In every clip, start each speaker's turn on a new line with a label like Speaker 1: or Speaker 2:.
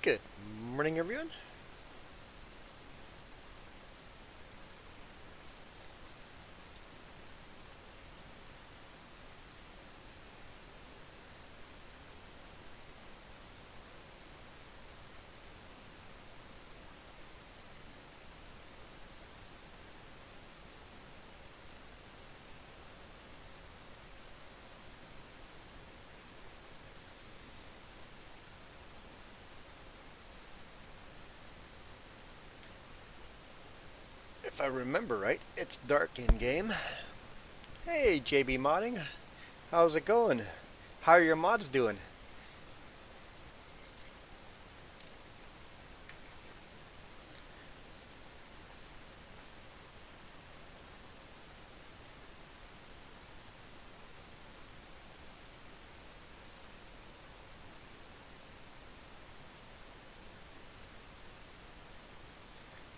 Speaker 1: Good morning, everyone. If I remember right, it's dark in game. Hey, JB Modding. How's it going? How are your mods doing?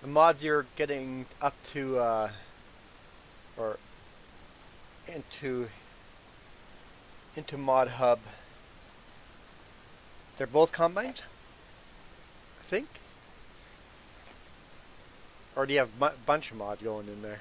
Speaker 1: The mods you're getting up to, or into Mod Hub, they're both combines, I think? Or do you have a bunch of mods going in there?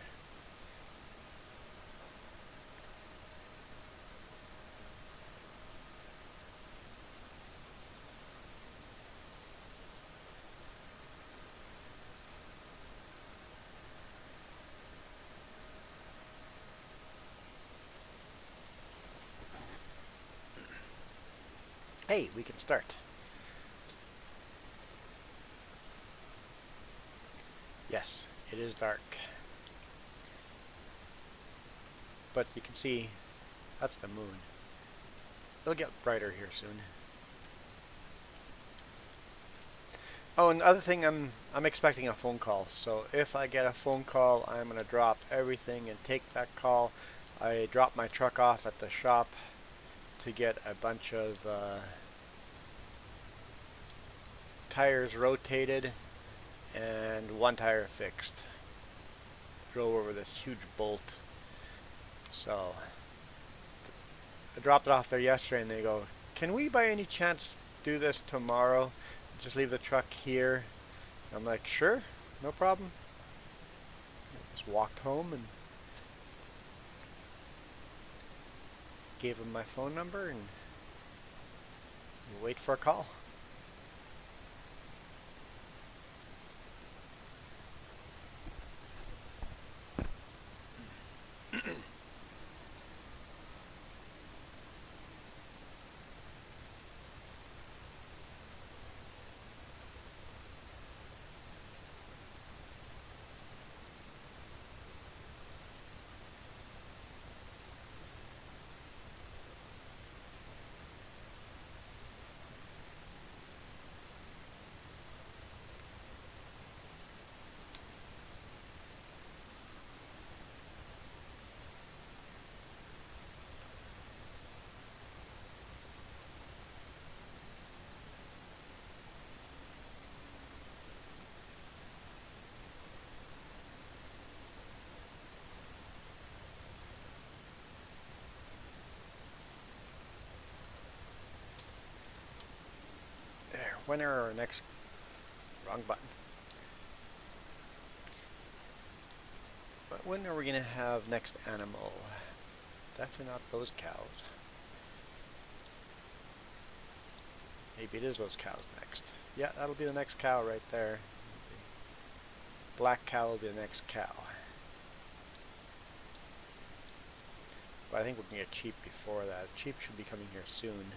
Speaker 1: Hey, we can start. Yes, it is dark. But you can see, that's the moon. It'll get brighter here soon. Oh, and the other thing, I'm expecting a phone call. So if I get a phone call, I'm gonna drop everything and take that call. I dropped my truck off at the shop to get a bunch of tires rotated and one tire fixed. Drove over this huge bolt. So I dropped it off there yesterday, and they go, "Can we by any chance do this tomorrow? Just leave the truck here." I'm like, "Sure, no problem." Just walked home and gave him my phone number and wait for a call. There, when are our next... Wrong button. But when are we going to have next animal? Definitely not those cows. Maybe it is those cows next. Yeah, that'll be the next cow right there. Black cow will be the next cow. But I think we can get cheap before that. Cheap should be coming here soon.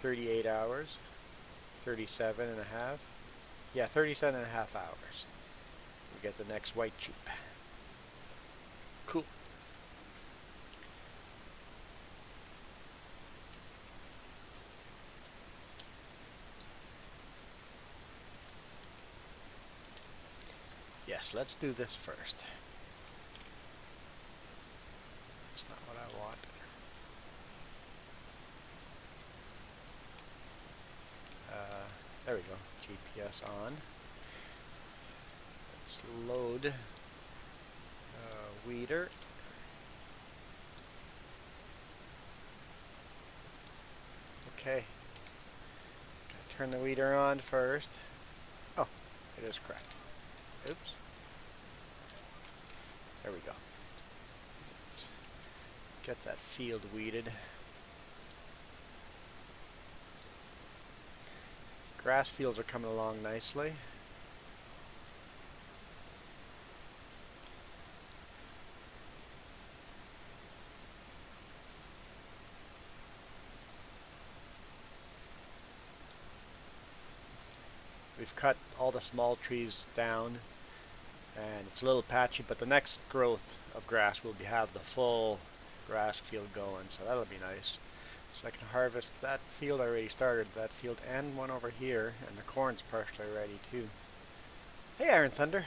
Speaker 1: 38 hours. 37 and a half. Yeah, 37 and a half hours. We get the next white cheap. Cool. Yes, let's do this first. That's not what I want. There we go. GPS on. Let's load weeder. Okay. Gotta Turn the weeder on first. Oh, it is correct. Oops. There we go. Let's get that field weeded. Grass fields are coming along nicely. We've cut all the small trees down, and it's a little patchy, but the next growth of grass will have the full grass field going, so that'll be nice. So I can harvest that field. I already started that field and one over here, and the corn's partially ready too. Hey, Iron Thunder.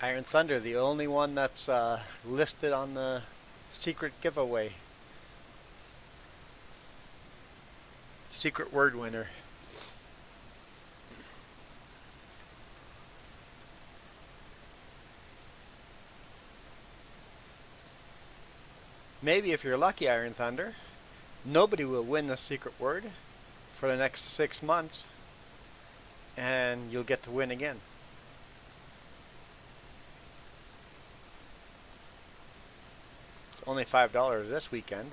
Speaker 1: Iron Thunder, the only one that's listed on the secret giveaway. Secret word winner. Maybe if you're lucky, Iron Thunder, nobody will win the secret word for the next 6 months, and you'll get to win again. It's only $5 this weekend.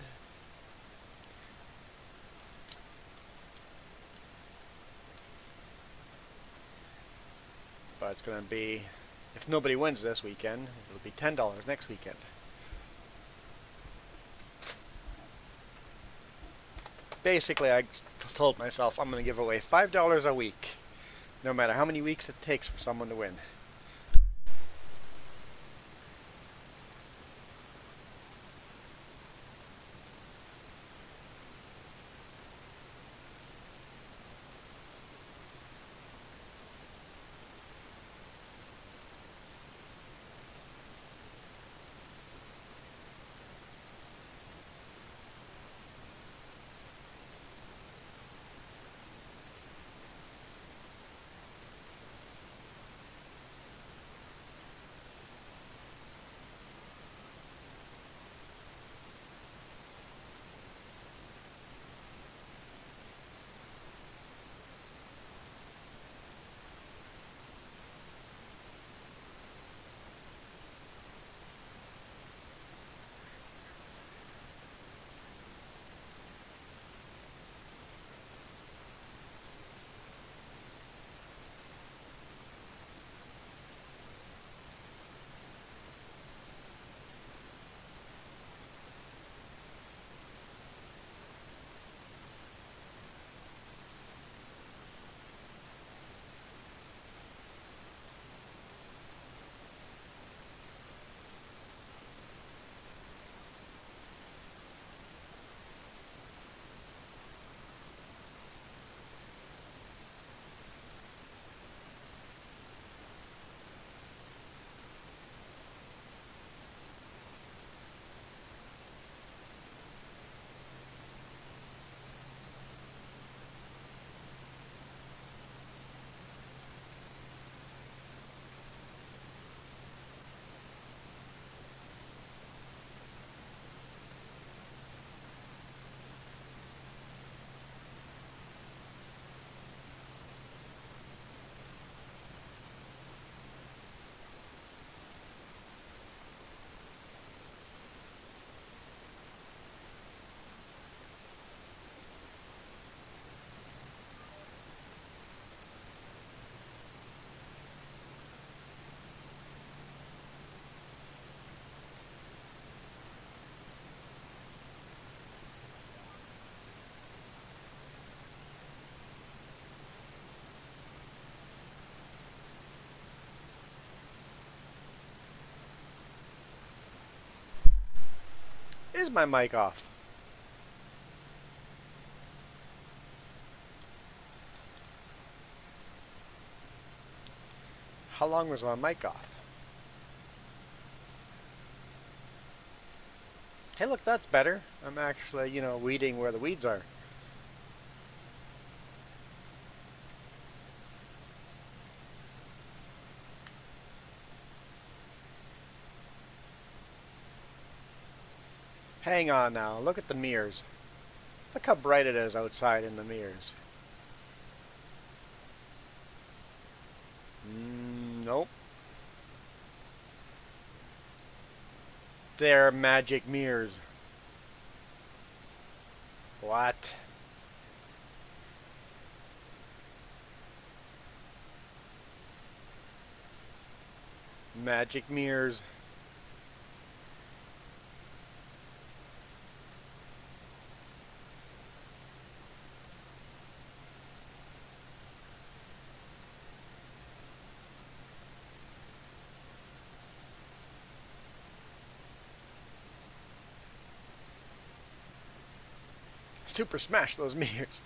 Speaker 1: But it's going to be, if nobody wins this weekend, it'll be $10 next weekend. Basically, I told myself I'm going to give away $5 a week, no matter how many weeks it takes for someone to win. Is my mic off? How long was my mic off? Hey, look, that's better. I'm actually, weeding where the weeds are. Hang on now, look at the mirrors. Look how bright it is outside in the mirrors. Nope. They're magic mirrors. What? Magic mirrors. Super smash those mirrors.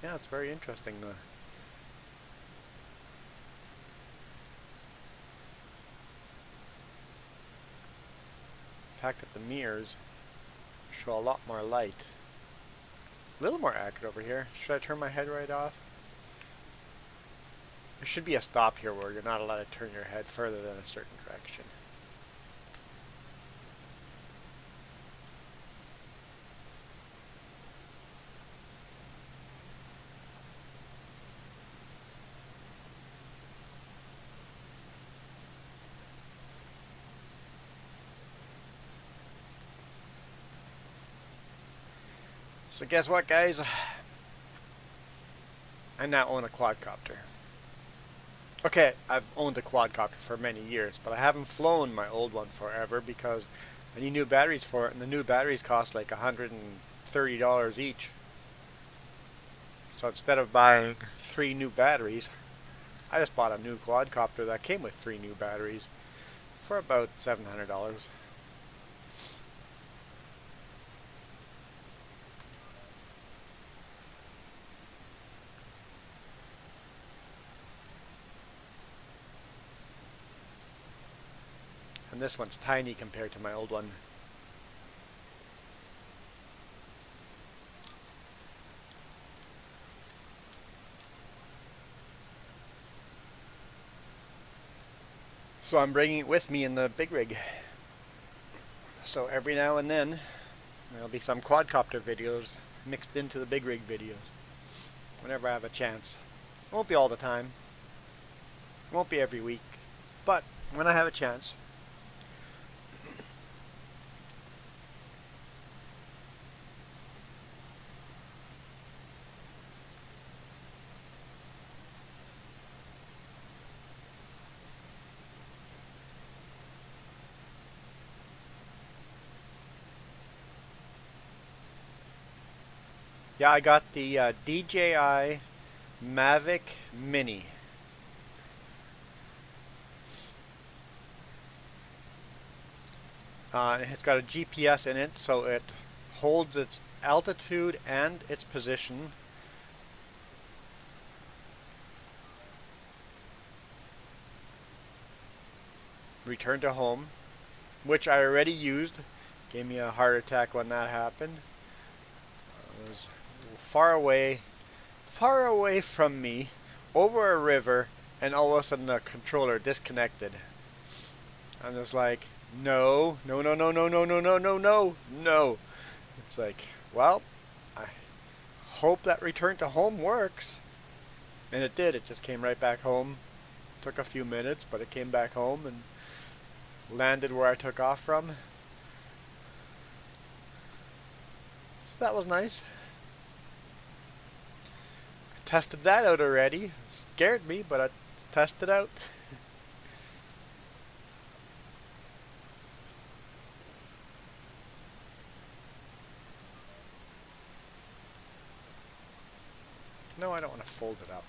Speaker 1: Yeah, it's very interesting. The fact that the mirrors show a lot more light. A little more accurate over here. Should I turn my head right off? There should be a stop here where you're not allowed to turn your head further than a certain direction. So guess what, guys? I now own a quadcopter. Okay, I've owned a quadcopter for many years, but I haven't flown my old one forever because I need new batteries for it, and the new batteries cost like $130 each. So instead of buying 3 new batteries, I just bought a new quadcopter that came with 3 new batteries for about $700. And this one's tiny compared to my old one. So I'm bringing it with me in the big rig. So every now and then, there'll be some quadcopter videos mixed into the big rig videos. Whenever I have a chance. It won't be all the time. It won't be every week. But when I have a chance. Yeah, I got the DJI Mavic Mini. It's got a GPS in it, so it holds its altitude and its position. Return to home, which I already used. Gave me a heart attack when that happened. It was far away from me, over a river, and all of a sudden the controller disconnected. I'm just like, no. It's like, well, I hope that return to home works. And it did. It just came right back home. Took a few minutes, but it came back home and landed where I took off from. So that was nice. I tested that out already. It scared me, but I tested out. No, I don't want to fold it up.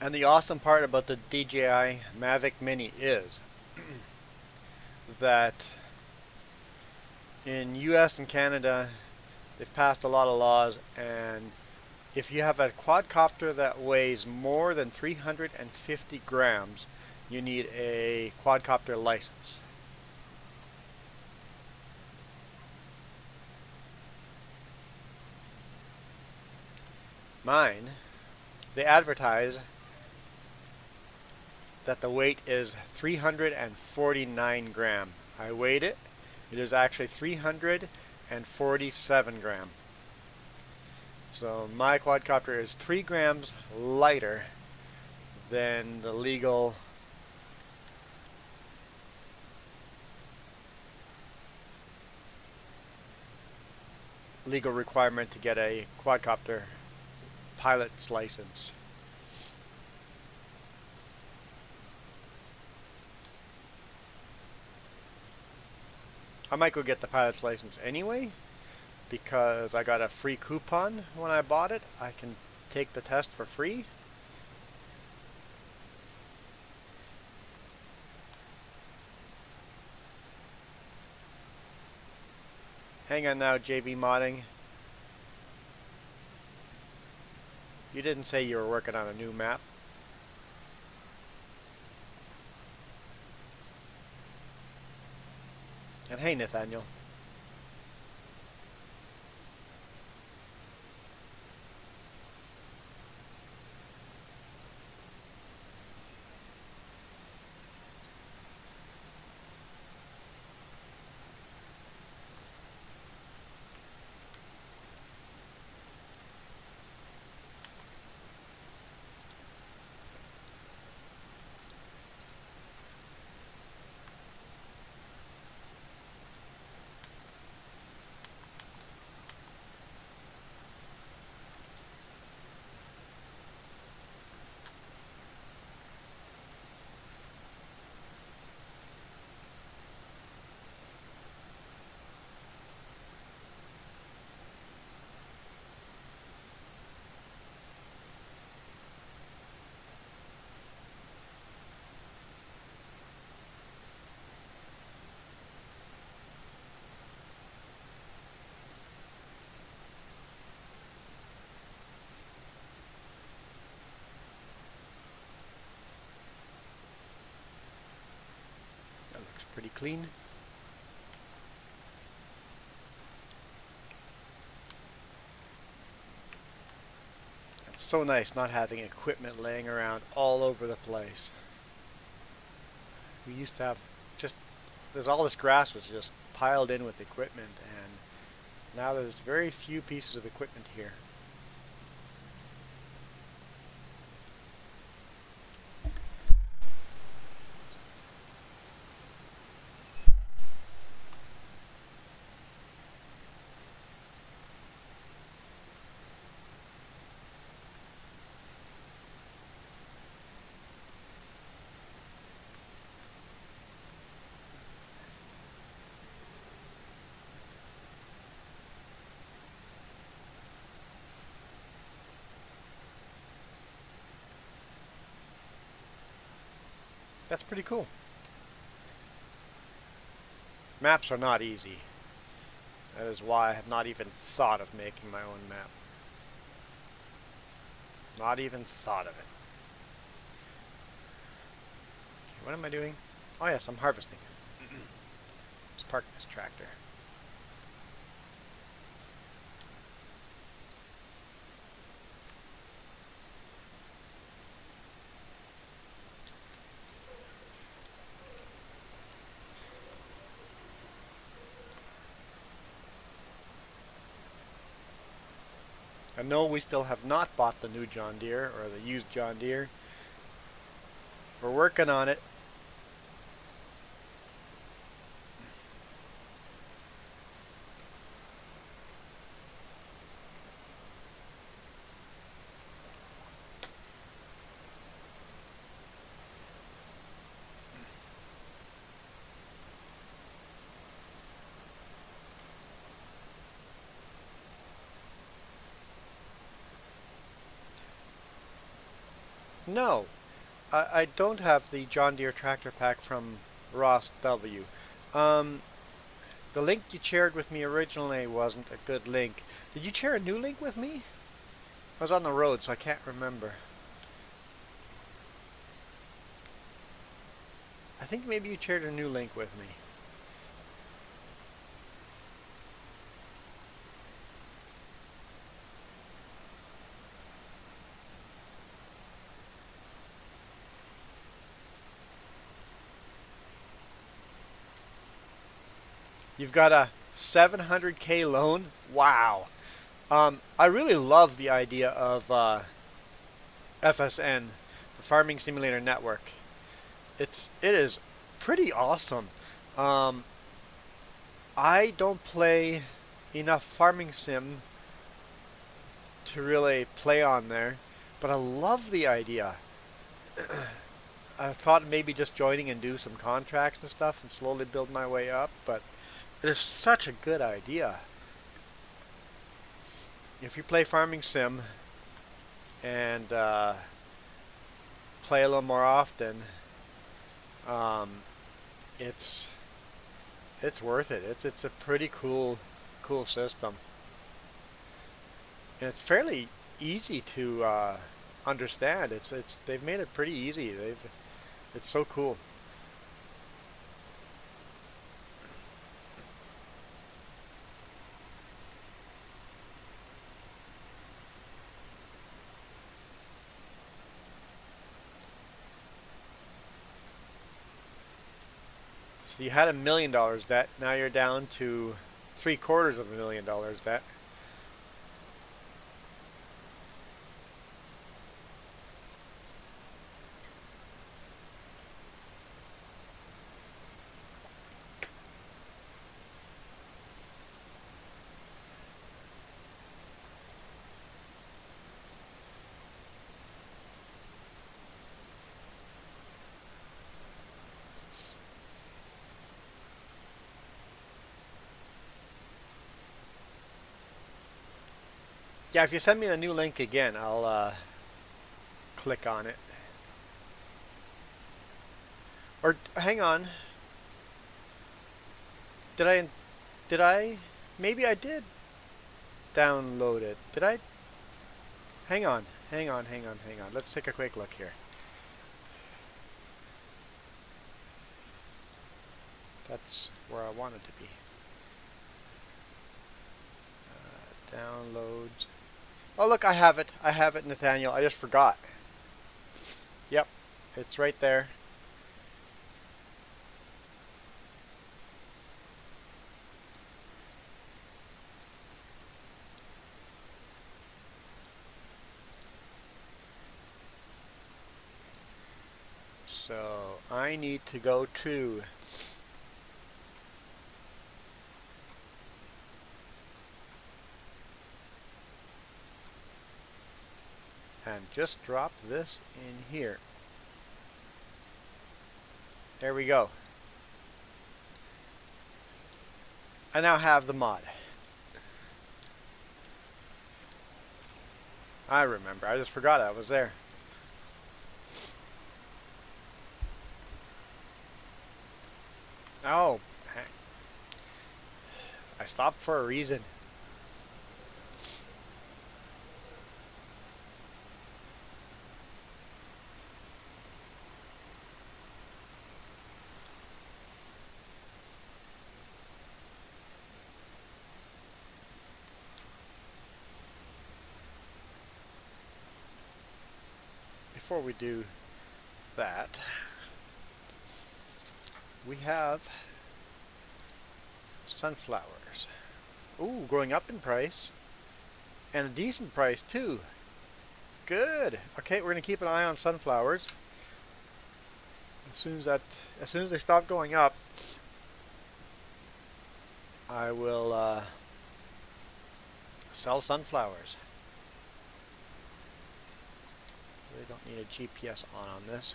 Speaker 1: And the awesome part about the DJI Mavic Mini is that in US and Canada they've passed a lot of laws, and if you have a quadcopter that weighs more than 350 grams, you need a quadcopter license. Mine, they advertise that the weight is 349 gram. I weighed it. It is actually 347 gram. So my quadcopter is 3 grams lighter than the legal requirement to get a quadcopter pilot's license. I might go get the pilot's license anyway, because I got a free coupon when I bought it. I can take the test for free. Hang on now, JB Modding. You didn't say you were working on a new map. And hey, Nathaniel. Pretty clean. It's so nice not having equipment laying around all over the place. We used to have there's all this grass was just piled in with equipment, and now there's very few pieces of equipment here. That's pretty cool. Maps are not easy. That is why I have not even thought of making my own map. Not even thought of it. Okay, what am I doing? Oh yes, I'm harvesting. Let's park this tractor. I know we still have not bought the new John Deere, or the used John Deere. We're working on it. No, I don't have the John Deere tractor pack from Ross W. Um, the link you shared with me originally wasn't a good link. Did you share a new link with me? I was on the road, so I can't remember. I think maybe you shared a new link with me. You've got a 700K loan? Wow. I really love the idea of FSN, the Farming Simulator Network. It is pretty awesome. Um, I don't play enough farming sim to really play on there, but I love the idea. I thought maybe just joining and do some contracts and stuff and slowly build my way up, but it is such a good idea. If you play farming sim and play a little more often, um, it's it's worth it. It's a pretty cool system, and it's fairly easy to understand. It's they've made it pretty easy. It's so cool. So you had $1 million debt. Now you're down to $750,000 debt. Yeah, if you send me the new link again, I'll click on it. Or hang on, did I did I maybe I did download it. Did I? Hang on. Let's take a quick look here. That's where I wanted to be. Downloads. Oh, look, I have it. I have it, Nathaniel. I just forgot. Yep, it's right there. So I need to go to and just drop this in here. There we go. I now have the mod. I remember. I just forgot I was there. Oh, I stopped for a reason. Before we do that, we have sunflowers. Ooh, going up in price. And a decent price too. Good. Okay, we're gonna keep an eye on sunflowers. As soon as they stop going up, I will sell sunflowers. Really don't need a GPS on this.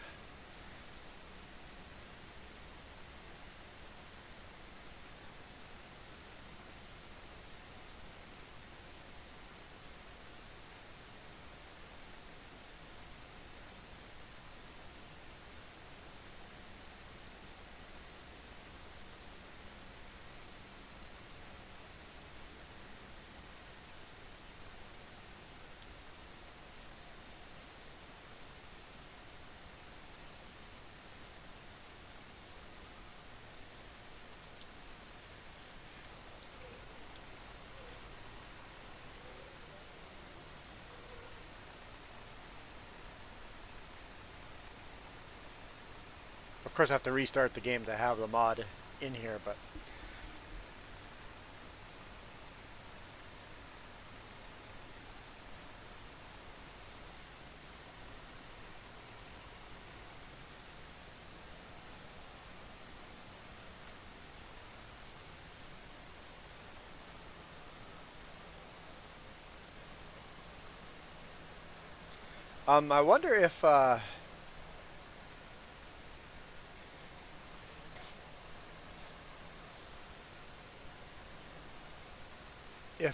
Speaker 1: Of course I have to restart the game to have the mod in here, but I wonder if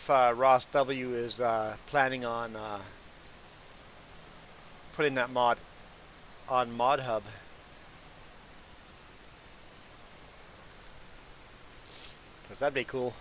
Speaker 1: Ross W is planning on putting that mod on Mod Hub. Because that'd be cool.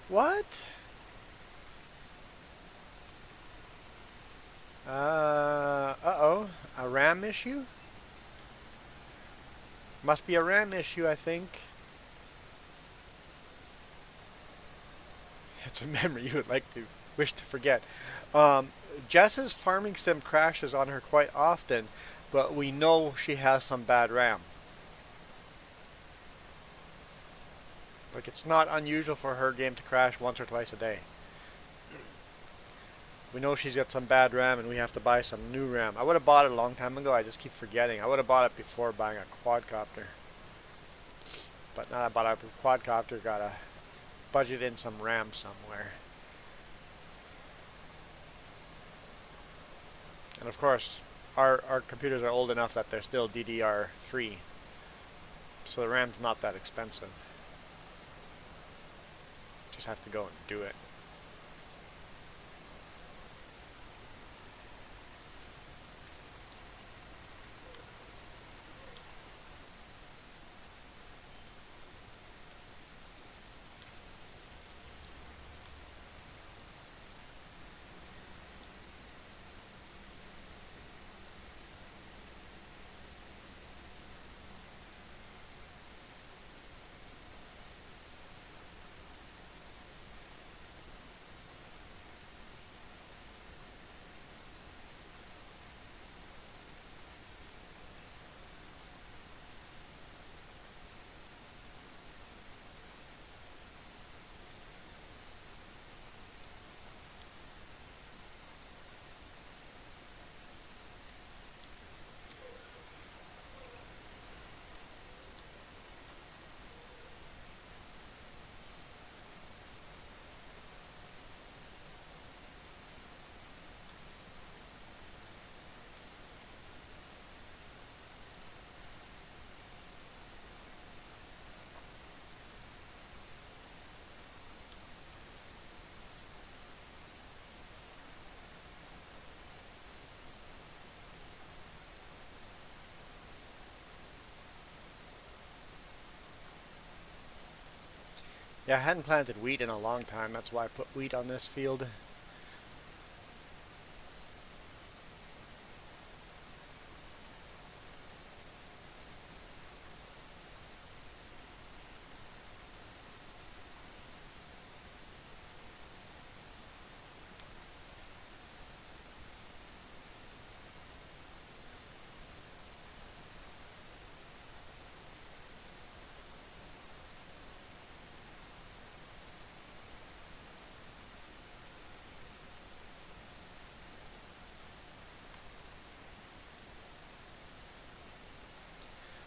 Speaker 1: What? Uh-oh. A RAM issue? Must be a RAM issue, I think. It's a memory you would like to wish to forget. Jess's farming sim crashes on her quite often, but we know she has some bad RAM. Like, it's not unusual for her game to crash once or twice a day. We know she's got some bad RAM and we have to buy some new RAM. I would have bought it a long time ago, I just keep forgetting. I would have bought it before buying a quadcopter. But now I bought a quadcopter, gotta budget in some RAM somewhere. And of course, our computers are old enough that they're still DDR3. So the RAM's not that expensive. Just have to go and do it. Yeah, I hadn't planted wheat in a long time. That's why I put wheat on this field.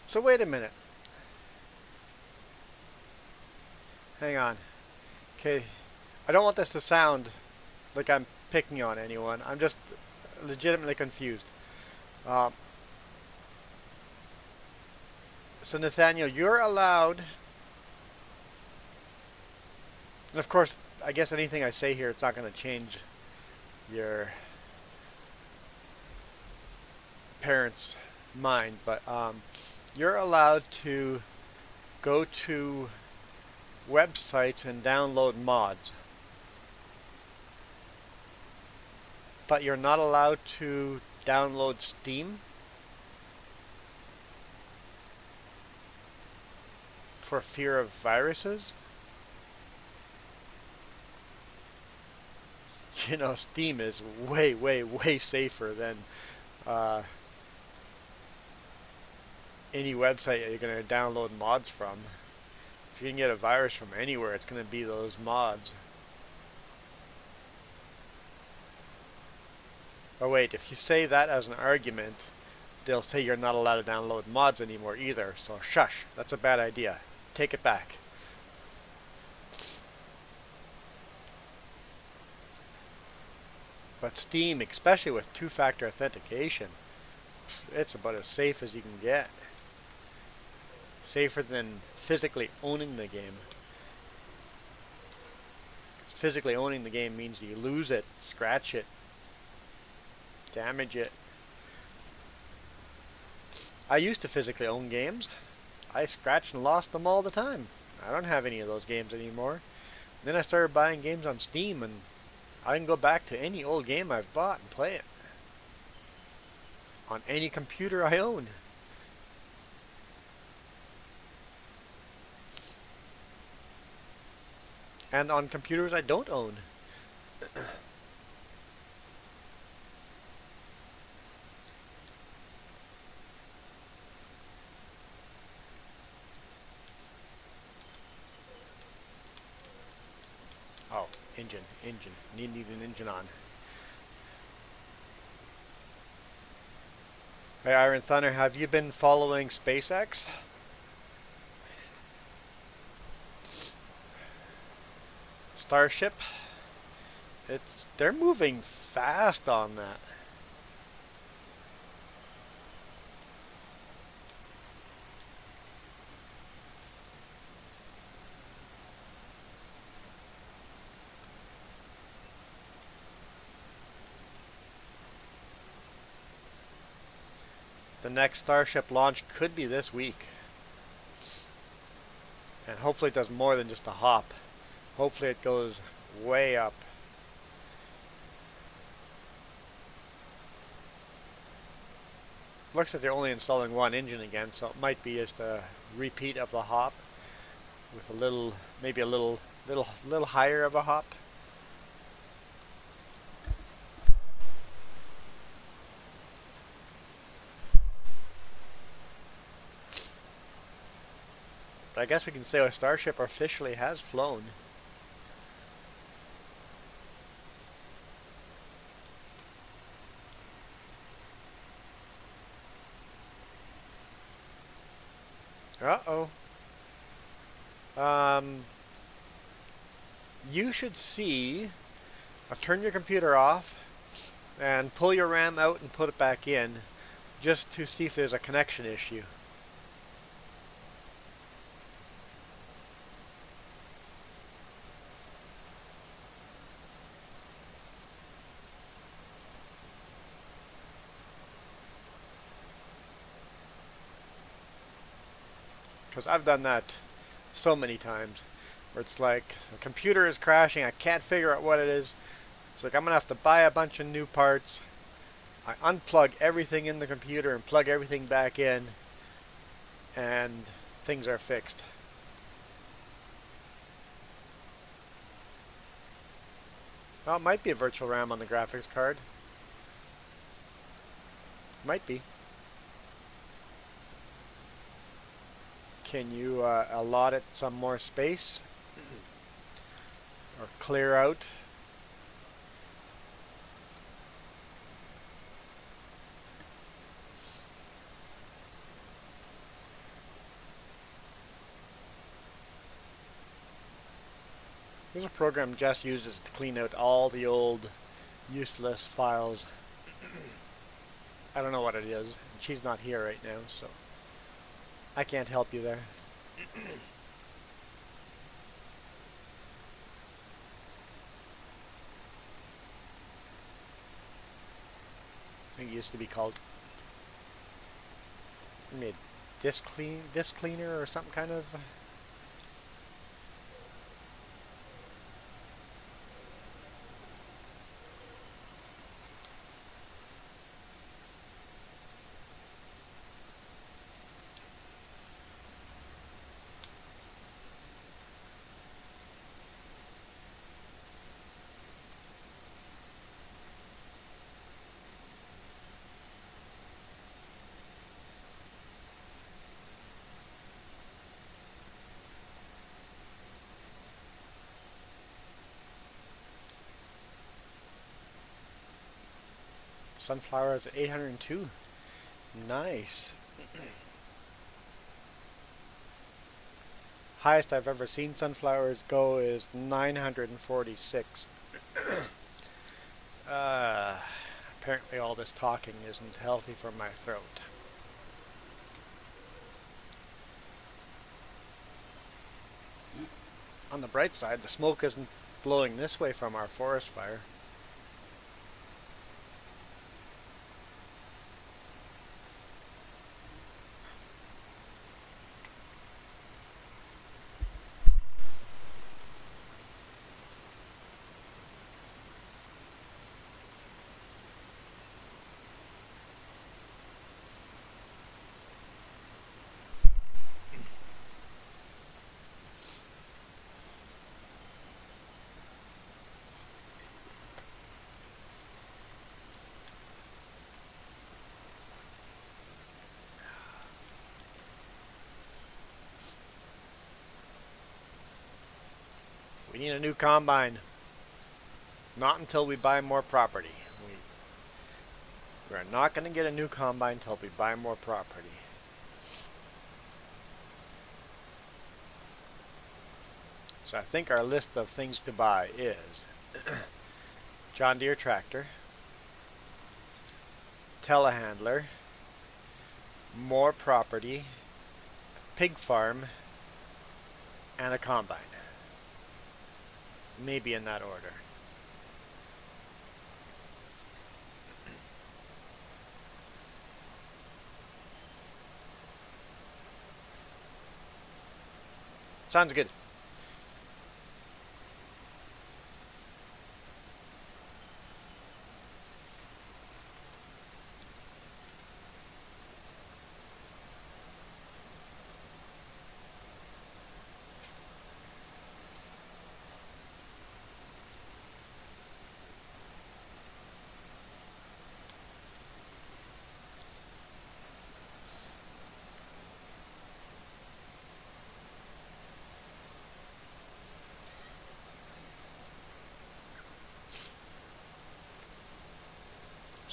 Speaker 1: So wait a minute. Hang on. Okay, I don't want this to sound like I'm picking on anyone. I'm just legitimately confused. Um, so Nathaniel, you're allowed, and of course, I guess anything I say here, it's not going to change your parents' mind, but you're allowed to go to websites and download mods, but you're not allowed to download Steam for fear of viruses. You know, Steam is way, way, way safer than any website you're going to download mods from. If you can get a virus from anywhere, it's going to be those mods. Oh wait, if you say that as an argument, they'll say you're not allowed to download mods anymore either. So shush, that's a bad idea. Take it back. But Steam, especially with two-factor authentication, it's about as safe as you can get. Safer than physically owning the game. Physically owning the game means you lose it, scratch it, damage it. I used to physically own games. I scratched and lost them all the time. I don't have any of those games anymore. Then I started buying games on Steam, and I can go back to any old game I've bought and play it on any computer I own. And on computers I don't own. Oh, engine. Need an engine on. Hey, Iron Thunder, have you been following SpaceX? Starship? They're moving fast on that. The next Starship launch could be this week. And hopefully it does more than just a hop. Hopefully it goes way up. Looks like they're only installing one engine again, so it might be just a repeat of the hop with a little, maybe a little higher of a hop. But I guess we can say our Starship officially has flown. Uh-oh. You should see, turn your computer off and pull your RAM out and put it back in just to see if there's a connection issue. Because I've done that so many times, where it's like the computer is crashing, I can't figure out what it is. It's like I'm going to have to buy a bunch of new parts. I unplug everything in the computer and plug everything back in, and things are fixed. Well, it might be a virtual RAM on the graphics card. Might be. Can you allot it some more space? Or clear out? There's a program Jess uses to clean out all the old useless files. I don't know what it is. She's not here right now, so I can't help you there. I think it used to be called mid disc cleaner or some kind of. Sunflower is 802. Nice. Highest I've ever seen sunflowers go is 946. Apparently all this talking isn't healthy for my throat. On the bright side, the smoke isn't blowing this way from our forest fire. We need a new combine. Not until we buy more property. We're not going to get a new combine until we buy more property. So I think our list of things to buy is John Deere tractor, telehandler, more property, pig farm, and a combine. Maybe in that order. Sounds good.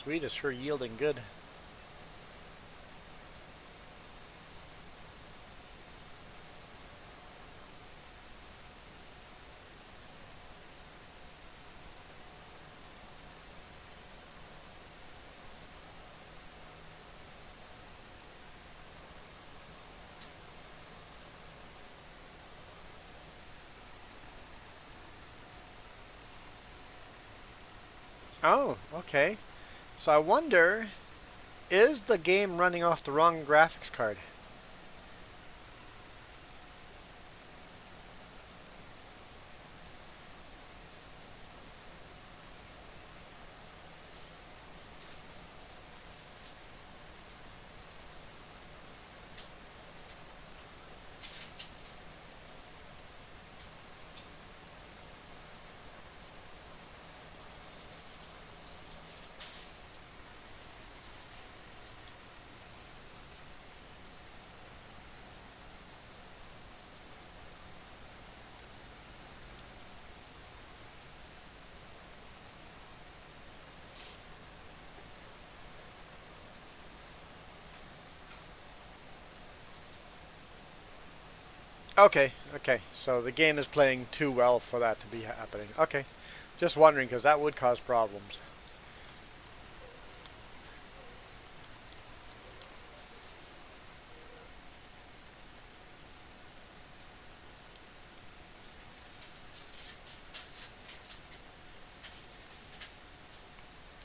Speaker 1: Sweet is sure yielding good. Oh, okay. So I wonder, is the game running off the wrong graphics card? Okay, okay. So the game is playing too well for that to be happening. Okay. Just wondering, because that would cause problems.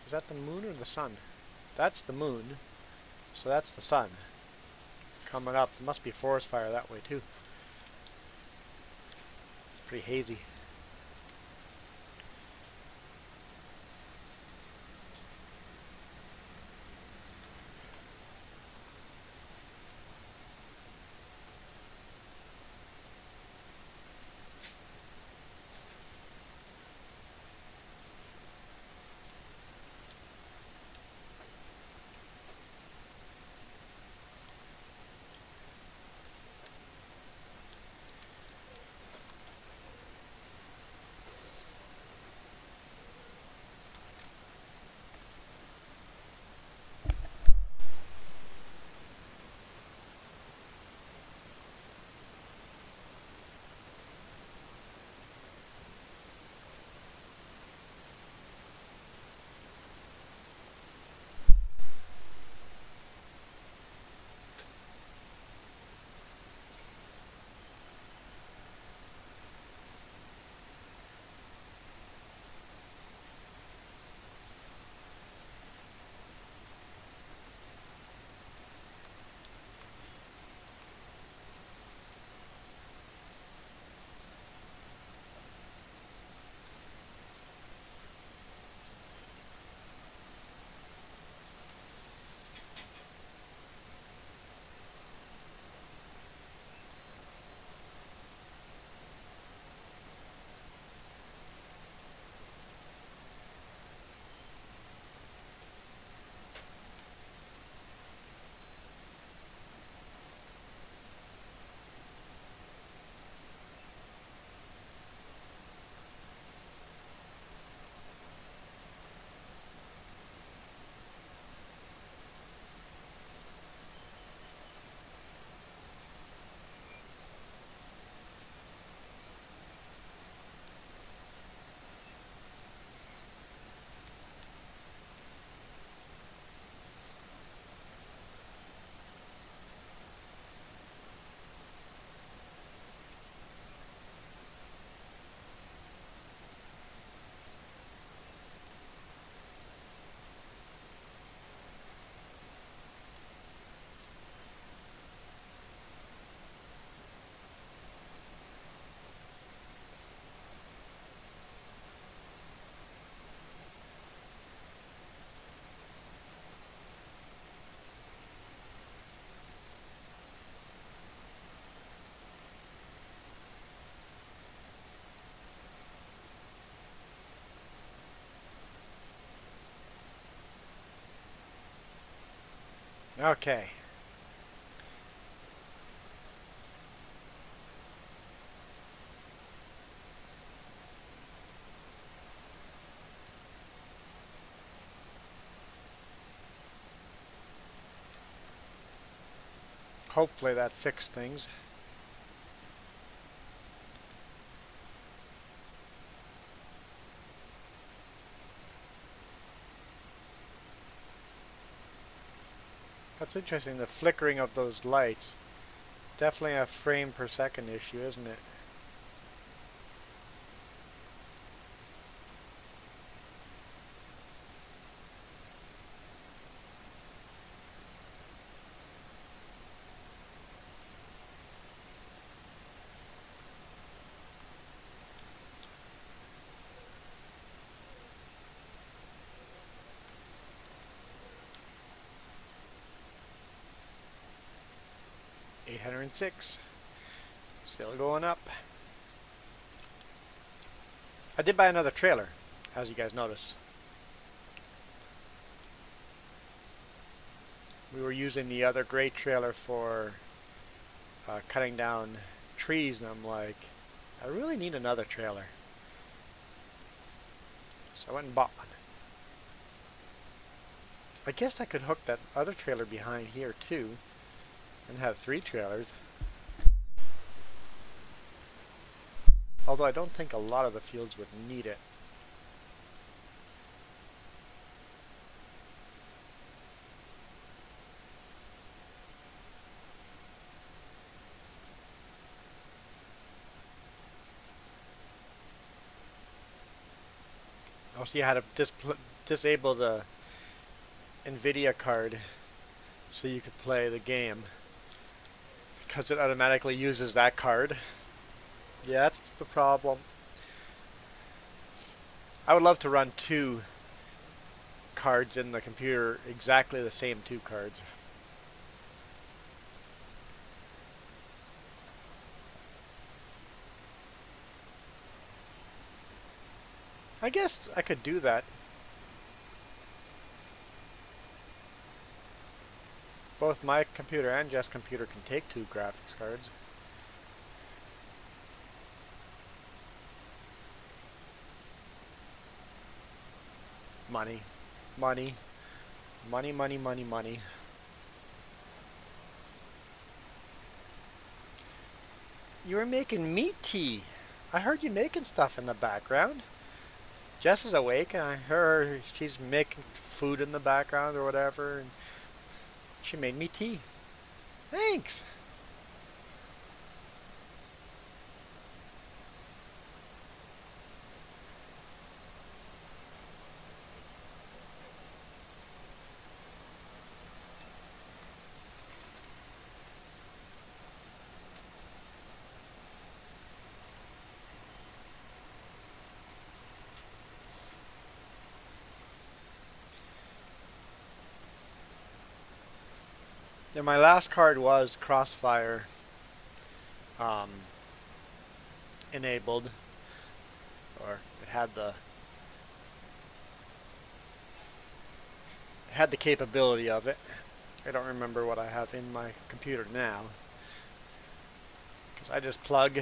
Speaker 1: Is that the moon or the sun? That's the moon. So that's the sun. coming up. It must be forest fire that way too. Pretty hazy. Okay. Hopefully that fixed things. That's interesting, the flickering of those lights. Definitely a frame per second issue, isn't it? $806. Still going up. I did buy another trailer, as you guys notice. We were using the other gray trailer for cutting down trees, and I'm like, I really need another trailer. So I went and bought one. I guess I could hook that other trailer behind here too, and have 3 trailers. Although I don't think a lot of the fields would need it. I'll see how to disable the NVIDIA card so you could play the game. because it automatically uses that card. Yeah, that's the problem. I would love to run two cards in the computer, exactly the same two cards. I guess I could do that. Both my computer and Jess' computer can take two graphics cards. Money. Money. Money, money, money, money. You were making meat tea. I heard you making stuff in the background. Jess is awake, and I heard she's making food in the background or whatever, and she made me tea. Thanks. Yeah, my last card was Crossfire um, enabled, or it had the capability of it. I don't remember what I have in my computer now, because I just plug.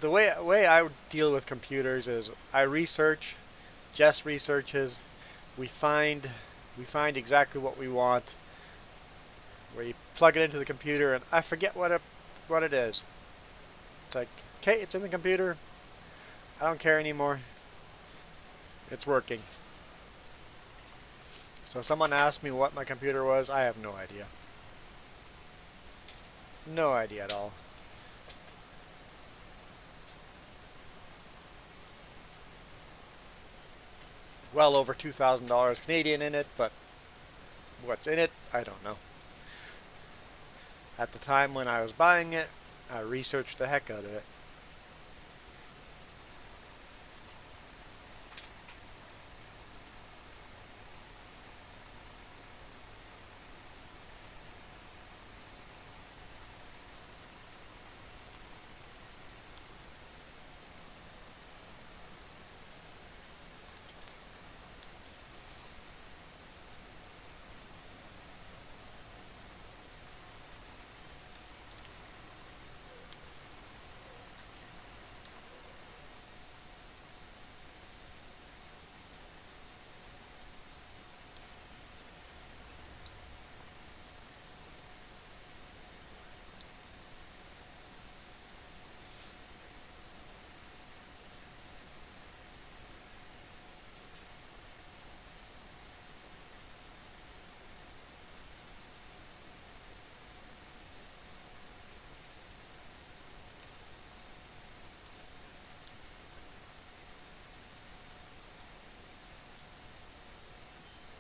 Speaker 1: The way I deal with computers is I research, Jess researches, we find exactly what we want. We plug it into the computer, and I forget what it is. It's like, okay, it's in the computer. I don't care anymore. It's working. So if someone asked me what my computer was, I have no idea. No idea at all. Well over $2,000 Canadian in it, but what's in it, I don't know. At the time when I was buying it, I researched the heck out of it.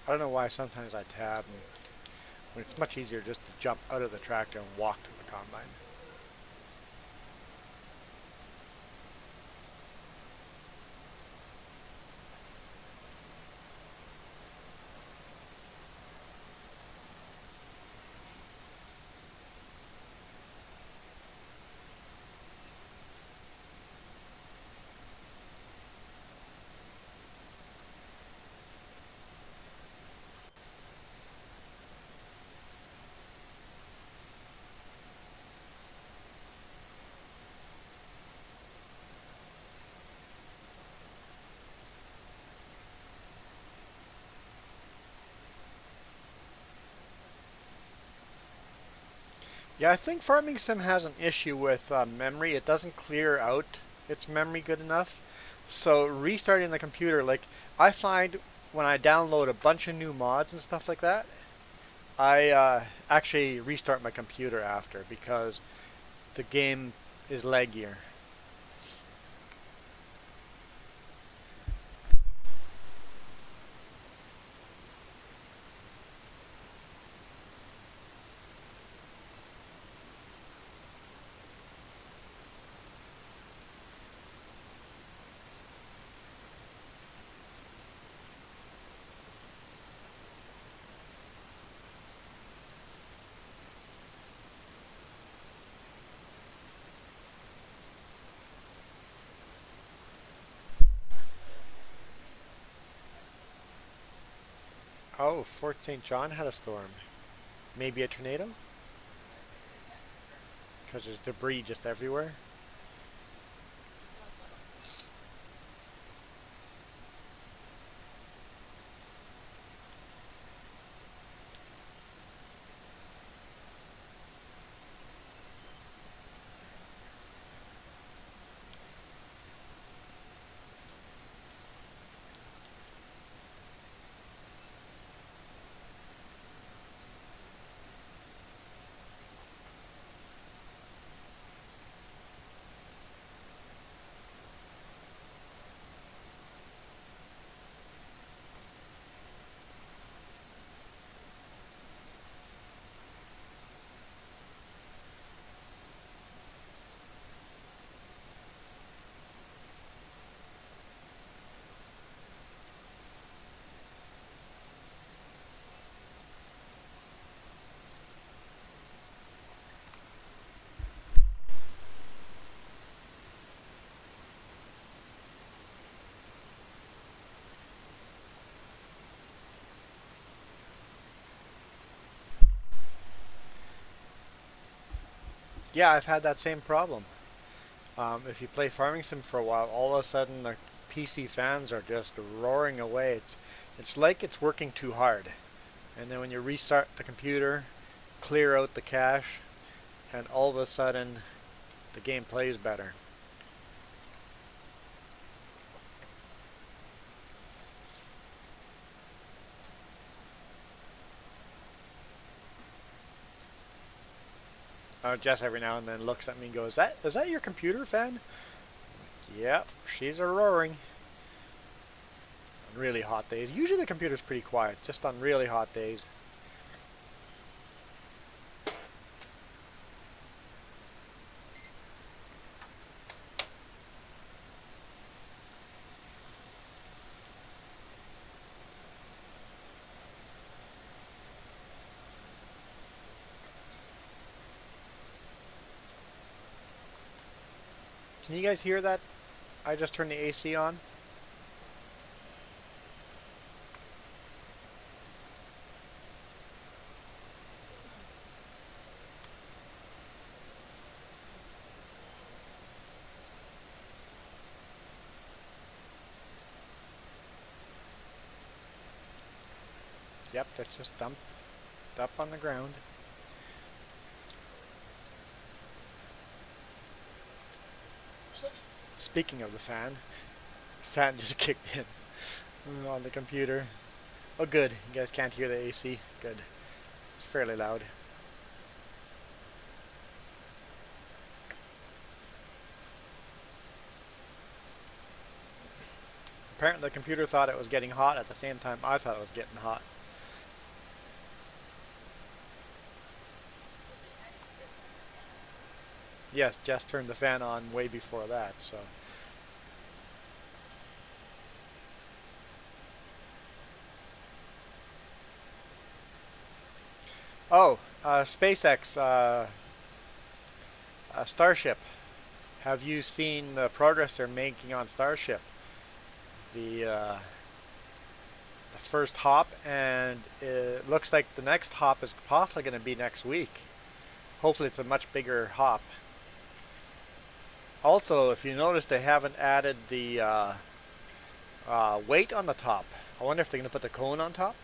Speaker 1: I don't know why sometimes I tab when it's much easier just to jump out of the tractor and walk to the combine. Yeah, I think Farming Sim has an issue with memory. It doesn't clear out its memory good enough. So restarting the computer, like I find when I download a bunch of new mods and stuff like that, I actually restart my computer after because the game is laggier. Oh, Fort St. John had a storm. Maybe a tornado? Because there's debris just everywhere. Yeah, I've had that same problem. If you play Farming Sim for a while, all of a sudden the PC fans are just roaring away. It's like it's working too hard. And then when you restart the computer, clear out the cache, and all of a sudden the game plays better. Jess every now and then looks at me and goes, is that your computer fan? Yep, she's a roaring. On really hot days. Usually the computer's pretty quiet, just on really hot days. Can you guys hear that? I just turned the AC on. Yep, that's just dumped up on the ground. Speaking of the fan just kicked in on the computer. Oh good, you guys can't hear the AC. Good. It's fairly loud. Apparently the computer thought it was getting hot at the same time I thought it was getting hot. Yes, Jess turned the fan on way before that, so. Oh, SpaceX, Starship. Have you seen the progress they're making on Starship? The first hop, and it looks like the next hop is possibly going to be next week. Hopefully it's a much bigger hop. Also, if you notice, they haven't added the weight on the top. I wonder if they're going to put the cone on top.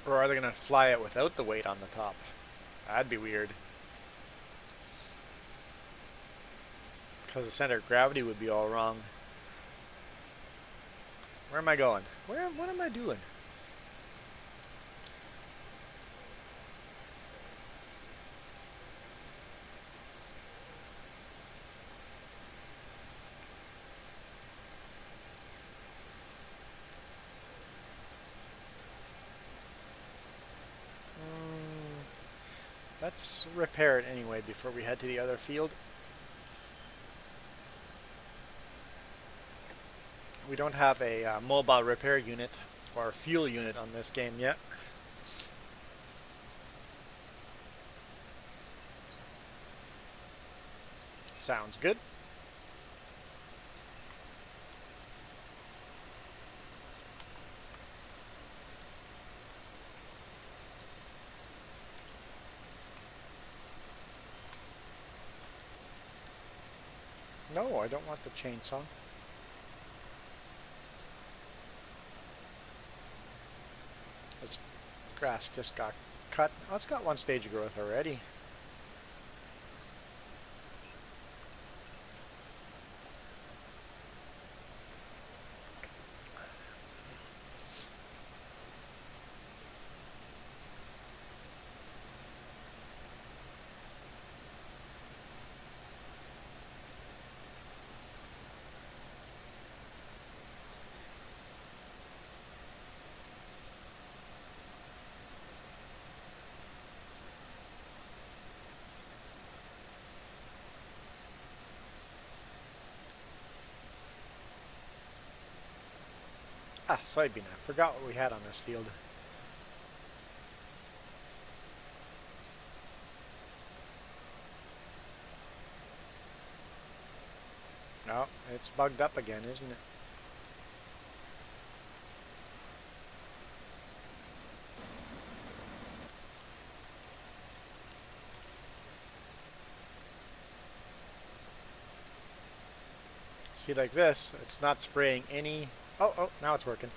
Speaker 1: Or are they going to fly it without the weight on the top? That'd be weird. Because the center of gravity would be all wrong. Where am I going? What am I doing? Let's repair it anyway before we head to the other field. We don't have a mobile repair unit or fuel unit on this game yet. Sounds good. No, I don't want the chainsaw. This grass just got cut. Oh, it's got one stage of growth already. Ah, soybean. I forgot what we had on this field. No, it's bugged up again, isn't it? See, like this, it's not spraying any... Oh, now it's working.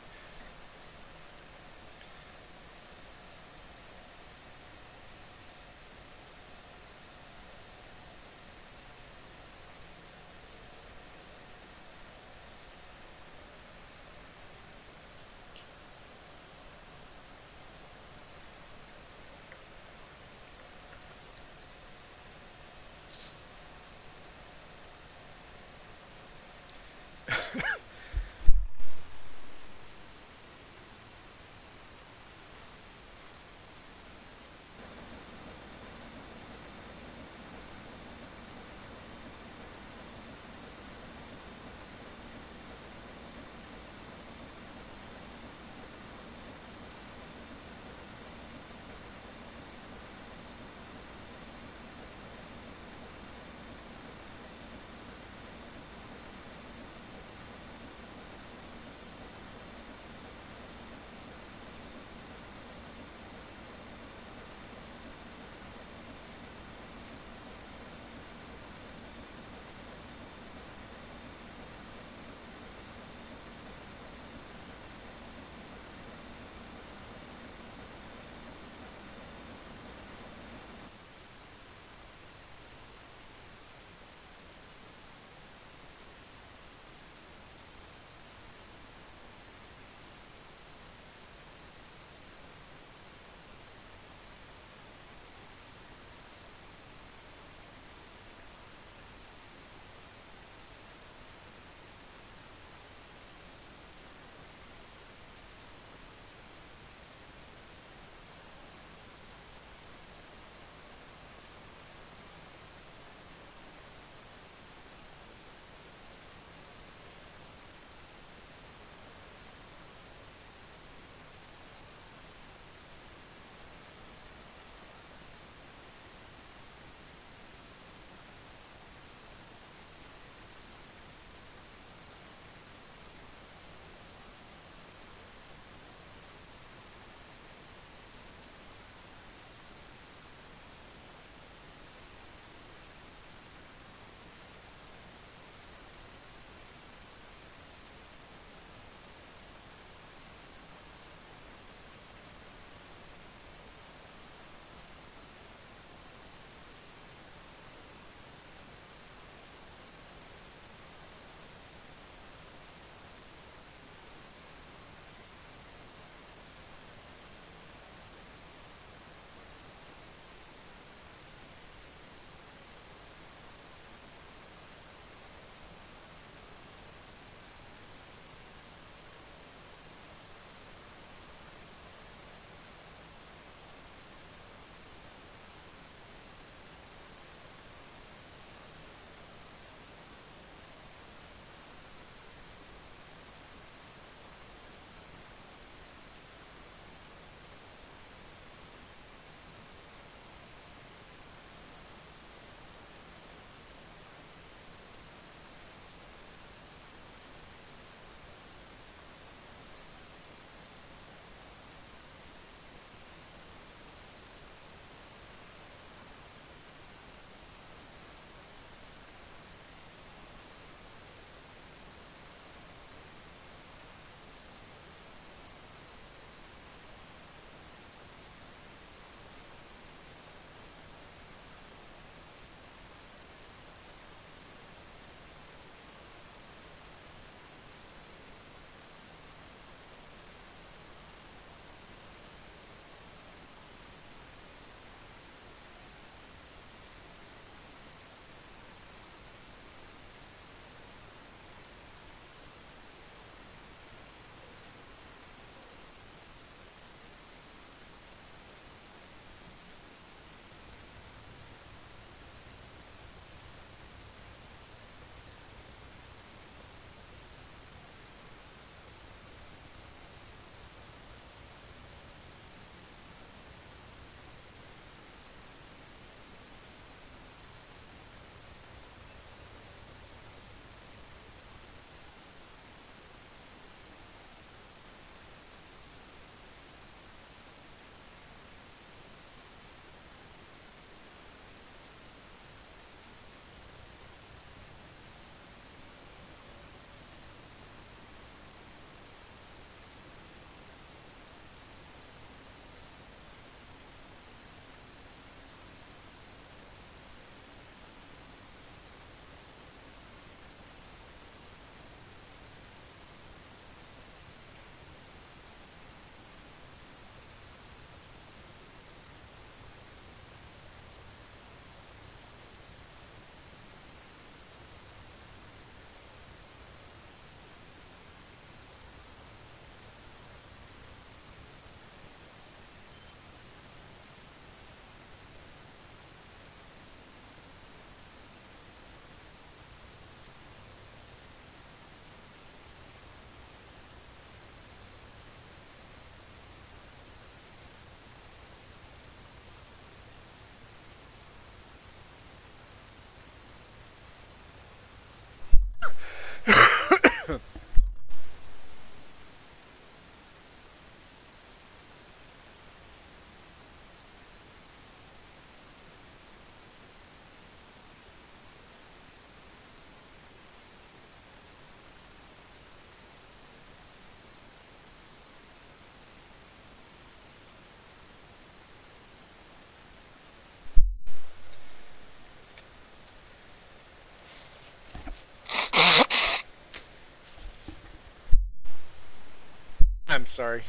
Speaker 1: I'm sorry.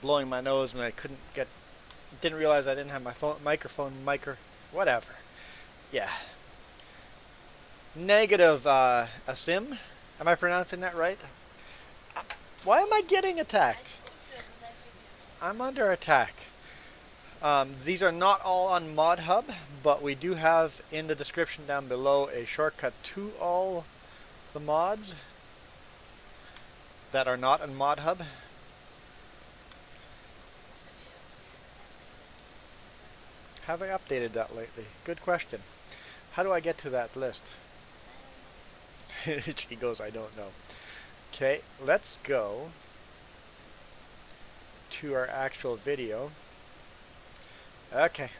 Speaker 1: Blowing my nose and I didn't realize I didn't have my whatever. Yeah. Negative Asim. Am I pronouncing that right? Why am I getting attacked? I'm under attack. These are not all on ModHub, but we do have in the description down below a shortcut to all the mods that are not on ModHub. Have I updated that lately? Good question. How do I get to that list? She goes, I don't know. Okay, let's go to our actual video. Okay.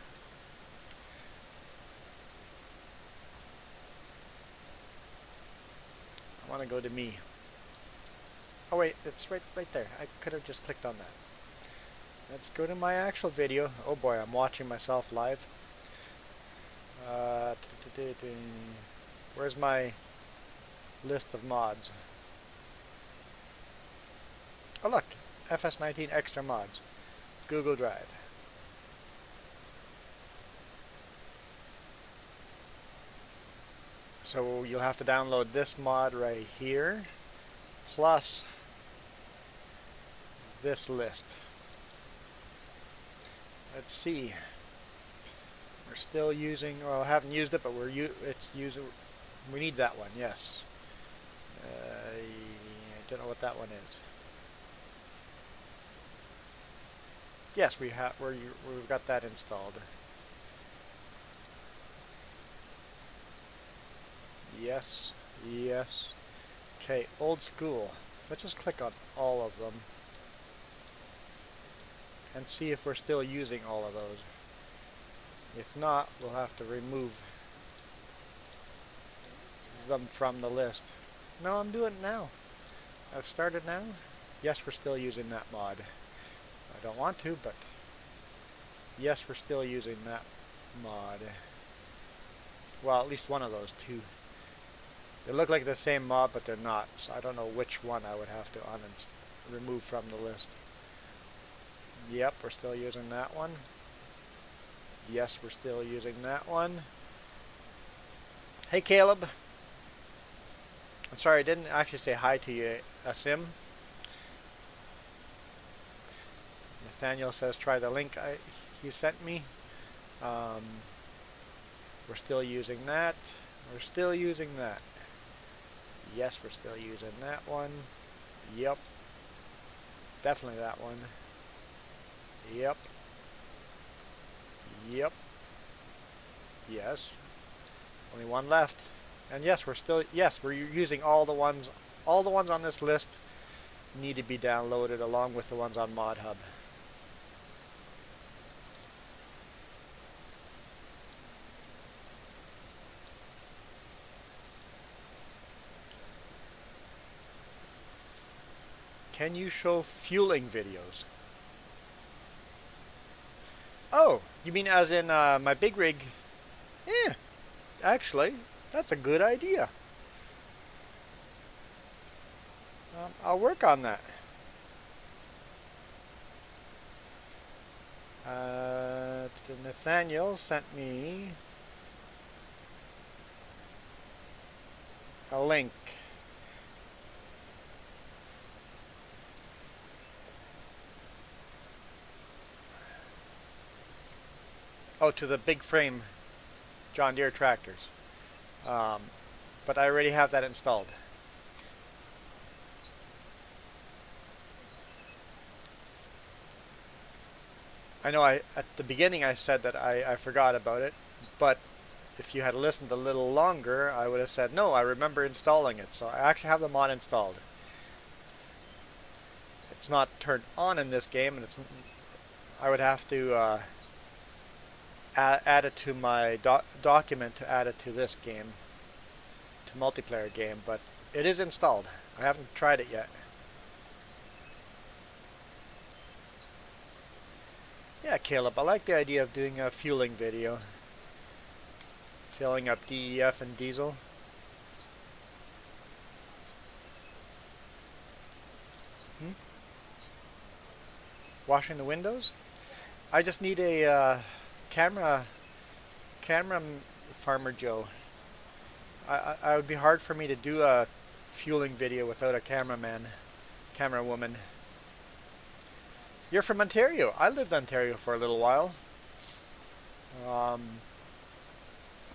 Speaker 1: I want to go to me. Oh wait, it's right there. I could have just clicked on that. Let's go to my actual video. Oh boy, I'm watching myself live. Where's my list of mods? Oh look, FS19 extra mods. Google Drive. So you'll have to download this mod right here, plus this list. Let's see. We're still using, well, I haven't used it, but we need that one, yes. I don't know what that one is. Yes, we've got that installed. Yes, yes. Okay, old school. Let's just click on all of them and see if we're still using all of those. If not, we'll have to remove them from the list. No, I'm doing it now. I've started now. Yes, we're still using that mod. I don't want to, but yes, we're still using that mod. Well, at least one of those two. They look like the same mod, but they're not, so I don't know which one I would have to remove from the list. Yep, we're still using that one. Yes, we're still using that one. Hey, Caleb. I'm sorry, I didn't actually say hi to you, Asim. Nathaniel says try the link he sent me. We're still using that. We're still using that. Yes, we're still using that one. Yep. Definitely that one. Yep. Yep. Yes. Only one left. And yes, we're using all the ones on this list need to be downloaded along with the ones on ModHub. Can you show fueling videos? Oh, you mean as in my big rig? Yeah, actually, that's a good idea. I'll work on that. Nathaniel sent me a link. Oh, to the big frame John Deere tractors. But I already have that installed. I know at the beginning I said that I forgot about it, but if you had listened a little longer, I would have said, no, I remember installing it. So I actually have the mod installed. It's not turned on in this game, and I would have to add it to my document to add it to this game, to multiplayer game, but it is installed. I haven't tried it yet. Yeah, Caleb, I like the idea of doing a fueling video. Filling up DEF and diesel. Washing the windows? I just need a camera, camera Farmer Joe. I would be hard for me to do a fueling video without a cameraman, camera woman. You're from Ontario. I lived in Ontario for a little while. Um,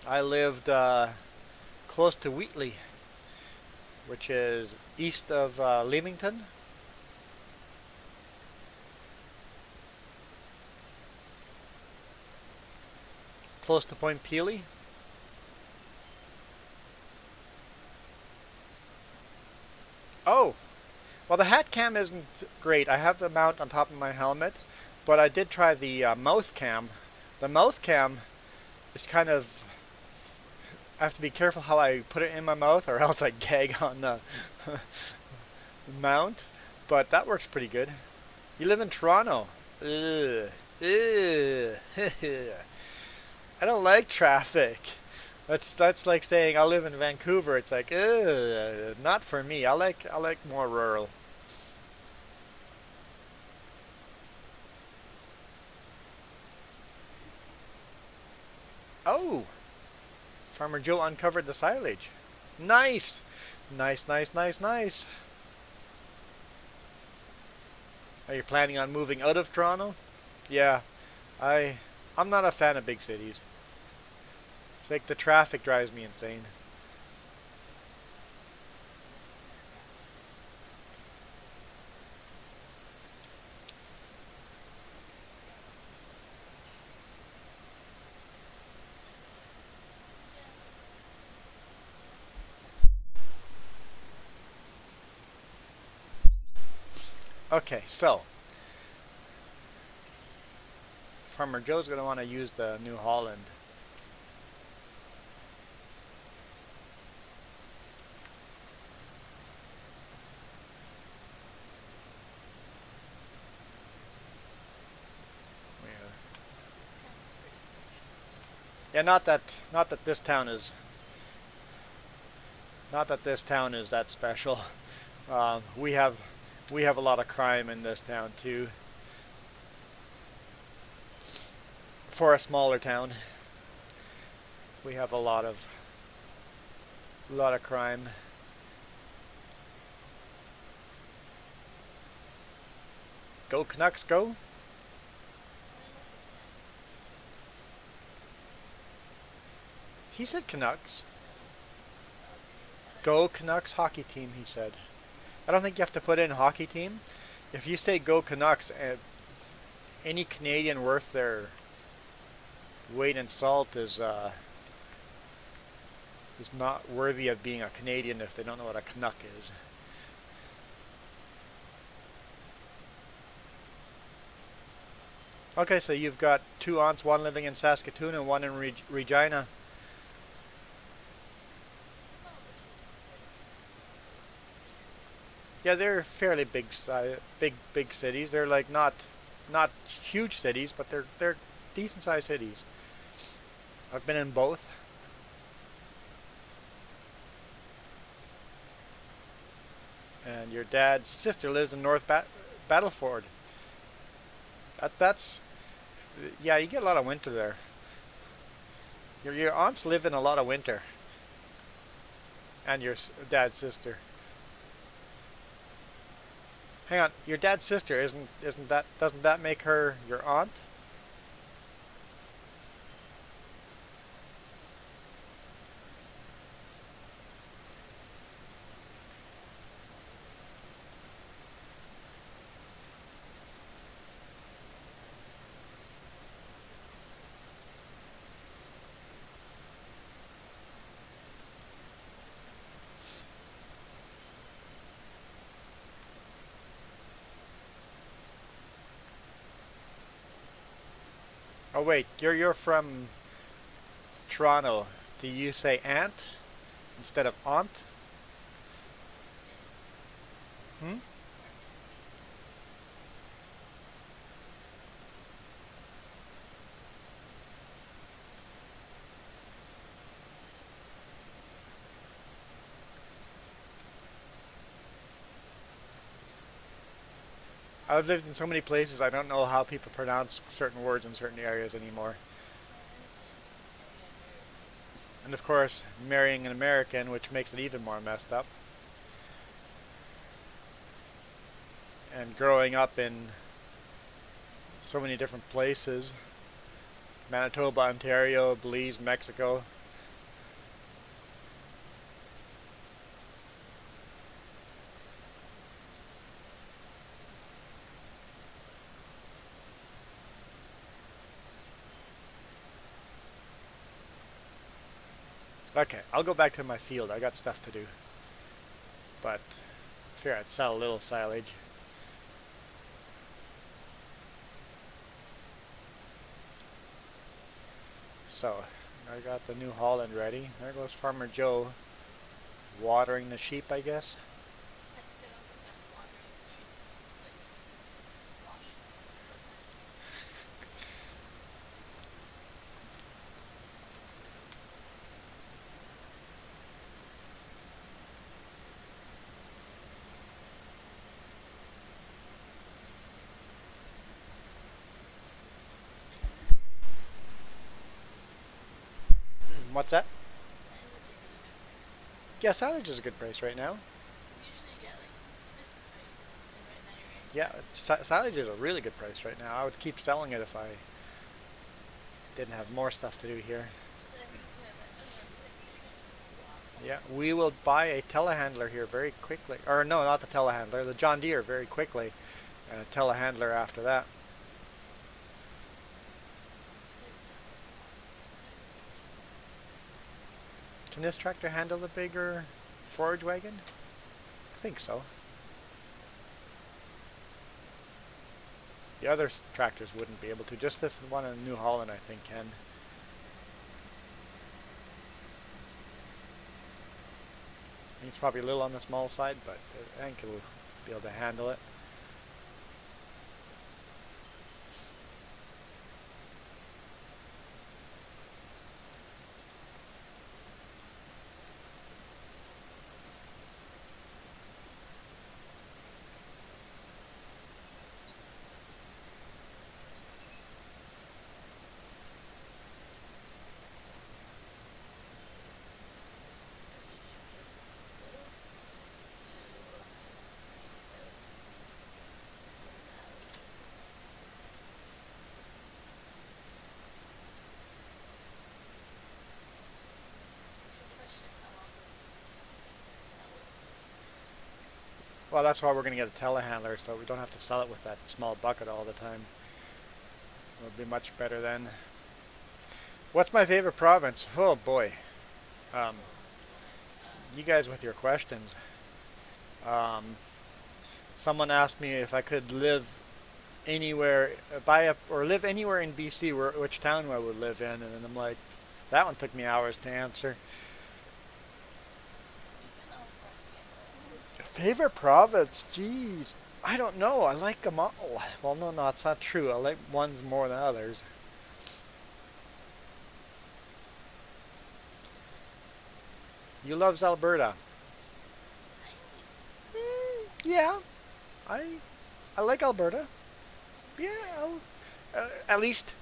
Speaker 1: I lived close to Wheatley, which is east of Leamington. Close to Point Pelee. Oh, well, the hat cam isn't great. I have the mount on top of my helmet, but I did try the mouth cam. The mouth cam is kind of, I have to be careful how I put it in my mouth or else I gag on the mount, but that works pretty good. You live in Toronto. Ugh. Ugh. I don't like traffic. That's like saying I live in Vancouver. It's like, ugh, not for me. I like more rural. Oh, Farmer Joe uncovered the silage. Nice, nice, nice, nice, nice. Are you planning on moving out of Toronto? Yeah, I I'm not a fan of big cities. It's like the traffic drives me insane. Okay, so Farmer Joe's going to want to use the New Holland. Yeah, not that this town is that special. We have a lot of crime in this town too. For a smaller town, we have a lot of crime. Go Canucks, go! He said Canucks. Go Canucks hockey team, he said. I don't think you have to put in hockey team. If you say go Canucks, any Canadian worth their weight in salt is not worthy of being a Canadian if they don't know what a Canuck is. Okay, so you've got two aunts, one living in Saskatoon and one in Regina. Yeah, they're fairly big cities. They're like not huge cities, but they're decent sized cities. I've been in both. And your dad's sister lives in North Battleford. That's yeah, you get a lot of winter there. Your aunts live in a lot of winter, and your dad's sister. Hang on, your dad's sister isn't that doesn't that make her your aunt? Oh wait, you're from Toronto. Do you say aunt instead of aunt? Hmm? I've lived in so many places, I don't know how people pronounce certain words in certain areas anymore. And of course, marrying an American, which makes it even more messed up. And growing up in so many different places. Manitoba, Ontario, Belize, Mexico. Okay, I'll go back to my field. I got stuff to do. But I figure I'd sell a little silage. So, I got the New Holland ready. There goes Farmer Joe watering the sheep, I guess. What's that? Yeah, silage is a good price right now. Yeah, silage is a really good price right now. I would keep selling it if I didn't have more stuff to do here. Yeah, we will buy a telehandler here very quickly. Or no, not the telehandler, the John Deere very quickly. And a telehandler after that. Can this tractor handle the bigger forage wagon? I think so. The other tractors wouldn't be able to. Just this one in New Holland, I think, can. It's probably a little on the small side, but I think it will be able to handle it. Well, that's why we're going to get a telehandler, so we don't have to sell it with that small bucket all the time. It'll be much better then. What's my favorite province? Oh boy. Um, you guys with your questions. Um, Someone asked me if I could live anywhere, or live anywhere in BC, which town I would live in, and I'm like, that one took me hours to answer. Favorite province? Jeez. I don't know. I like them all. Well, no, it's not true. I like ones more than others. You loves Alberta. Yeah, I I like Alberta. Yeah, at least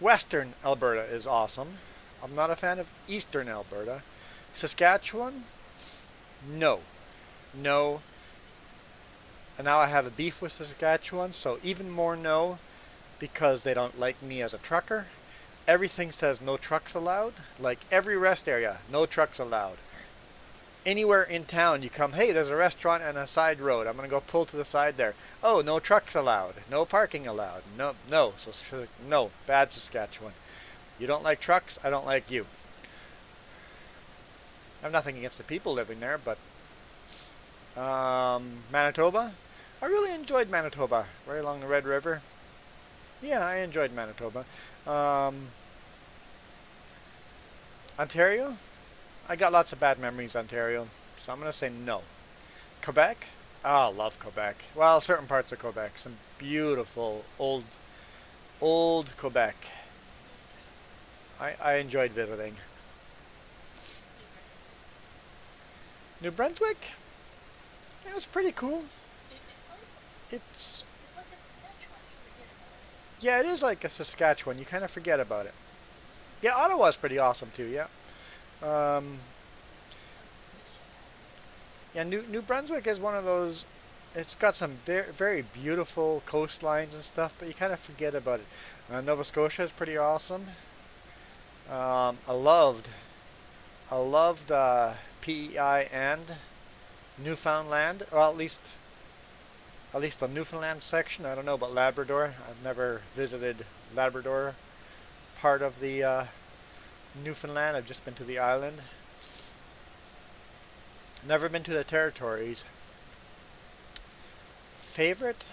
Speaker 1: Western Alberta is awesome. I'm not a fan of Eastern Alberta. Saskatchewan? No, no. And now I have a beef with Saskatchewan, so even more no, because they don't like me as a trucker. Everything says no trucks allowed. Like every rest area, no trucks allowed. Anywhere in town you come, hey, there's a restaurant and a side road. I'm going to go pull to the side there. Oh, no trucks allowed. No parking allowed. No, no. So, no, bad Saskatchewan. You don't like trucks, I don't like you. I have nothing against the people living there, but Manitoba? I really enjoyed Manitoba, right along the Red River. Yeah, I enjoyed Manitoba. Um, Ontario? I got lots of bad memories, Ontario, so I'm going to say no. Quebec? Oh, love Quebec. Well, certain parts of Quebec. Some beautiful old Quebec. I enjoyed visiting. New Brunswick? It was pretty cool. It's
Speaker 2: It's like a Saskatchewan. You forget about it.
Speaker 1: yeah, it is like a Saskatchewan. You kind of forget about it. Yeah, Ottawa's pretty awesome too. Yeah. Um,
Speaker 2: Nova Scotia has it.
Speaker 1: yeah, New Brunswick is one of those. It's got some very beautiful coastlines and stuff, but you kind of forget about it. Nova Scotia is pretty awesome. I loved PEI and Newfoundland. Well, at least the Newfoundland section. I don't know about Labrador. I've never visited Labrador part of the Newfoundland. I've just been to the island. Never been to the territories. Favorite?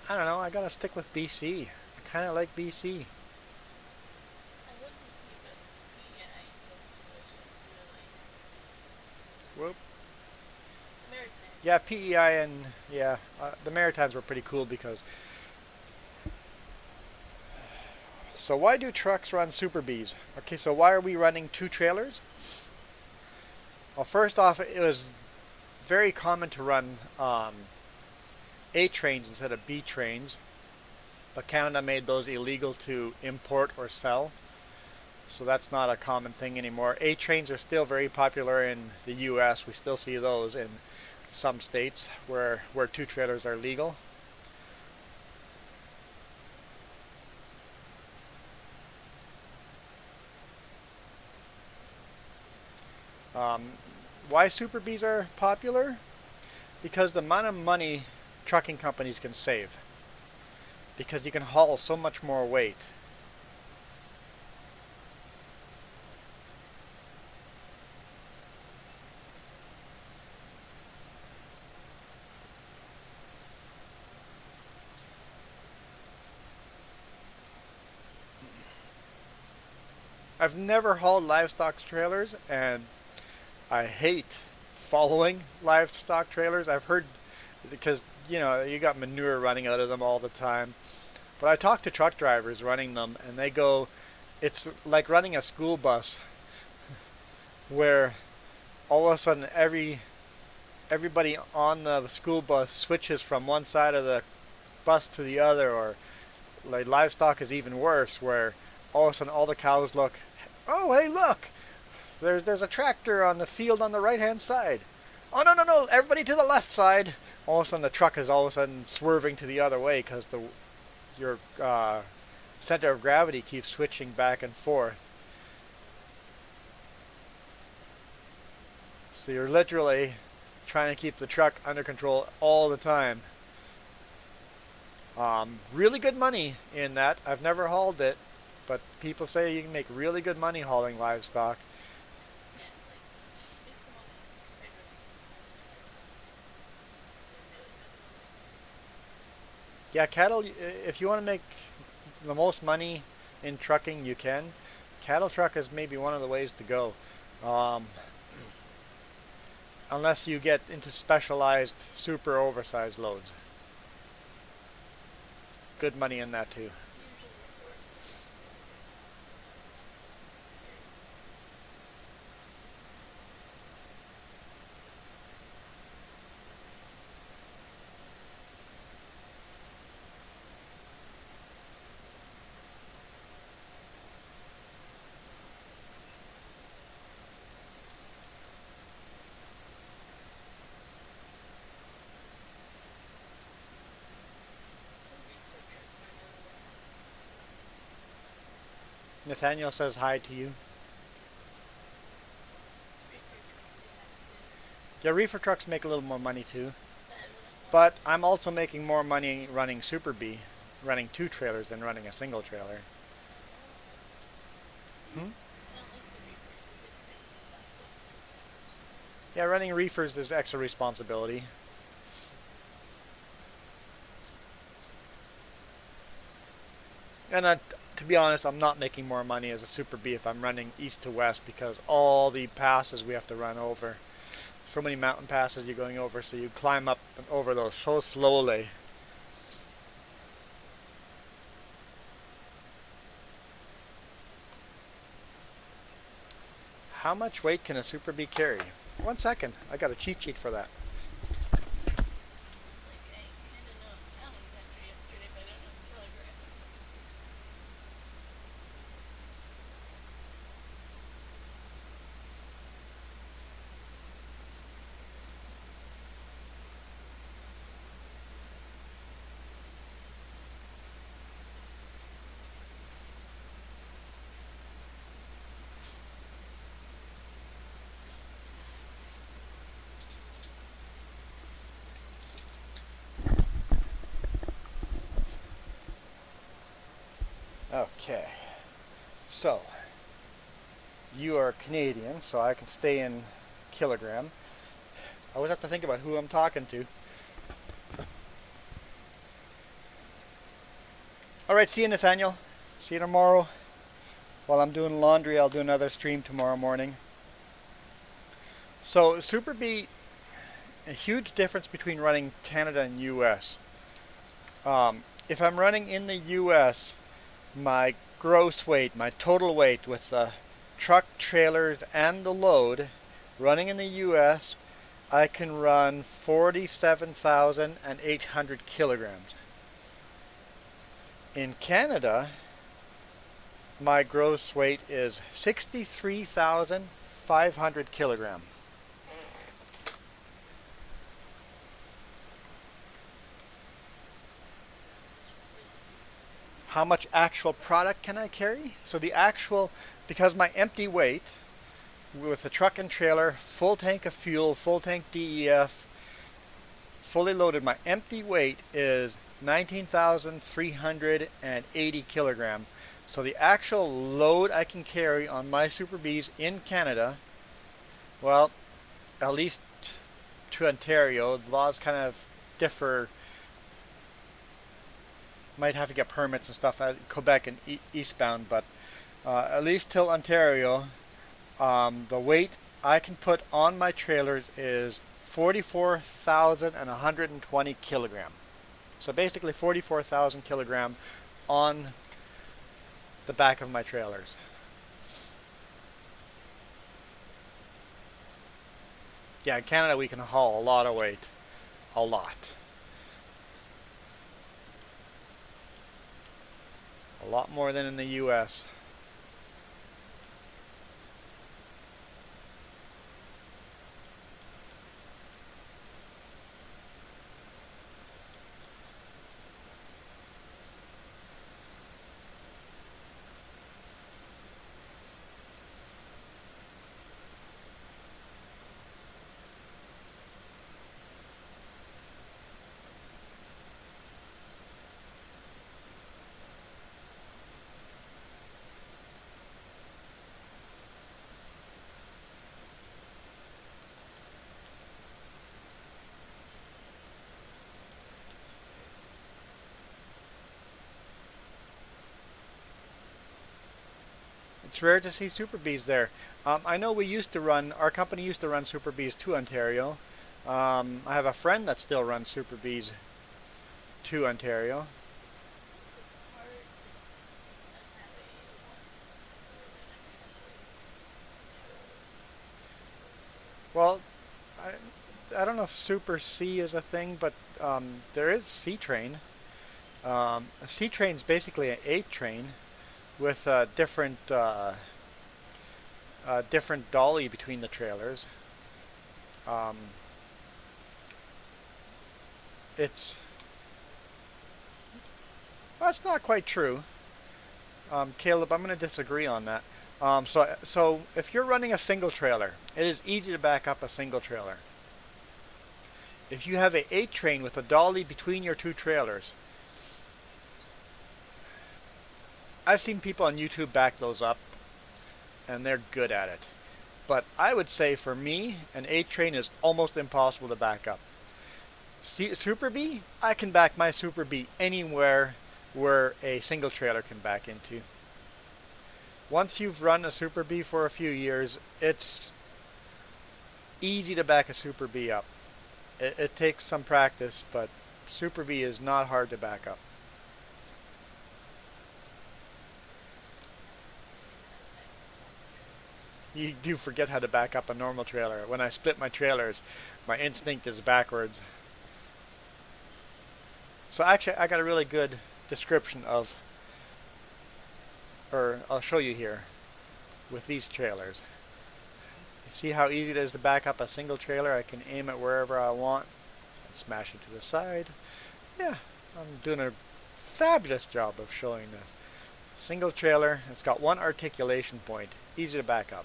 Speaker 1: I don't know. I gotta stick with BC. I kind of like BC.
Speaker 2: I love BC, but PEI in Nova Scotia is really nice.
Speaker 1: Whoop.
Speaker 2: The Maritimes
Speaker 1: Yeah,
Speaker 2: are pretty
Speaker 1: PEI
Speaker 2: cool.
Speaker 1: and yeah, the Maritimes were pretty cool because. So why do trucks run Super Bs? Okay, so why are we running two trailers? Well, first off, it was very common to run A trains instead of B trains, but Canada made those illegal to import or sell. So that's not a common thing anymore. A trains are still very popular in the US. We still see those in some states where two trailers are legal. Um, why Super Bs are popular? Because the amount of money trucking companies can save. Because you can haul so much more weight. I've never hauled livestock trailers, and I hate following livestock trailers. I've heard because you got manure running out of them all the time. But I talk to truck drivers running them, and they go, it's like running a school bus, where all of a sudden everybody on the school bus switches from one side of the bus to the other, or like livestock is even worse, where all of a sudden all the cows look, oh hey look, there's a tractor on the field on the right hand side. Oh no, everybody to the left side. All of a sudden the truck is all of a sudden swerving to the other way because the your center of gravity keeps switching back and forth. So you're literally trying to keep the truck under control all the time. Really good money in that. I've never hauled it, but people say you can make really good money hauling livestock.
Speaker 2: Yeah, like it's amongst my favorite motorcycle hobbies. They're really good motorcycles.
Speaker 1: Yeah, cattle, if you want to make the most money in trucking, you can. Cattle truck is maybe one of the ways to go. Um, unless you get into specialized, super oversized loads. Good money in that too.
Speaker 2: Usually a forklift is very nice. The reefer trucks are another one.
Speaker 1: Nathaniel says hi to you.
Speaker 2: Reefer trucks say hi too.
Speaker 1: Yeah, reefer trucks make a little more money too.
Speaker 2: But I wouldn't want
Speaker 1: But
Speaker 2: to.
Speaker 1: I'm also making more money running Super B, running two trailers than running a single trailer.
Speaker 2: I don't like that.
Speaker 1: Hmm?
Speaker 2: I don't like the reefers because it makes me have to fill tires.
Speaker 1: Yeah, running reefers is extra responsibility. And to be honest, I'm not making more money as a Super B if I'm running east to west because all the passes we have to run over. So many mountain passes you're going over, so you climb up and over those so slowly. How much weight can a Super B carry? 1 second, I got a cheat sheet for that.
Speaker 2: Like I kind of know
Speaker 1: Okay, so you are Canadian, so I can stay in kilogram. I always have to think about who I'm talking to. All right, see you, Nathaniel. See you tomorrow. While I'm doing laundry, I'll do another stream tomorrow morning. So Super B, a huge difference between running Canada and US. If I'm running in the US, my gross weight, my total weight with the truck, trailers, and the load, running in the US, I can run 47,800 kilograms. In Canada, my gross weight is 63,500 kilograms. How much actual product can I carry? So the actual, because my empty weight with the truck and trailer, full tank of fuel, full tank DEF, fully loaded, my empty weight is 19,380 kilograms. So the actual load I can carry on my Super Bs in Canada, well, at least to Ontario, the laws kind of differ. Might have to get permits and stuff at Quebec and eastbound, but at least till Ontario, the weight I can put on my trailers is 44,120 kilograms. So basically 44,000 kilograms on the back of my trailers. Yeah, in Canada we can haul a lot of weight. A lot. A lot more than in the US. It's rare to see Super Bs there. I know we used to run, our company used to run Super Bs to Ontario. I have a friend that still runs Super Bs to Ontario. Well, I don't know if Super C is a thing, but there is C train. A C train is basically an 8 train with a different dolly between the trailers. Um, it's well, that's not quite true, Caleb. I'm going to disagree on that. So if you're running a single trailer, it is easy to back up a single trailer. If you have a 8 train with a dolly between your two trailers, I've seen people on YouTube back those up, and they're good at it. But I would say for me, an 8 train is almost impossible to back up. Super B, I can back my Super B anywhere where a single trailer can back into. Once you've run a Super B for a few years, it's easy to back a Super B up. It takes some practice, but Super B is not hard to back up. You do forget how to back up a normal trailer. When I split my trailers, my instinct is backwards. So actually, I got a really good description of, or I'll show you here, with these trailers. You see how easy it is to back up a single trailer? I can aim it wherever I want and smash it to the side. Yeah, I'm doing a fabulous job of showing this. Single trailer, it's got one articulation point, easy to back up.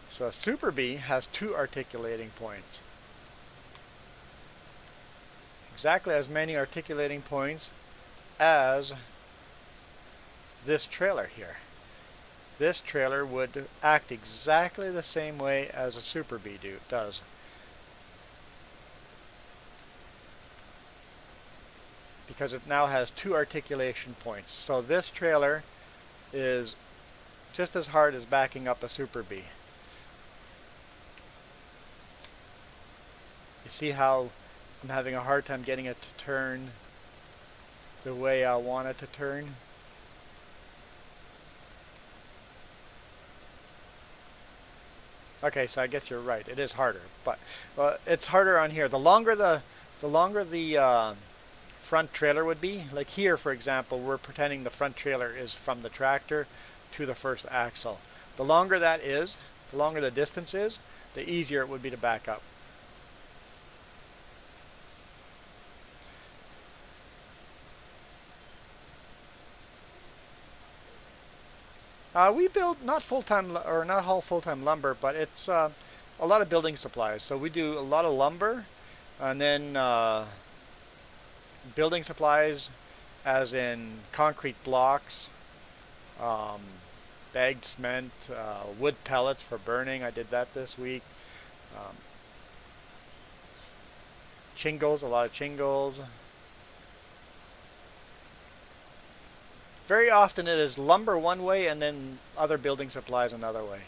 Speaker 1: So a Super B has 2 articulating points. Exactly as many articulating points as this trailer here. This trailer would act exactly the same way as a Super Bee does. Because it now has two articulation points. So this trailer is just as hard as backing up a Super Bee. You see how I'm having a hard time getting it to turn the way I want it to turn? Okay, so I guess you're right. It is harder, but it's harder on here. The longer the front trailer would be, like here, for example, we're pretending the front trailer is from the tractor to the first axle. The longer that is, the longer the distance is, the easier it would be to back up. We build not full-time or not haul full-time lumber, but it's a lot of building supplies. So we do a lot of lumber, and then building supplies, as in concrete blocks, um, bagged cement, wood pellets for burning. I did that this week. Um, Shingles, a lot of shingles. Very often it is lumber one way and then other building supplies another way.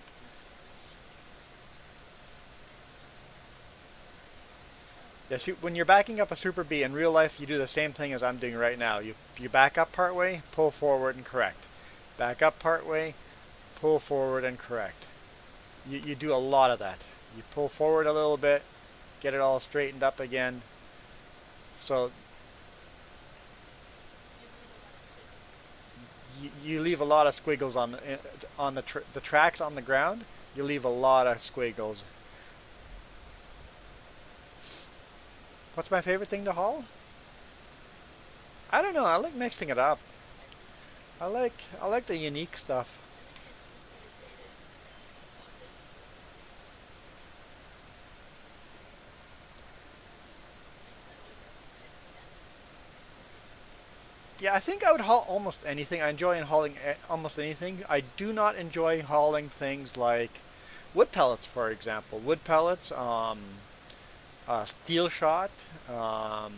Speaker 1: Yes, when you're backing up a Super Bee in real life, you do the same thing as I'm doing right now. You back up part way, pull forward and correct. Back up part way, pull forward and correct. You do a lot of that. You pull forward a little bit, get it all straightened up again. So you leave a lot of squiggles on the tracks on the ground. You leave a lot of squiggles. What's my favorite thing to haul? I don't know. I like mixing it up. I like the unique stuff. Yeah, I think I would haul almost anything. I enjoy hauling almost anything. I do not enjoy hauling things like wood pellets, for example. Wood pellets, steel shot, um,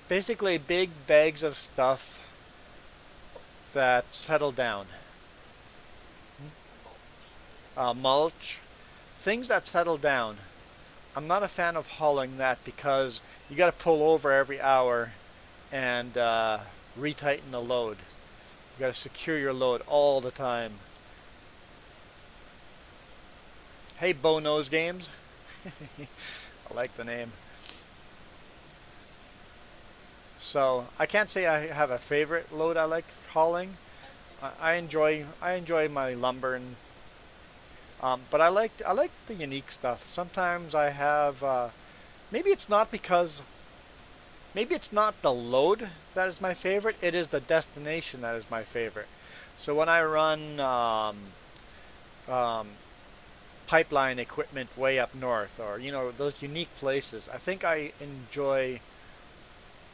Speaker 1: basically big bags of stuff that settle down. Mulch, things that settle down. I'm not a fan of hauling that because you got to pull over every hour and retighten the load. You got to secure your load all the time. Hey, Bow Nose Games. I like the name. So I can't say I have a favorite load I like hauling. I enjoy my lumber and but I like the unique stuff. Sometimes I have maybe it's not because maybe it's not the load that is my favorite. It is the destination that is my favorite. So when I run um, pipeline equipment way up north, or those unique places, I think I enjoy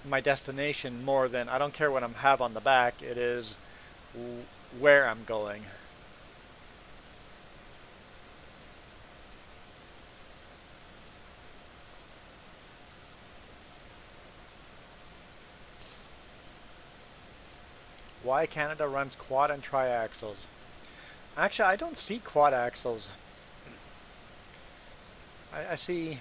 Speaker 1: my destination more than I don't care what I have on the back. It is where I'm going. Why Canada runs quad and triaxles. Actually, I don't see quad axles. I see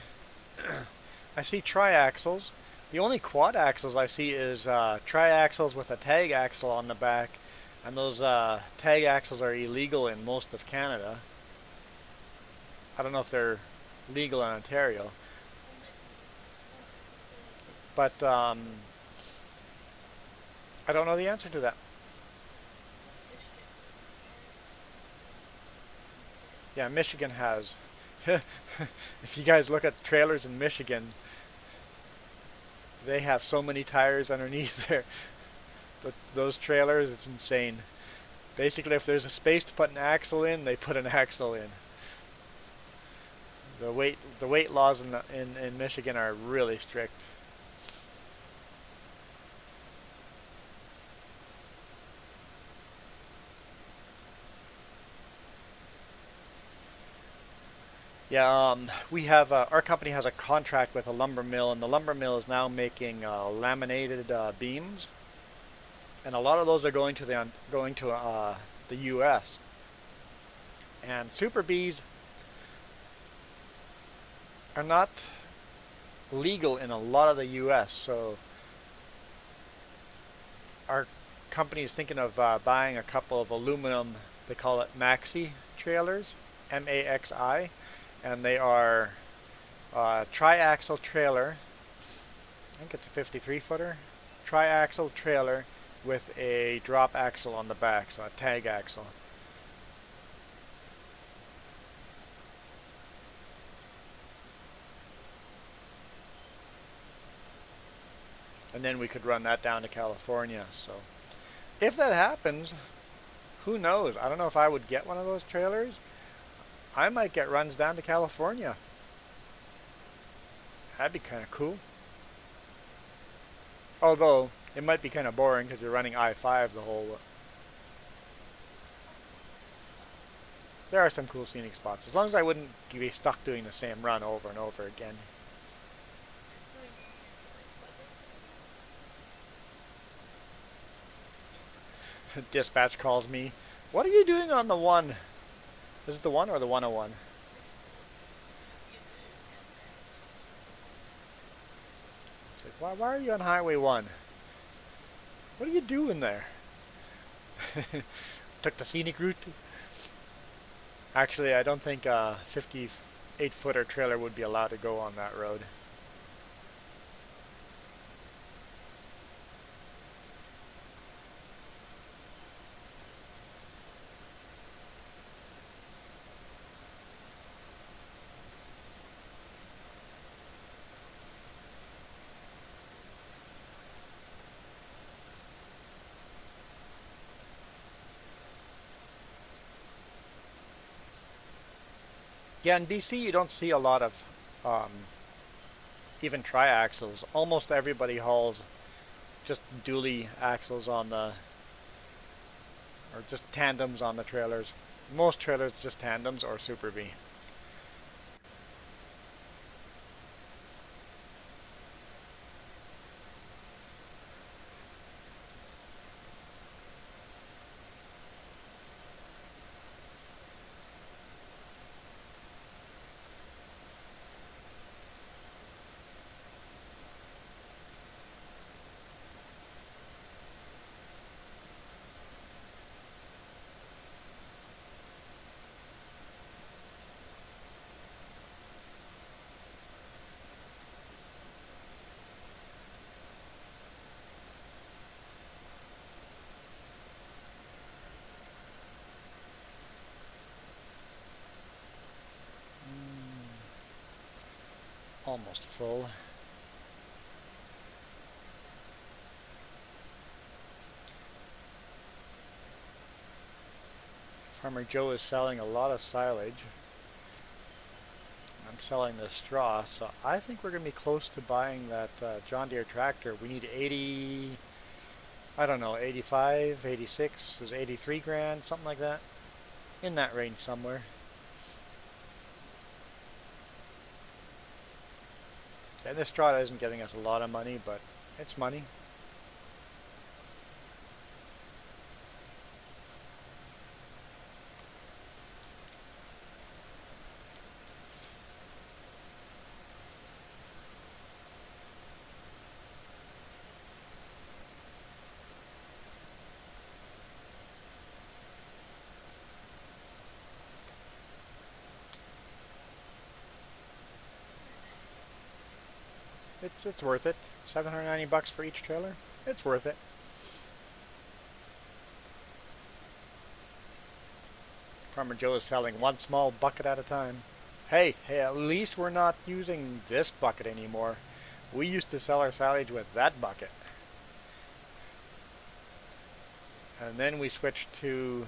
Speaker 1: I see triaxles. The only quad axles I see is triaxles with a tag axle on the back, and those tag axles are illegal in most of Canada. I don't know if they're legal in Ontario, but I don't know the answer to that. Yeah, Michigan has. If you guys look at the trailers in Michigan, they have so many tires underneath there. Those trailers, it's insane. Basically, if there's a space to put an axle in, they put an axle in. The weight laws in Michigan are really strict. Yeah, we have our company has a contract with a lumber mill, and the lumber mill is now making laminated beams, and a lot of those are going to the U.S. And super bees are not legal in a lot of the U.S. So our company is thinking of buying a couple of aluminum. They call it maxi trailers, MAXI, and they are tri-axle trailer. I think it's a 53 footer tri-axle trailer with a drop axle on the back, so a tag axle. And then we could run that down to California. So if that happens, who knows? I don't know if I would get one of those trailers. I might get runs down to California. That'd be kind of cool. Although it might be kind of boring because you're running I-5 the whole way. There are some cool scenic spots, as long as I wouldn't be stuck doing the same run over and over again. Dispatch calls me. What are you doing on the one? Is it the one or the 101? It's like, why are you on Highway 1? What are you doing there? Took the scenic route. Actually, I don't think a 58-footer trailer would be allowed to go on that road. Yeah, in BC you don't see a lot of um, even tri-axles. Almost everybody hauls just dually axles on the, or just tandems on the trailers. Most trailers just tandems or Super V. Almost full. Farmer Joe is selling a lot of silage. I'm selling the straw, so I think we're going to be close to buying that John Deere tractor. We need 80, I don't know, 85, 86, is 83 grand, something like that. In that range somewhere. And this straw isn't getting us a lot of money, but it's money. It's worth it. 790 bucks for each trailer. It's worth it. Farmer Joe is selling one small bucket at a time. Hey, at least we're not using this bucket anymore. We used to sell our silage with that bucket. And then we switched to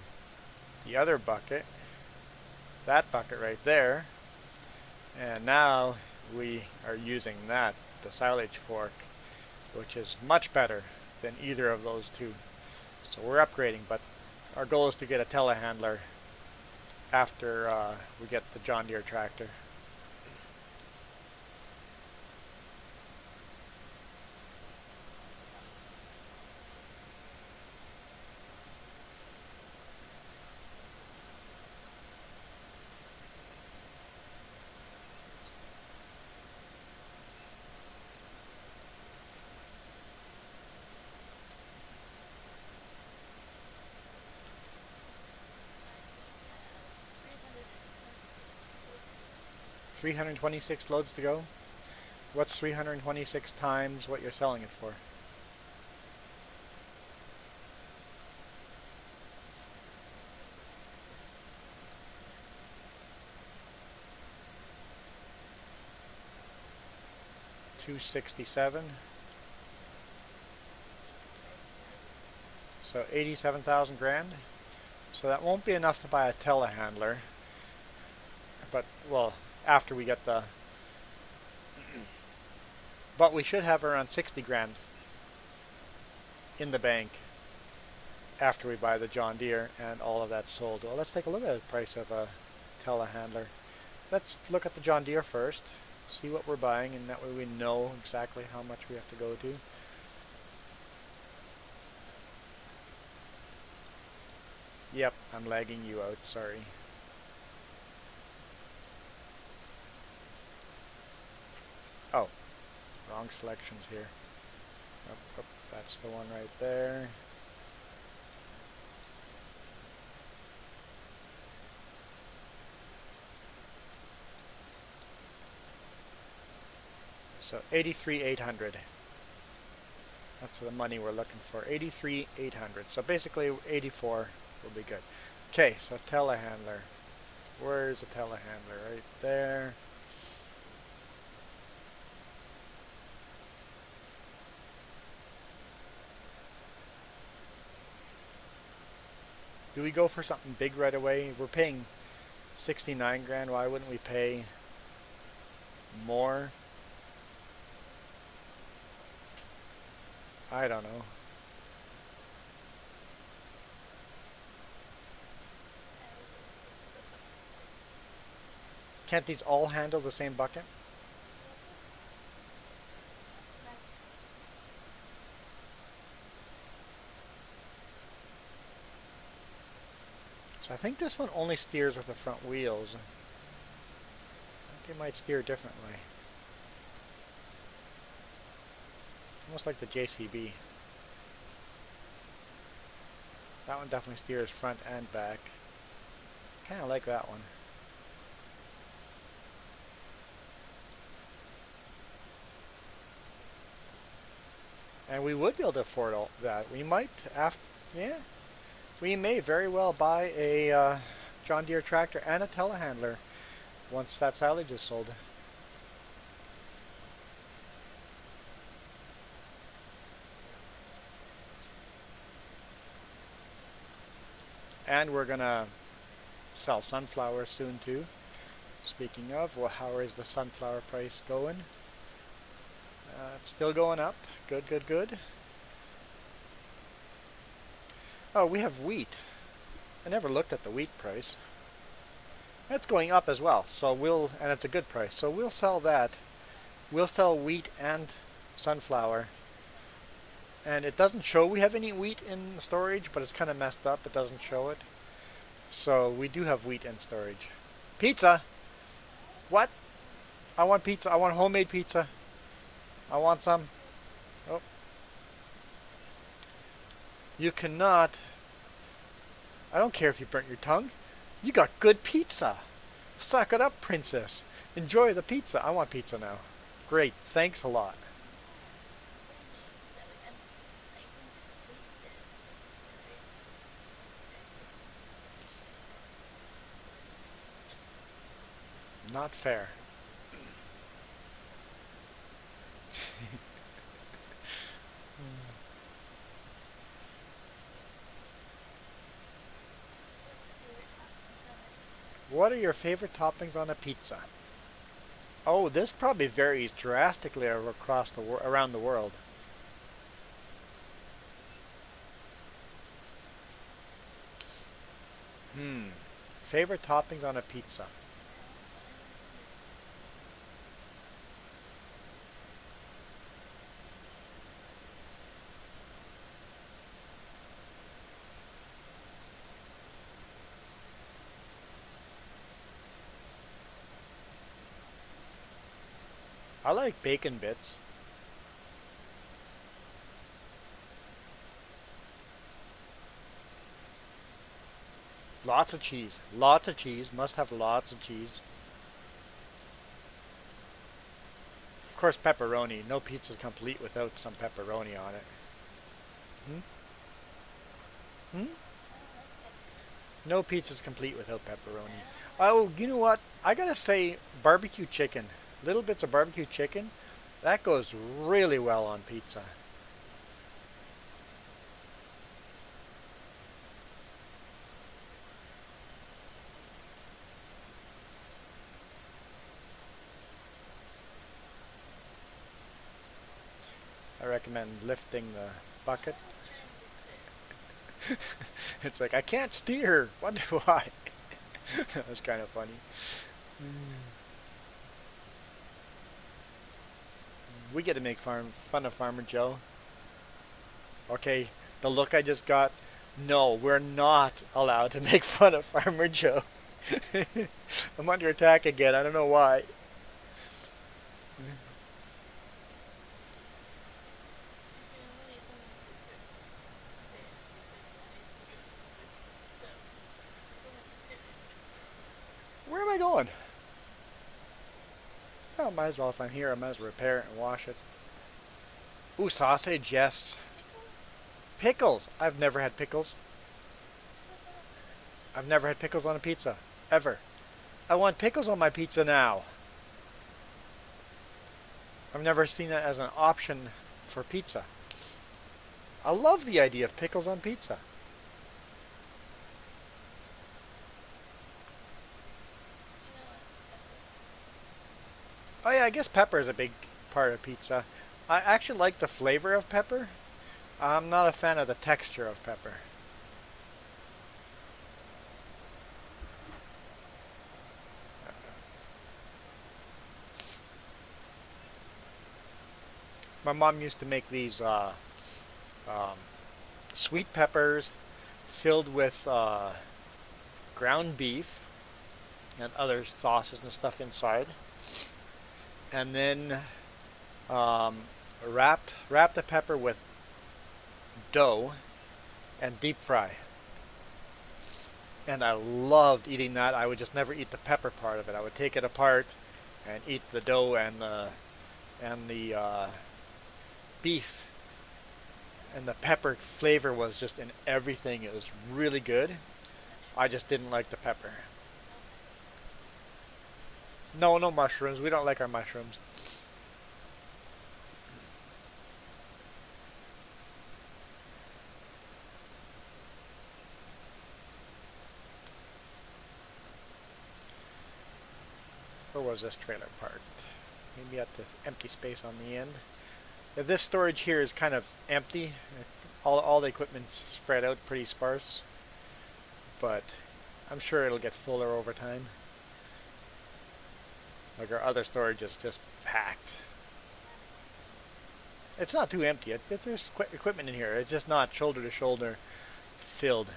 Speaker 1: the other bucket. That bucket right there. And now we are using that, the silage fork, which is much better than either of those two. So we're upgrading, but our goal is to get a telehandler after we get the John Deere tractor. 326 loads to go. What's 326 times what you're selling it for? $267. So 87,000 grand. So that won't be enough to buy a telehandler. But, well, after we get the... But we should have around 60 grand in the bank after we buy the John Deere and all of that sold. Well, let's take a look at the price of a telehandler. Let's look at the John Deere first, see what we're buying, and that way we know exactly how much we have to go to. Yep, I'm lagging you out, sorry. Oh, wrong selections here. Oh, that's the one right there. So 83,800. That's the money we're looking for. 83,800. So basically 84 will be good. Okay, so telehandler. Where's a telehandler? Right there. Do we go for something big right away? We're paying 69 grand. Why wouldn't we pay more? I don't know. Can't these all handle the same bucket? So I think this one only steers with the front wheels. I think it might steer differently. Almost like the JCB. That one definitely steers front and back. Kind of like that one. And we would be able to afford all that. We might, yeah, we may very well buy a John Deere tractor and a telehandler once that silage is sold. And we're gonna sell sunflower soon too. Speaking of, well, how is the sunflower price going? It's still going up. Good, good, good. Oh, we have wheat. I never looked at the wheat price. It's going up as well, so and it's a good price. So we'll sell that. We'll sell wheat and sunflower. And it doesn't show we have any wheat in storage, but it's kind of messed up. It doesn't show it. So we do have wheat in storage. Pizza! What? I want pizza. I want homemade pizza. I want some. Oh. You cannot. I don't care if you burnt your tongue. You got good pizza. Suck it up, princess. Enjoy the pizza. I want pizza now. Great. Thanks a lot. Not fair. What are your favorite toppings on a pizza? Oh, this probably varies drastically across around the world. Favorite toppings on a pizza? I like bacon bits. Lots of cheese. Lots of cheese. Must have lots of cheese. Of course, pepperoni. No pizza's complete without some pepperoni on it. Hmm? Hmm?
Speaker 2: I don't like pepperoni.
Speaker 1: No pizza's complete without
Speaker 2: I
Speaker 1: pepperoni.
Speaker 2: don't like
Speaker 1: Oh, you know what? I gotta say, barbecue chicken. Little bits of barbecue chicken. That goes really well on pizza. I recommend lifting the
Speaker 2: Why
Speaker 1: bucket.
Speaker 2: am I trying to be clear?
Speaker 1: It's like, I can't steer. Wonder why. That was kind of funny. We get to make fun of Farmer Joe. Okay, the look I just got. No, we're not allowed to make fun of Farmer Joe. I'm under attack again. I don't know why.
Speaker 2: You can only hold a certain thing within line use. So, someone's hidden.
Speaker 1: Where am I going? Oh, might as well if I'm here. I might as well repair it and wash it. Ooh, sausage, yes.
Speaker 2: Pickles?
Speaker 1: Pickles. I've never had pickles.
Speaker 2: What's that?
Speaker 1: I've never had pickles on a pizza. Ever. I want pickles on my pizza now. I've never seen that as an option for pizza. I love the idea of pickles on pizza.
Speaker 2: You know what? Pepper.
Speaker 1: Oh yeah, I guess pepper is a big part of pizza. I actually like the flavor of pepper. I'm not a fan of the texture of pepper. My mom used to make these um, sweet peppers filled with ground beef and other sauces and stuff inside, and then um, wrap the pepper with dough and deep fry. And I loved eating that. I would just never eat the pepper part of it. I would take it apart and eat the dough and the beef. And the pepper flavor was just in everything. It was really good. I
Speaker 2: Mushrooms?
Speaker 1: just didn't like the pepper.
Speaker 2: No.
Speaker 1: No, no mushrooms. We don't like our mushrooms. Where was this trailer parked? Maybe at the empty space on the end. This storage here is kind of empty. All the equipment's spread out pretty sparse, but I'm sure it'll get fuller over time. Like our other storage is just packed. It's not too empty. There's equipment in here. It's just not shoulder to shoulder filled.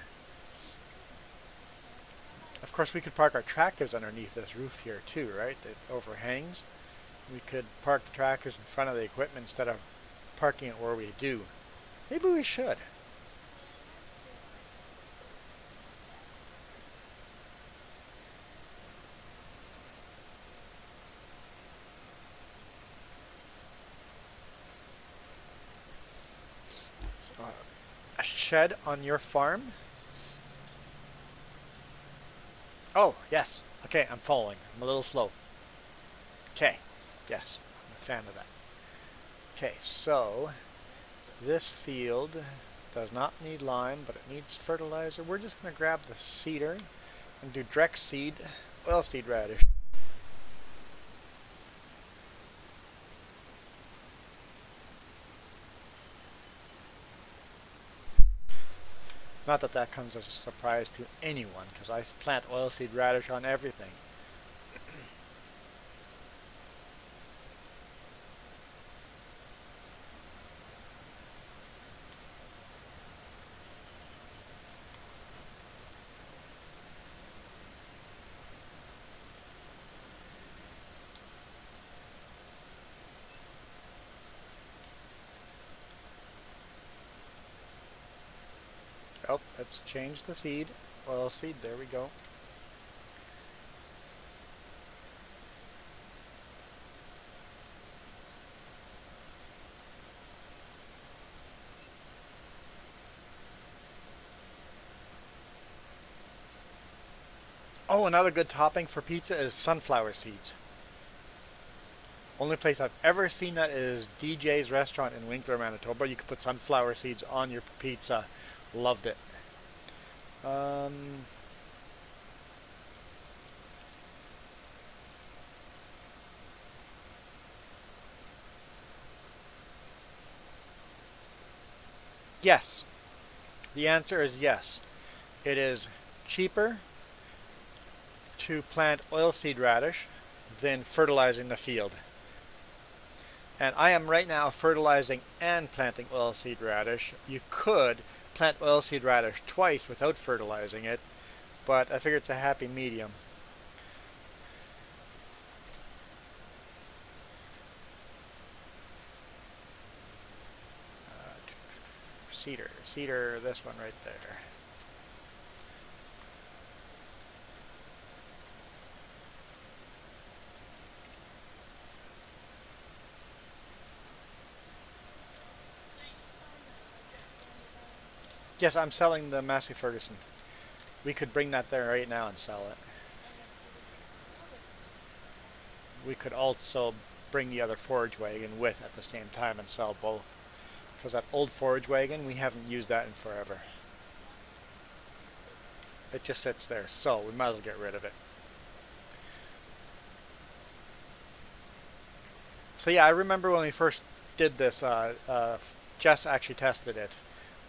Speaker 1: Of course, we could park our tractors underneath this roof here too, right? It overhangs. We could park the tractors in front of the equipment instead of parking it where we do. Maybe we should. So, a shed on your farm? Oh, yes. Okay, I'm following. I'm a little slow. Okay. Yes, I'm a fan of that. Okay, so this field does not need lime, but it needs fertilizer. We're just going to grab the seeder and do direct seed oilseed radish. Not that that comes as a surprise to anyone, because I plant oilseed radish on everything. Oh, let's change the seed. Oilseed, there we go. Oh, another good topping for pizza is sunflower seeds. Only place I've ever seen that is DJ's restaurant in Winkler, Manitoba. You could put sunflower seeds on your pizza. Loved it. Um, yes. The answer is yes. It is cheaper to plant oilseed radish than fertilizing the field. And I am right now fertilizing and planting oilseed radish. You could plant oilseed radish twice without fertilizing it, but I figure it's a happy medium. Cedar, this one right there. Yes, I'm selling the Massey Ferguson. We could bring that there right now and sell it. We could also bring the other forage wagon with at the same time and sell both. Because that old forage wagon, we haven't used that in forever. It just sits there, so we might as well get rid of it. So yeah, I remember when we first did this, Jess actually tested it.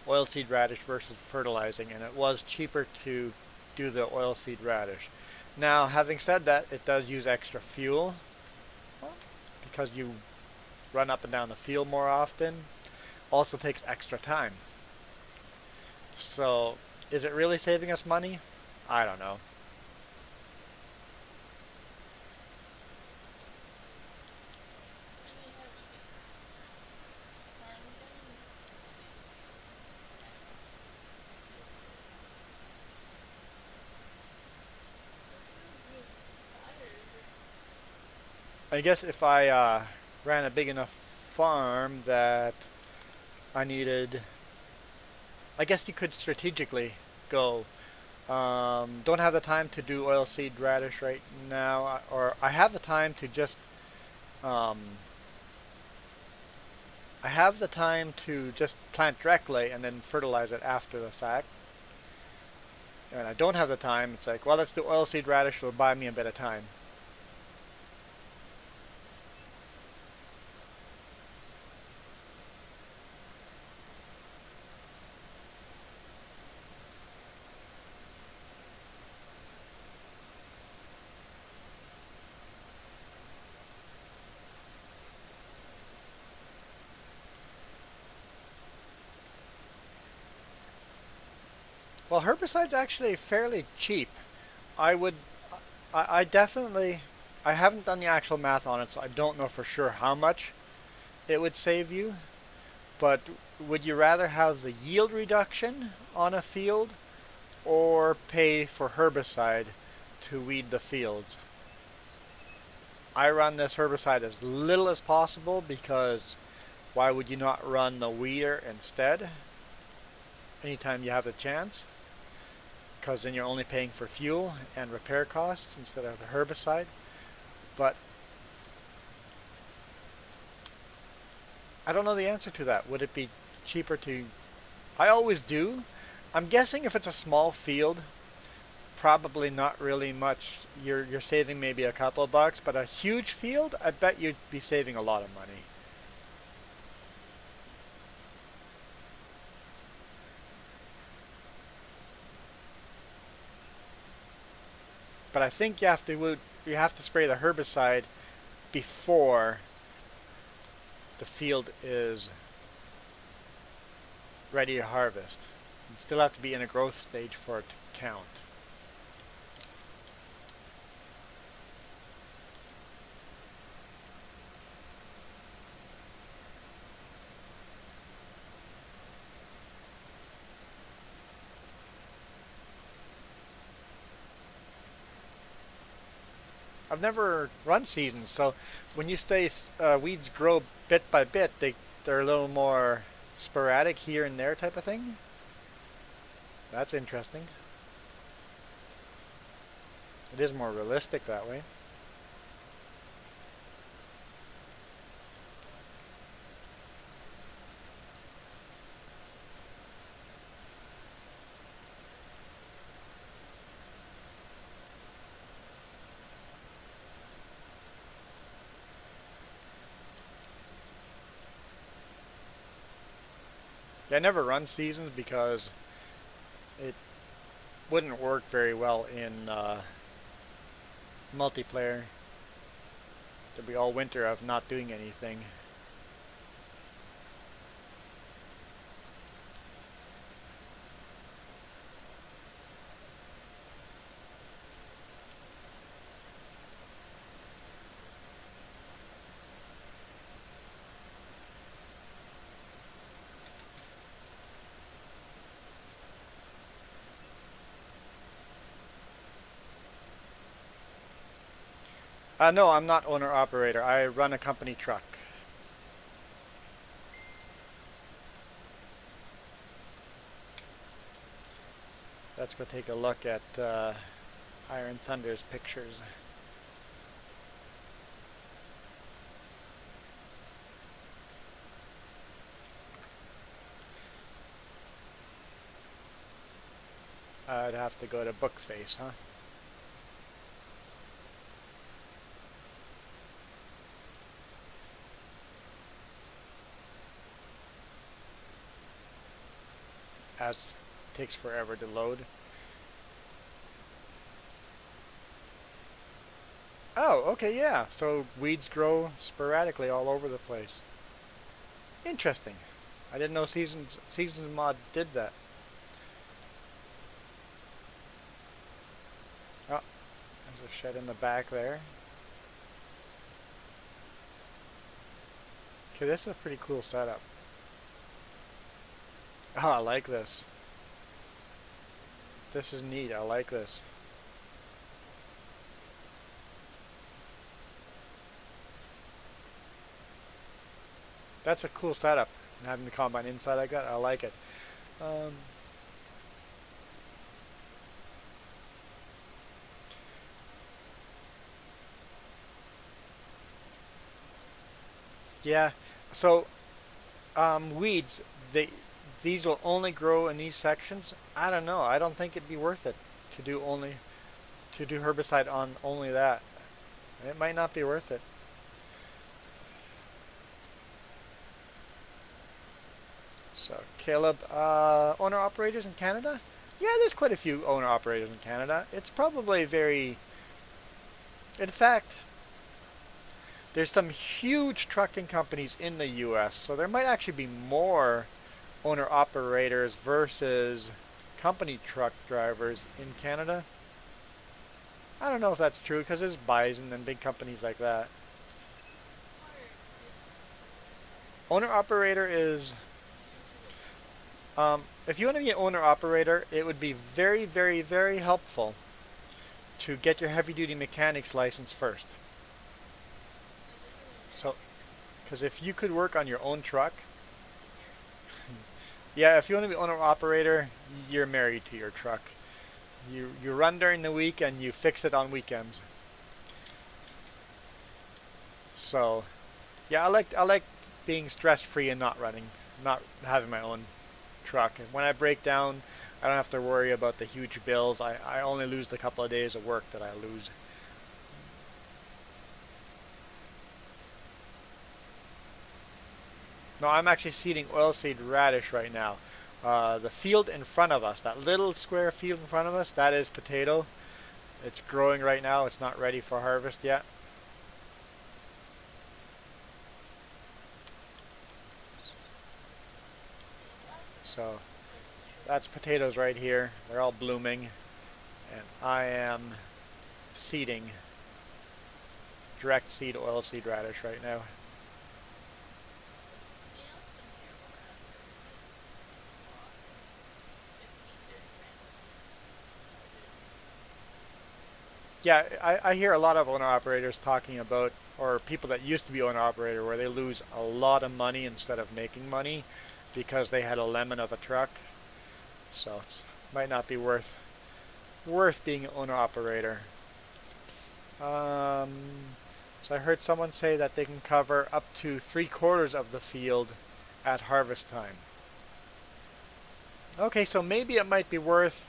Speaker 1: Oilseed radish versus fertilizing, and it was cheaper to do the oilseed radish. Now, having said that, it does use extra fuel because you run up and down the field more often. Also takes extra time. So, is it really saving us money? I don't know. I guess if I ran a big enough farm that I needed, I guess you could strategically go. Don't have the time to do oilseed radish right now, or I have the time to just um, I have the time to just plant directly and then fertilize it after the fact. And I don't have the time. It's like, well, let's do oilseed radish. It'll buy me a bit of time. Well, herbicide's actually fairly cheap. I would, I definitely, I haven't done the actual math on it, so I don't know for sure how much it would save you. But would you rather have the yield reduction on a field or pay for herbicide to weed the fields? I run this herbicide as little as possible because why would you not run the weeder instead anytime you have the chance? Because then you're only paying for fuel and repair costs instead of the herbicide. But I don't know the answer to that. Would it be cheaper to... I always do. I'm guessing if it's a small field, probably not really much. You're saving maybe a couple of bucks, but a huge field, I bet you'd be saving a lot of money. But I think you have to spray the herbicide before the field is ready to harvest. You still have to be in a growth stage for it to count. I've never run seasons, so when you say weeds grow bit by bit, they're a little more sporadic here and there type of thing. That's interesting. It is more realistic that way. I never run seasons because it wouldn't work very well in multiplayer. There'd be all winter of not doing anything. No, I'm not owner-operator. I run a company truck. Let's go take a look at Iron Thunder's pictures. I'd have to go to Bookface, huh? As it takes forever to load. Oh, okay, yeah. So weeds grow sporadically all over the place. Interesting. I didn't know Seasons Mod did that. Oh, there's a shed in the back there. Okay, this is a pretty cool setup. Oh, I like this. This is neat. I like this. That's a cool setup. And having the combine inside like that, I like it. Um, yeah. So weeds, these will only grow in these sections. I don't know. I don't think it'd be worth it to do herbicide on only that. It might not be worth it. So Caleb, owner operators in Canada? Yeah, there's quite a few owner operators in Canada. It's probably very, in fact, there's some huge trucking companies in the US, so there might actually be more owner operators versus company truck drivers in Canada. I don't know if that's true because there's Bison and big companies like that. Owner operator is, if you want to be an owner operator, it would be very, very, very helpful to get your heavy duty mechanics license first. So, because if you could work on your own truck, yeah, if you want to be owner operator, you're married to your truck. You run during the week and you fix it on weekends. So, yeah, I like being stress free and not running, not having my own truck. And when I break down, I don't have to worry about the huge bills. I only lose the couple of days of work that I lose. No, I'm actually seeding oilseed radish right now. The field in front of us, that little square field in front of us, that is potato. It's growing right now. It's not ready for harvest yet. So that's potatoes right here. They're all blooming. And I am seeding direct seed oilseed radish right now. Yeah, I hear a lot of owner operators talking about, or people that used to be owner operator, where they lose a lot of money instead of making money because they had a lemon of a truck. So it might not be worth being an owner operator. Um, so I heard someone say that they can cover up to 3/4 of the field at harvest time. Okay, so maybe it might be worth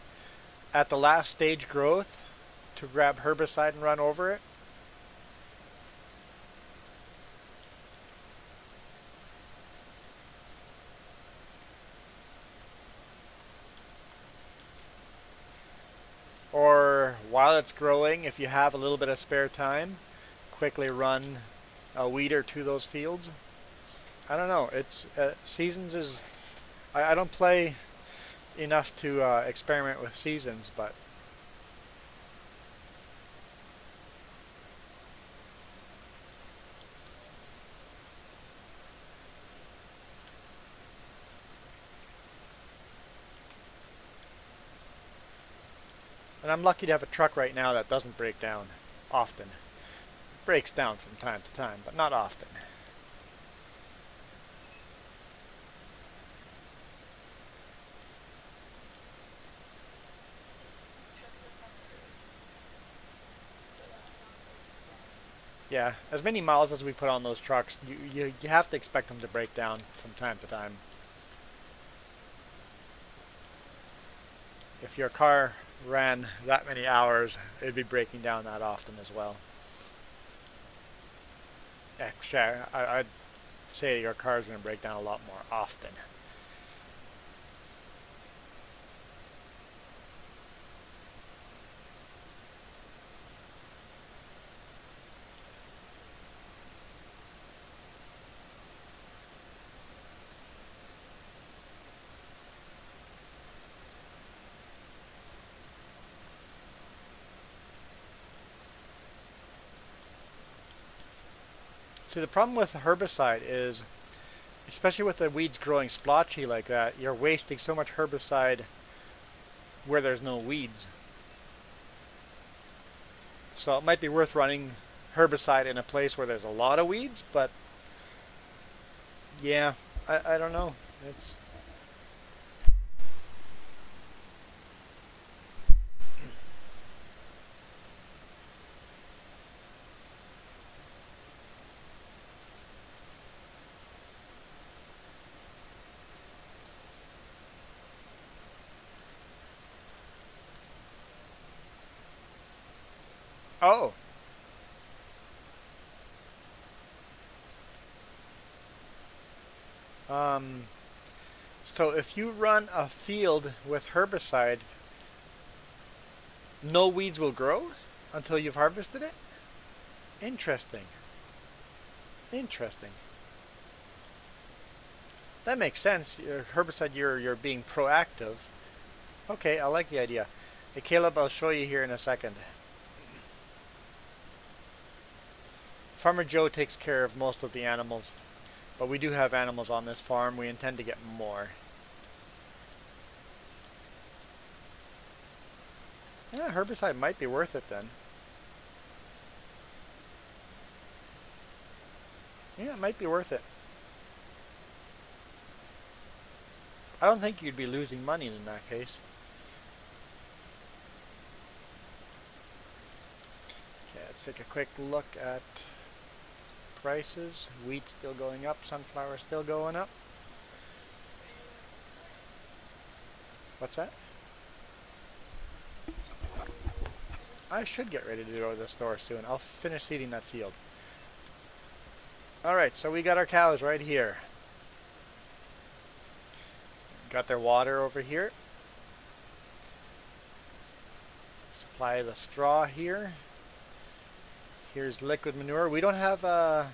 Speaker 1: at the last stage growth to grab herbicide and run over it. Or while it's growing, if you have a little bit of spare time, quickly run a weeder to those fields. I don't know. It's seasons is. I don't play enough to experiment with seasons, but and I'm lucky to have a truck right now that doesn't break down often. It breaks down from time to time, but not often. Yeah, as many miles as we put on those trucks, you have to expect them to break down from time to time. If your car ran that many hours, it'd be breaking down that often as well. Actually, I'd say your car's going to break down a lot more often. See, the problem with the herbicide is, especially with the weeds growing splotchy like that, you're wasting so much herbicide where there's no weeds. So it might be worth running herbicide in a place where there's a lot of weeds, but yeah, I don't know. It's oh. Um, so if you run a field with herbicide, no weeds will grow until you've harvested it? Interesting. Interesting. That makes sense. Your herbicide, you're being proactive. Okay, I like the idea. Hey, Caleb, I'll show you here in a second. Farmer Joe takes care of most of the animals, but we do have animals on this farm. We intend to get more. Yeah, herbicide might be worth it then. Yeah, it might be worth it. I don't think you'd be losing money in that case. Okay, let's take a quick look at prices. Wheat still going up, sunflower still going up. What's that? I should get ready to go to the store soon. I'll finish seeding that field. Alright, so we got our cows right here. Got their water over here. Supply the straw here. Here's liquid manure. We don't have a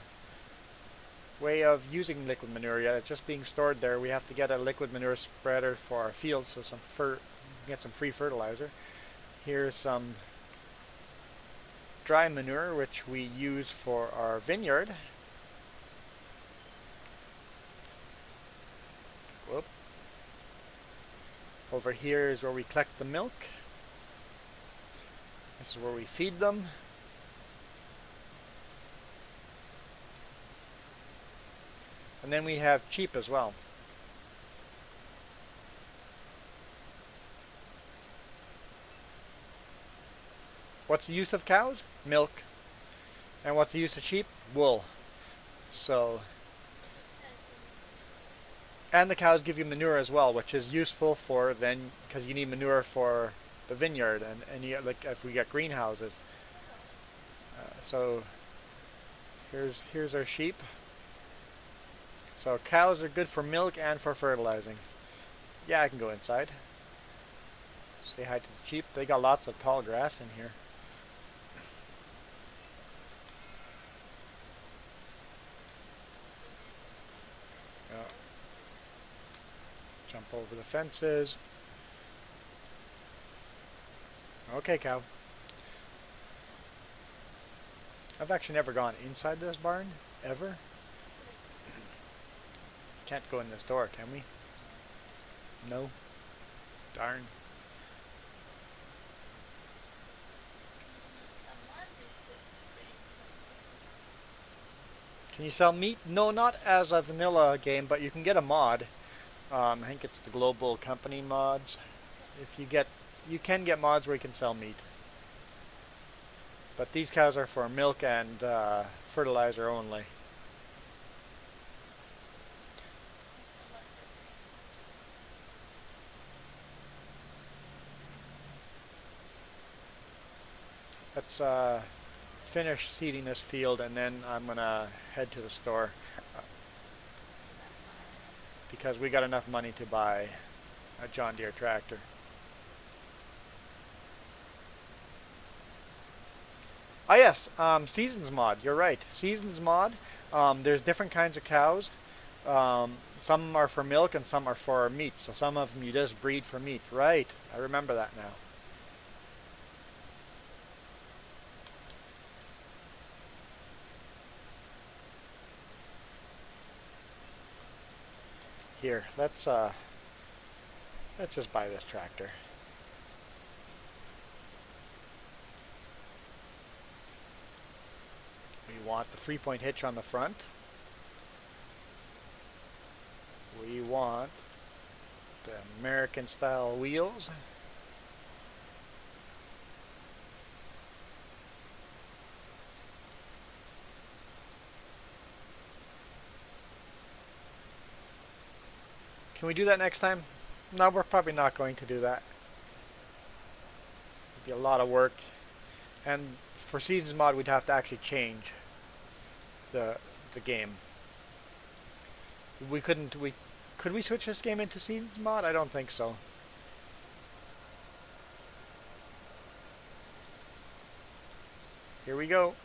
Speaker 1: way of using liquid manure yet. It's just being stored there. We have to get a liquid manure spreader for our fields, so get some free fertilizer. Here's some dry manure, which we use for our vineyard. Whoop. Over here is where we collect the milk. This is where we feed them. And then we have sheep as well. What's the use of cows? Milk. And what's the use of sheep? Wool. So, and the cows give you manure as well, which is useful for then, because you need manure for the vineyard and you, like if we get greenhouses. So here's our sheep. So cows are good for milk and for fertilizing. Yeah, I can go inside. Say hi to the sheep. They got lots of tall grass in here. Uh, Jump over the fences. Okay, cow. I've actually never gone inside this barn, ever. Can't go in this door, can we? No. Darn. Can you sell meat? No, not as a vanilla game, but you can get a mod. I think it's the global company mods. You can get mods where you can sell meat. But these cows are for milk and fertilizer only. Let's finish seeding this field and then I'm gonna head to the store because we got enough money to buy a John Deere tractor. Ah yes, seasons mod. You're right. Seasons mod. There's different kinds of cows. Some are for milk and some are for meat. So some of them you just breed for meat. Right. I remember that now. Here, let's just buy this tractor. We want the 3-point hitch on the front. We want the American style wheels. Can we do that next time? No, we're probably not going to do that. It'd be a lot of work. And for seasons mod we'd have to actually change the game. Could we switch this game into seasons mod? I don't think so. Here we go.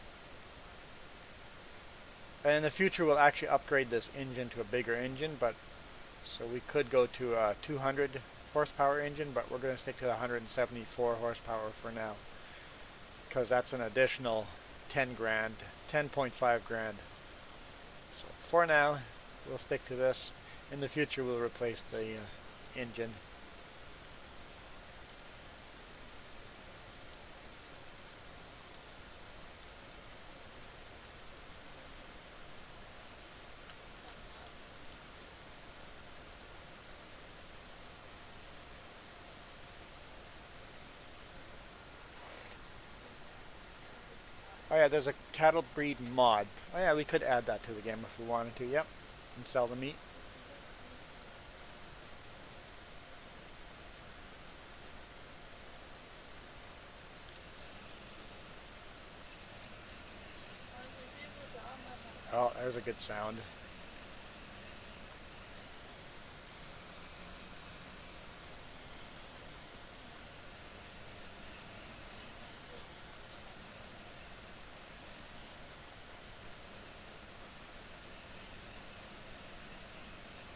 Speaker 1: And in the future we'll actually upgrade this engine to a bigger engine, but so we could go to a 200 horsepower engine, but we're going to stick to the 174 horsepower for now because that's an additional 10 grand, 10.5 grand. So for now we'll stick to this. In the future we'll replace the engine. Oh yeah, there's a cattle breed mod. Oh yeah, we could add that to the game if we wanted to, yep. And sell the meat. Oh, there's a good sound.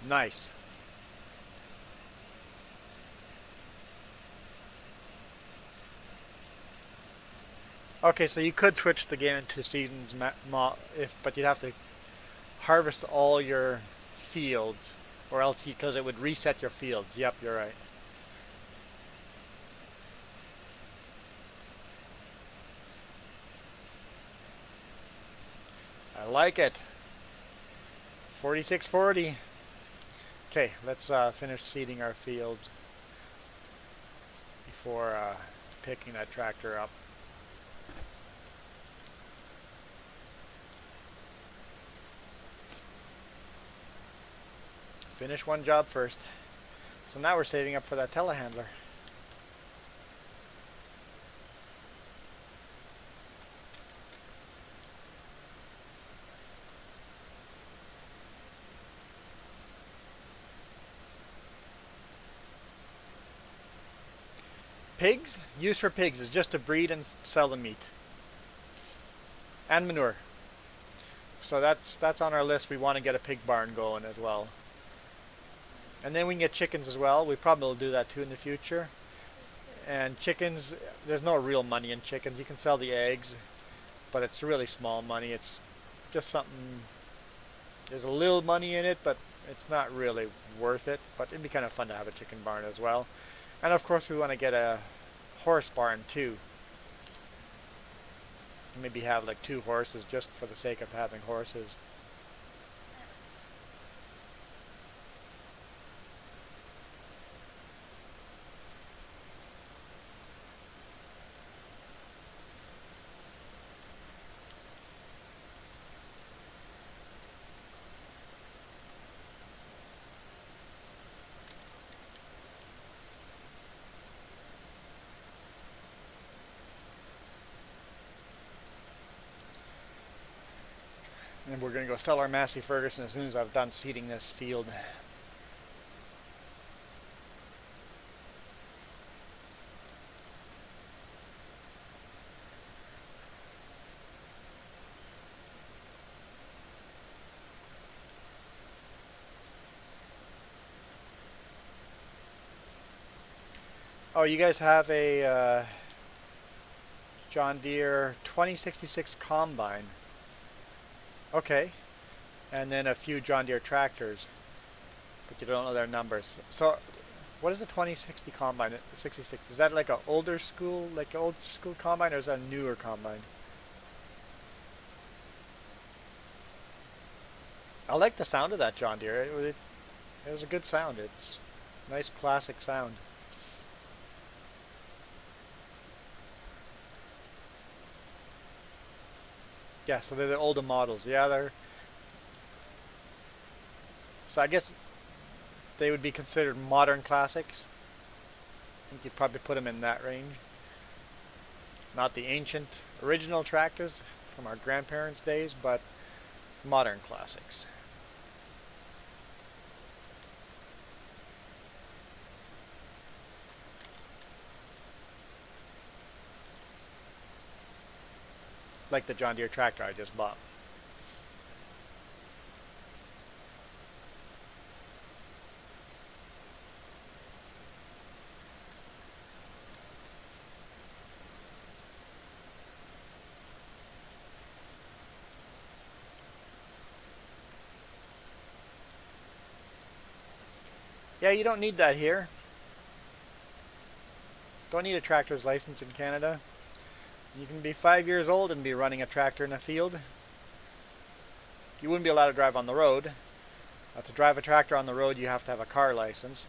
Speaker 1: Nice. Okay, so you could switch the game into seasons, but you'd have to harvest all your fields, or else because it would reset your fields. Yep, you're right. I like it. 4640. Okay, let's finish seeding our fields before picking that tractor up. Finish one job first. So now we're saving up for that telehandler. Pigs? Use for pigs is just to breed and sell the meat. And manure. So that's on our list. We want to get a pig barn going as well. And then we can get chickens as well. We probably will do that too in the future. And chickens, there's no real money in chickens. You can sell the eggs, but it's really small money. It's just something, there's a little money in it, but it's not really worth it. But it'd be kind of fun to have a chicken barn as well. And of course we want to get a horse barn too. Maybe have like 2 horses just for the sake of having horses. And we're going to go sell our Massey Ferguson as soon as I've done seeding this field. Oh, you guys have a John Deere 2066 combine. Okay. And then a few John Deere tractors, but you don't know their numbers. So what is a 2060 combine? 66, is that like an older school, like an old school combine, or is that a newer combine? I like the sound of that John Deere. It was a good sound. It's a nice classic sound. Yeah, so they're the older models. Yeah, they're. So I guess they would be considered modern classics. I think you'd probably put them in that range. Not the ancient original tractors from our grandparents' days, but modern classics. Like the John Deere tractor I just bought. Yeah, you don't need that here. Don't need a tractor's license in Canada. You can be 5 years old and be running a tractor in a field. You wouldn't be allowed to drive on the road. To drive a tractor on the road, you have to have a car license.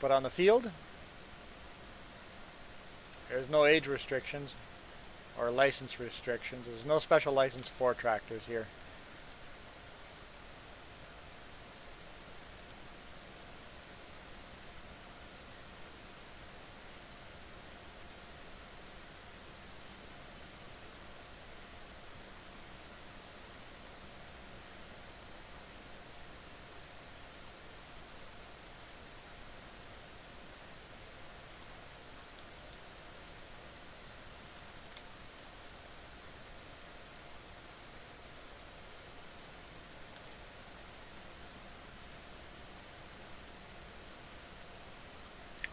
Speaker 1: But on the field, there's no age restrictions or license restrictions. There's no special license for tractors here.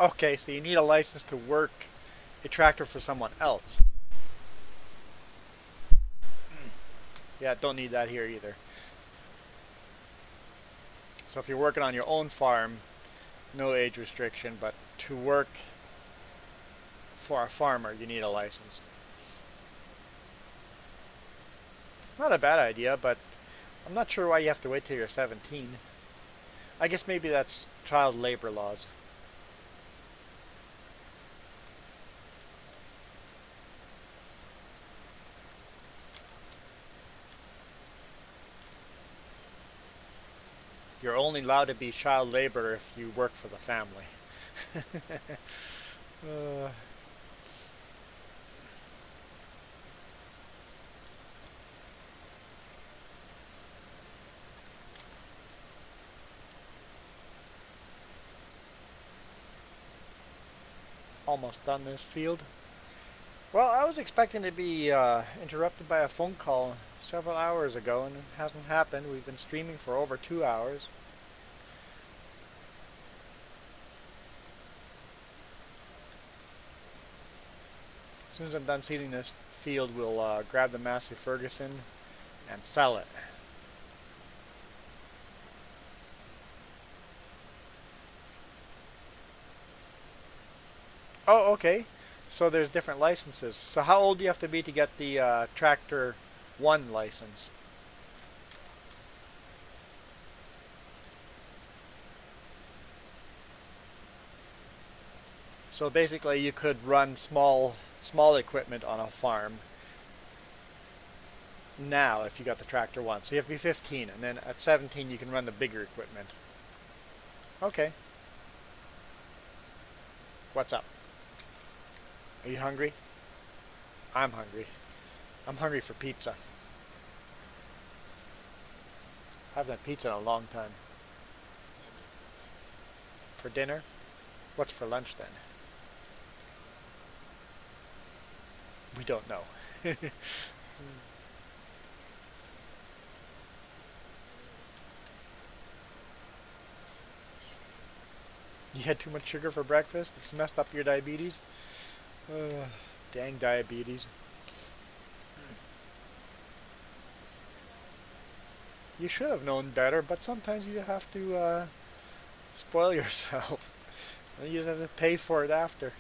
Speaker 1: Okay, so you need a license to work a tractor for someone else. Yeah, don't need that here either. So if you're working on your own farm, no age restriction, but to work for a farmer, you need a license. Not a bad idea, but I'm not sure why you have to wait till you're 17. I guess maybe that's child labor laws. You're only allowed to be child labor if you work for the family. uh, Almost done this field. Well, I was expecting to be interrupted by a phone call several hours ago, and it hasn't happened. We've been streaming for over 2 hours. As soon as I'm done seeding this field, we'll grab the Massey Ferguson and sell it. Oh, okay. So there's different licenses. So how old do you have to be to get the Tractor 1 license? So basically you could run small equipment on a farm now if you got the Tractor 1. So you have to be 15, and then at 17 you can run the bigger equipment. Okay. What's up? Are you hungry? I'm hungry. I'm hungry for pizza. I haven't had pizza in a long time. For dinner? What's for lunch then? We don't know. You had too much sugar for breakfast? It's messed up your diabetes? Dang diabetes. You should have known better, but sometimes you have to spoil yourself. You have to pay for it after.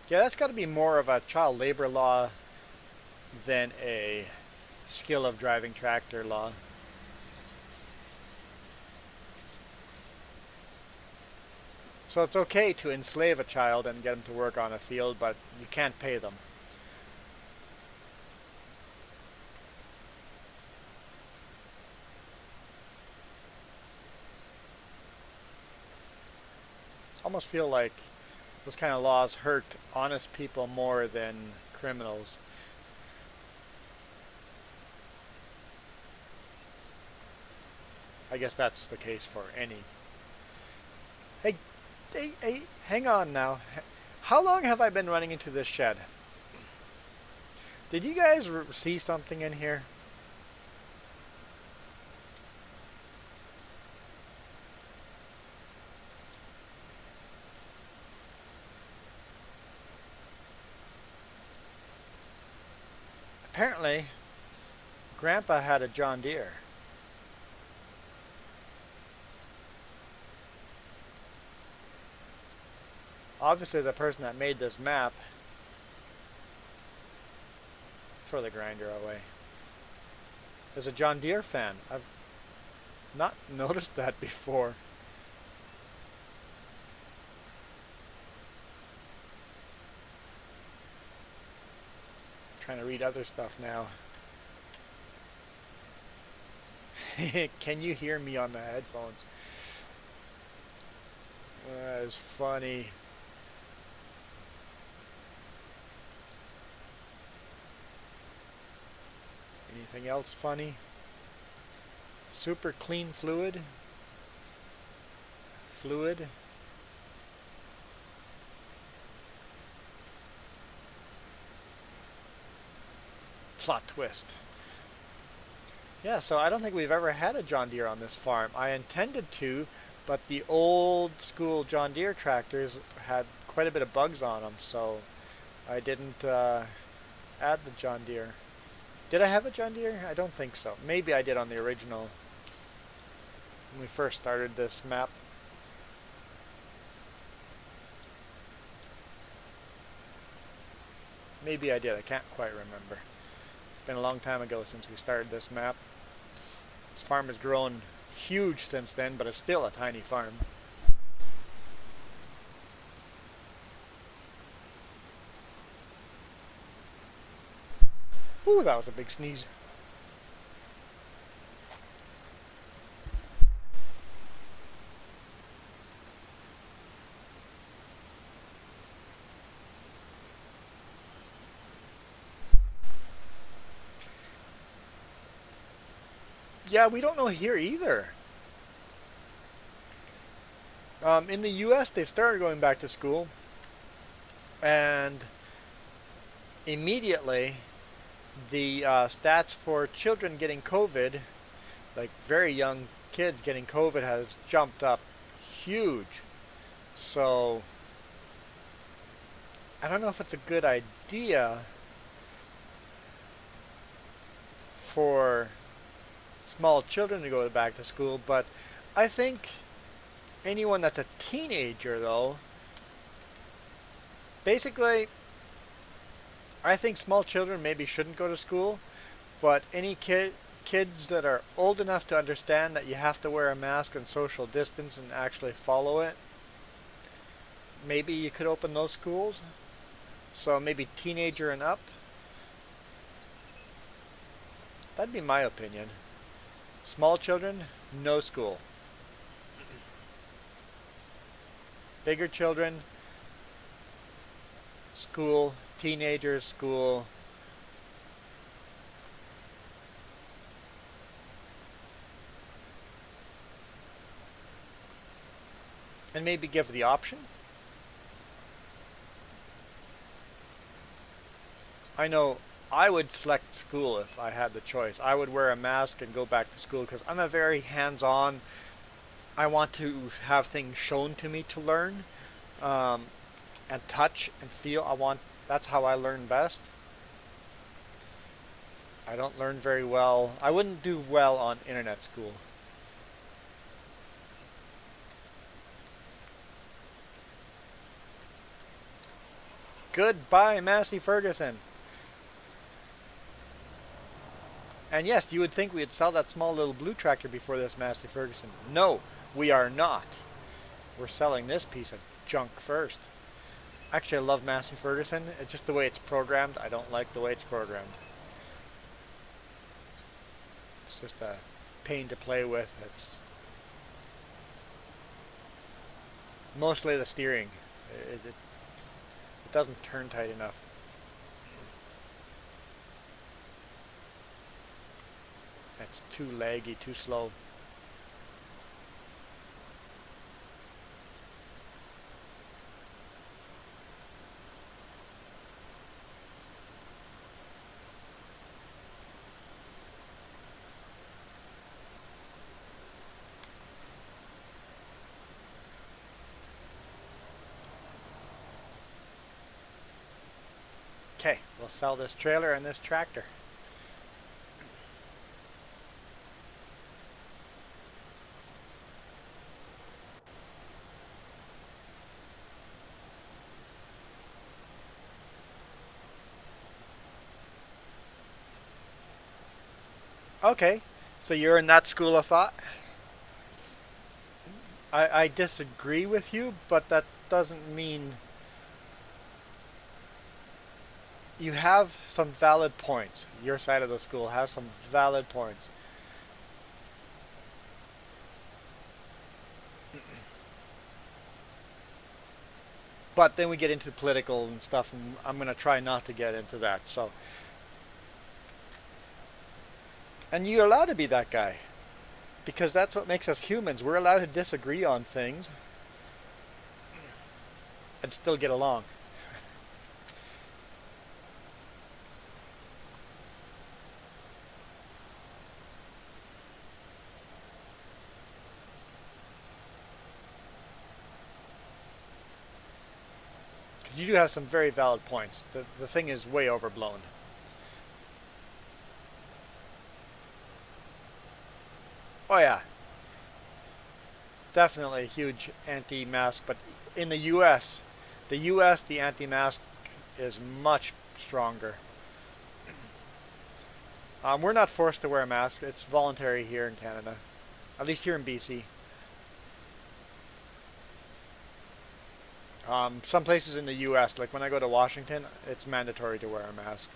Speaker 1: Yeah, that's got to be more of a child labor law than a skill of driving tractor law. So it's okay to enslave a child and get them to work on a field, but you can't pay them. Almost feel like those kind of laws hurt honest people more than criminals. I guess that's the case for any. Hey, hey, hang on now. How long have I been running into this shed? Did you guys see something in here? Apparently, Grandpa had a John Deere. Obviously, the person that made this map, throw the grinder away, is a John Deere fan. I've not noticed that before. Trying to read other stuff now. Can you hear me on the headphones? That is funny. Anything else funny? Super clean fluid. Fluid. Plot twist. Yeah, so I don't think we've ever had a John Deere on this farm. I intended to, but the old school John Deere tractors had quite a bit of bugs on them, so I didn't add the John Deere. Did I have a John Deere? I don't think so. Maybe I did on the original when we first started this map. Maybe I did. I can't quite remember. It's been a long time ago since we started this map. This farm has grown huge since then, but it's still a tiny farm. Ooh, that was a big sneeze. Yeah, we don't know here either. In the US, they've started going back to school, and immediately the stats for children getting COVID, like very young kids getting COVID, has jumped up huge. So I don't know if it's a good idea for small children to go back to school, but I think anyone that's a teenager, though, basically, I think small children maybe shouldn't go to school, but any kids that are old enough to understand that you have to wear a mask and social distance and actually follow it, maybe you could open those schools. So maybe teenager and up. That'd be my opinion. Small children, no school. Bigger children, school. Teenagers, school. And maybe give the option. I know I would select school if I had the choice. I would wear a mask and go back to school because I'm a very hands-on. I want to have things shown to me to learn, and touch and feel. That's how I learn best. I don't learn very well. I wouldn't do well on internet school. Goodbye, Massey Ferguson. And yes, you would think we'd sell that small little blue tractor before this Massey Ferguson. No, we are not. We're selling this piece of junk first. Actually, I love Massey Ferguson. It's just the way it's programmed. I don't like the way it's programmed. It's just a pain to play with. It's mostly the steering. It doesn't turn tight enough. It's too laggy, too slow. Okay, we'll sell this trailer and this tractor. Okay, so you're in that school of thought? I disagree with you, but that doesn't mean you have some valid points. Your side of the school has some valid points. But then we get into political and stuff, and I'm going to try not to get into that. So, and you're allowed to be that guy, because that's what makes us humans. We're allowed to disagree on things and still get along. Because you do have some very valid points. The thing is way overblown. Oh yeah, definitely a huge anti-mask, but in the U.S., the anti-mask is much stronger. We're not forced to wear a mask. It's voluntary here in Canada, at least here in BC. Some places in the U.S., like when I go to Washington, it's mandatory to wear a mask.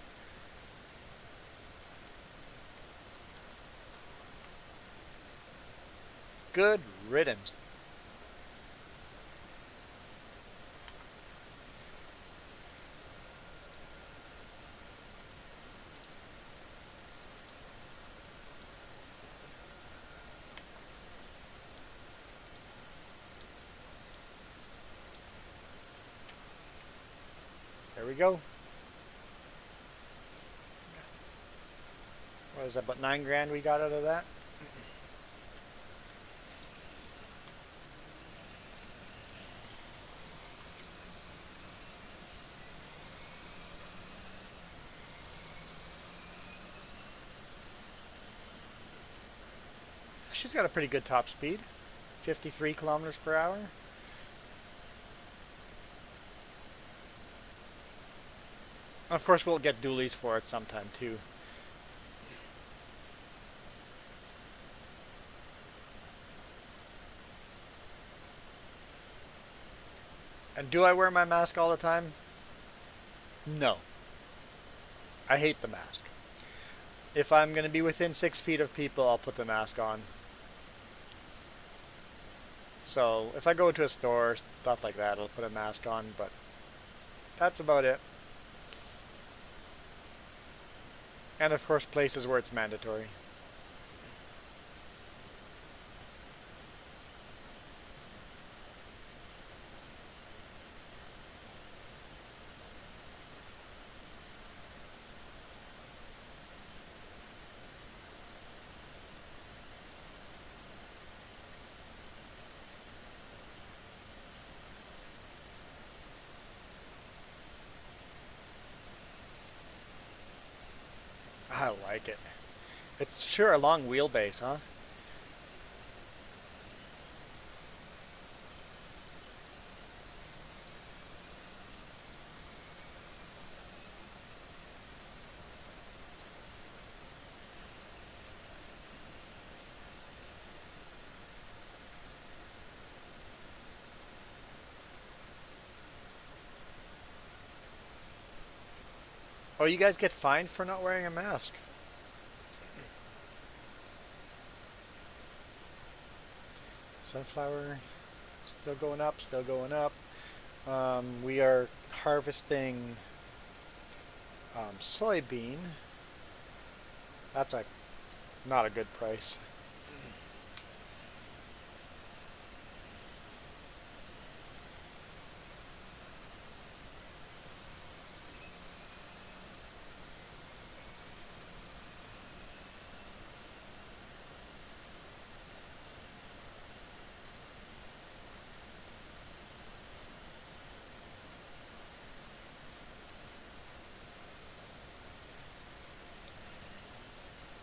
Speaker 1: Good riddance. There we go. What is that, about 9 grand we got out of that? She's got a pretty good top speed, 53 kilometers per hour. Of course, we'll get dualies for it sometime too. And do I wear my mask all the time? No. I hate the mask. If I'm going to be within 6 feet of people, I'll put the mask on. So if I go to a store, stuff like that, I'll put a mask on, but that's about it. And of course, places where it's mandatory. I like it. It's sure a long wheelbase, huh? Oh, you guys get fined for not wearing a mask. Sunflower, still going up, still going up. We are harvesting soybean. That's not a good price.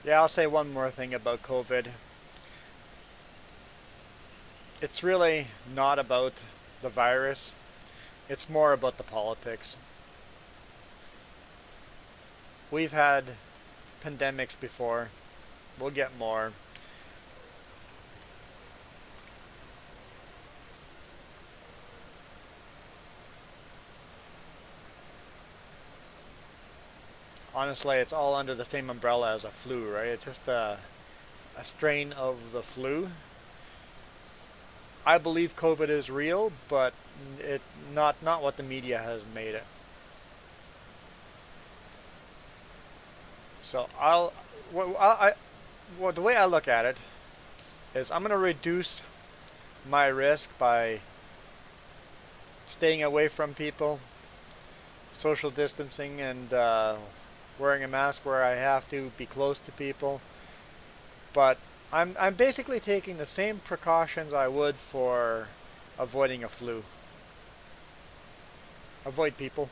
Speaker 1: Yeah, I'll say one more thing about COVID. It's really not about the virus. It's more about the politics. We've had pandemics before. We'll get more. Honestly, it's all under the same umbrella as a flu, right? It's just a strain of the flu. I believe COVID is real, but it not what the media has made it. So well, the way I look at it is I'm going to reduce my risk by staying away from people, social distancing, and wearing a mask where I have to, be close to people. But I'm basically taking the same precautions I would for avoiding a flu. Avoid people.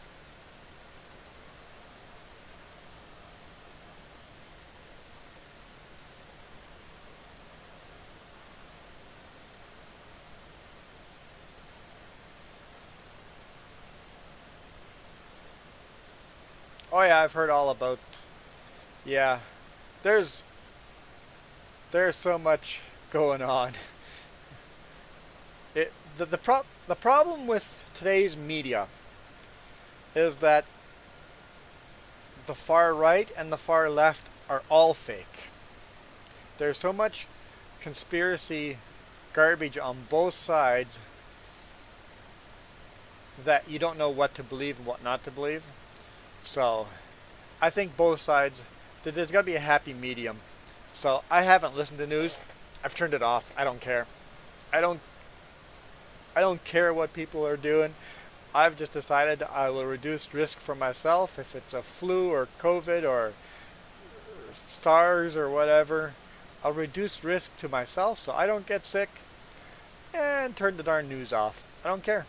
Speaker 1: Oh yeah, I've heard all about. Yeah, there's there's so much going on. The problem with today's media is that the far right and the far left are all fake. There's so much conspiracy garbage on both sides that you don't know what to believe and what not to believe. So I think both sides, there's got to be a happy medium. So I haven't listened to news. I've turned it off. I don't care. I don't I don't care what people are doing. I've just decided I will reduce risk for myself if it's a flu or COVID or SARS or whatever. I'll reduce risk to myself so I don't get sick and turn the darn news off. I don't care.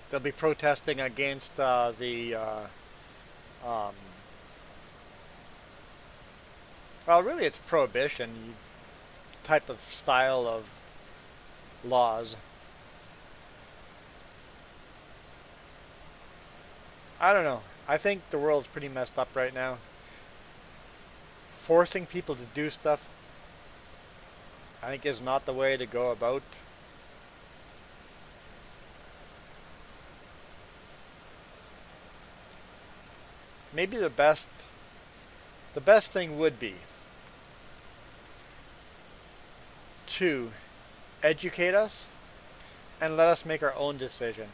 Speaker 1: They'll be protesting against um, well, really it's prohibition type of style of laws. I don't know. I think the world's pretty messed up right now. Forcing people to do stuff, I think, is not the way to go about. Maybe the best thing would be to educate us and let us make our own decision.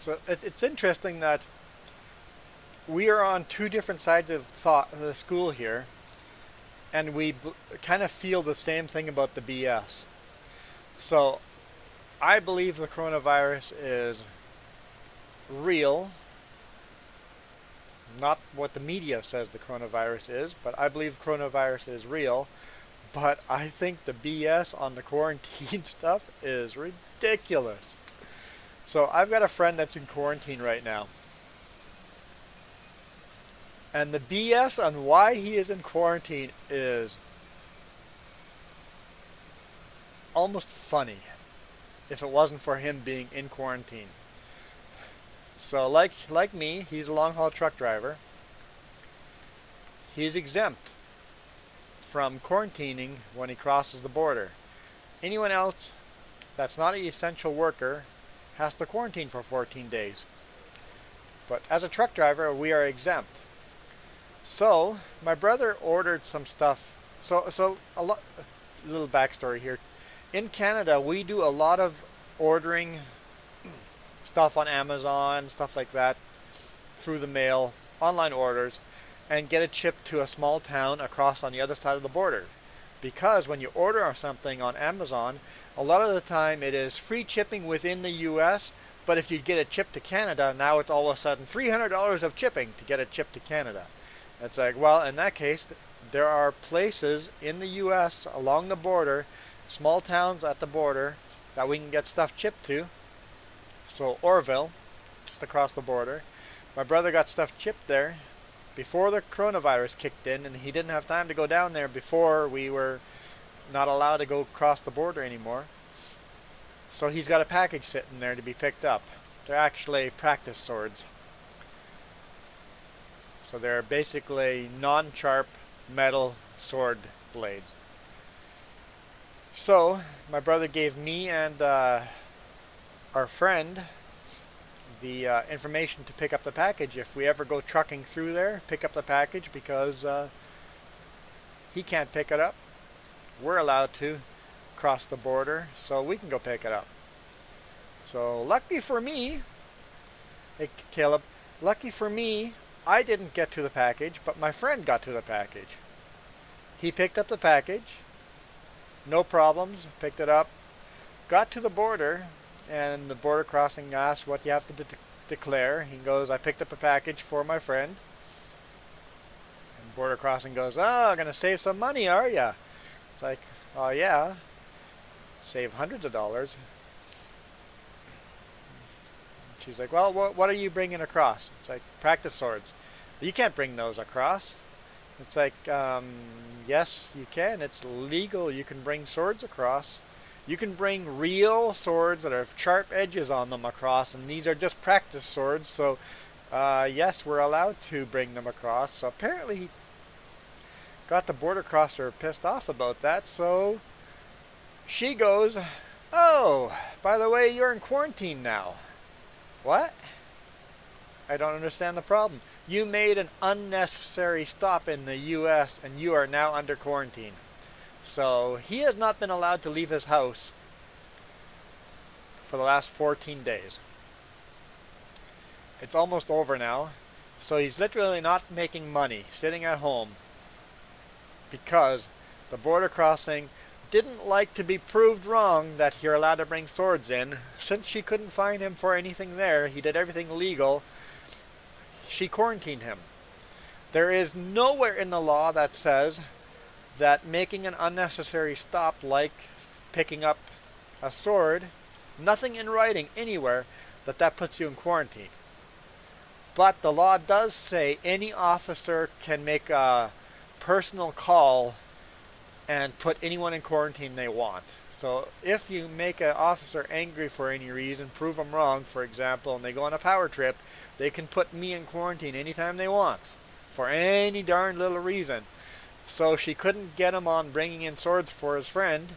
Speaker 1: So it's interesting that we are on two different sides of the school here, and we kind of feel the same thing about the BS. So I believe the coronavirus is real, not what the media says the coronavirus is, but I believe coronavirus is real. But I think the BS on the quarantine stuff is ridiculous. So I've got a friend that's in quarantine right now. And the BS on why he is in quarantine is almost funny if it wasn't for him being in quarantine. So like me, he's a long haul truck driver. He's exempt from quarantining when he crosses the border. Anyone else that's not an essential worker has to quarantine for 14 days. But as a truck driver, we are exempt. So my brother ordered some stuff. So a little backstory here. In Canada, we do a lot of ordering stuff on Amazon, stuff like that, through the mail, online orders, and get it shipped to a small town across on the other side of the border. Because when you order something on Amazon, a lot of the time it is free shipping within the US, but if you get it shipped to Canada, now it's all of a sudden $300 of shipping to get it shipped to Canada. It's like, well, in that case, there are places in the US along the border, small towns at the border, that we can get stuff shipped to. So Orville, just across the border. My brother got stuff chipped there before the coronavirus kicked in, and he didn't have time to go down there before we were not allowed to go across the border anymore. So he's got a package sitting there to be picked up. They're actually practice swords. So they're basically non-sharp metal sword blades. So my brother gave me and our friend the information to pick up the package. If we ever go trucking through there, pick up the package, because he can't pick it up. We're allowed to cross the border, so we can go pick it up. So lucky for me, hey Caleb, lucky for me, I didn't get to the package, but my friend got to the package. He picked up the package, no problems, picked it up, got to the border, and the border crossing asked what you have to declare. He goes, I picked up a package for my friend. And border crossing goes, oh, gonna save some money, are ya? It's like, oh yeah, save hundreds of dollars. She's like, well, what are you bringing across? It's like, practice swords. You can't bring those across. It's like, yes, you can. It's legal. You can bring swords across. You can bring real swords that have sharp edges on them across, and these are just practice swords, so yes, we're allowed to bring them across. So apparently he got the border crosser pissed off about that, so she goes, oh, by the way, you're in quarantine now. What? I don't understand the problem. You made an unnecessary stop in the U.S. and you are now under quarantine. So he has not been allowed to leave his house for the last 14 days. It's almost over now. So he's literally not making money sitting at home because the border crossing didn't like to be proved wrong that you're allowed to bring swords in. Since she couldn't find him for anything there, he did everything legal, she quarantined him. There is nowhere in the law that says that making an unnecessary stop, like picking up a sword, nothing in writing anywhere that puts you in quarantine. But the law does say any officer can make a personal call and put anyone in quarantine they want. So if you make an officer angry for any reason, prove them wrong, for example, and they go on a power trip, they can put me in quarantine anytime they want for any darn little reason. So she couldn't get him on bringing in swords for his friend,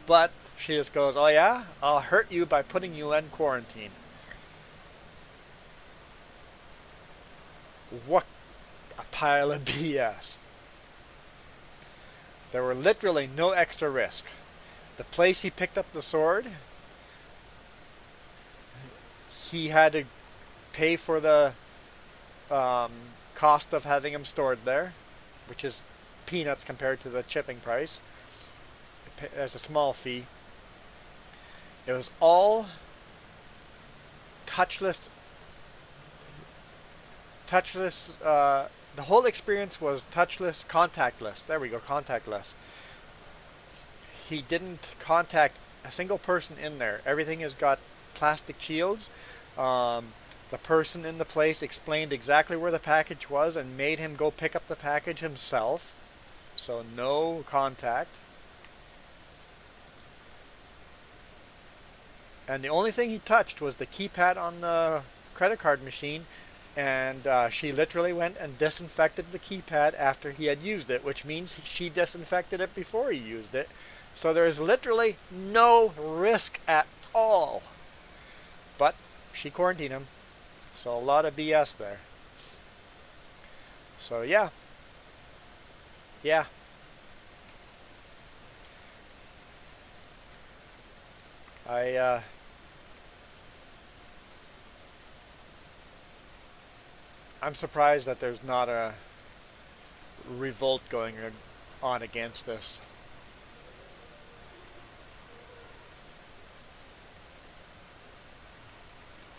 Speaker 1: but she just goes, oh yeah, I'll hurt you by putting you in quarantine. What a pile of BS. There were literally no extra risk. The place he picked up the sword, he had to pay for the cost of having him stored there, which is peanuts compared to the shipping price. There's a small fee. It was all touchless. The whole experience was touchless, contactless. There we go, contactless. He didn't contact a single person in there. Everything has got plastic shields. The person in the place explained exactly where the package was and made him go pick up the package himself. So no contact. And the only thing he touched was the keypad on the credit card machine, and she literally went and disinfected the keypad after he had used it, which means she disinfected it before he used it. So there's literally no risk at all. But she quarantined him. So a lot of BS there. So yeah. Yeah. I'm surprised that there's not a revolt going on against this.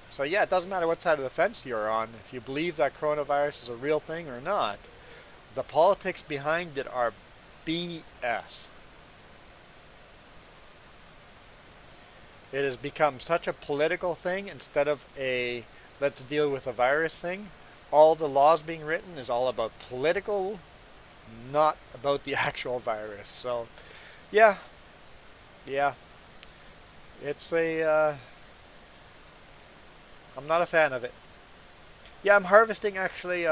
Speaker 1: So yeah, it doesn't matter what side of the fence you're on, if you believe that coronavirus is a real thing or not. The politics behind it are BS. It has become such a political thing instead of a let's deal with a virus thing. All the laws being written is all about political, not about the actual virus. So, yeah, yeah, it's I'm not a fan of it. Yeah, I'm harvesting actually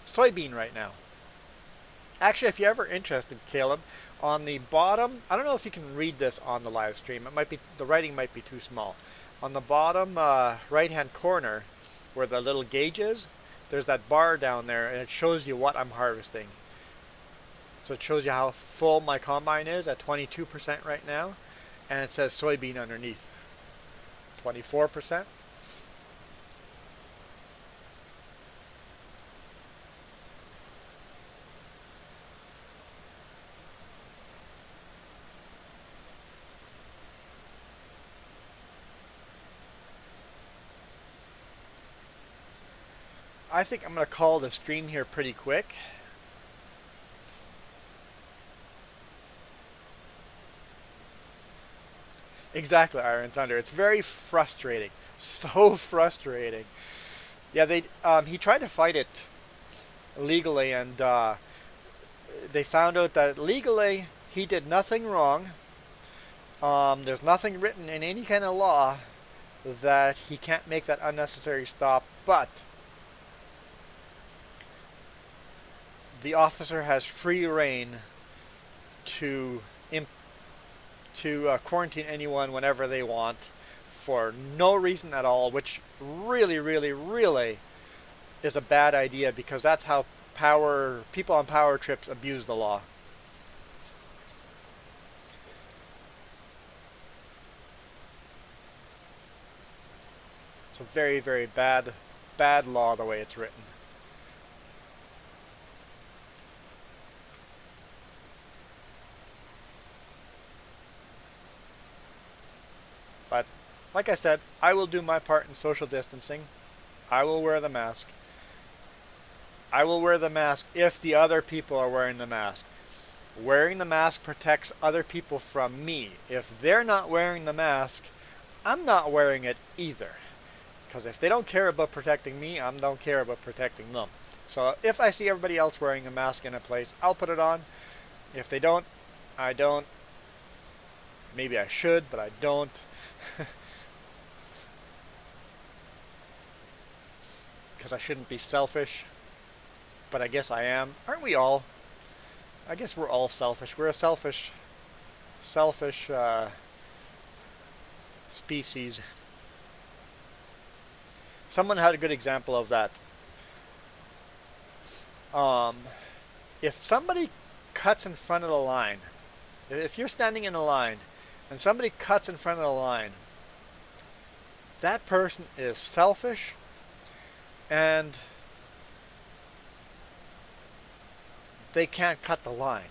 Speaker 1: soybean right now. Actually, if you're ever interested, Caleb, on the bottom, I don't know if you can read this on the live stream. It might be the writing might be too small. On the bottom right-hand corner, where the little gauge is, there's that bar down there, and it shows you what I'm harvesting. So it shows you how full my combine is at 22% right now, and it says soybean underneath. 24%. I think I'm going to call the stream here pretty quick. Exactly, Iron Thunder. It's very frustrating. So frustrating. Yeah, he tried to fight it legally, and they found out that legally he did nothing wrong. There's nothing written in any kind of law that he can't make that unnecessary stop, but the officer has free reign to quarantine anyone whenever they want for no reason at all, which really, really, really is a bad idea, because that's how people on power trips abuse the law. It's a very, very bad law the way it's written. But like I said, I will do my part in social distancing. I will wear the mask. I will wear the mask if the other people are wearing the mask. Wearing the mask protects other people from me. If they're not wearing the mask, I'm not wearing it either. Because if they don't care about protecting me, I don't care about protecting them. So if I see everybody else wearing a mask in a place, I'll put it on. If they don't, I don't. Maybe I should, but I don't. Because I shouldn't be selfish. But I guess I am. Aren't we all? I guess we're all selfish. We're a selfish species. Someone had a good example of that. If somebody cuts in front of the line, if you're standing in a line and somebody cuts in front of the line, that person is selfish, and they can't cut the line.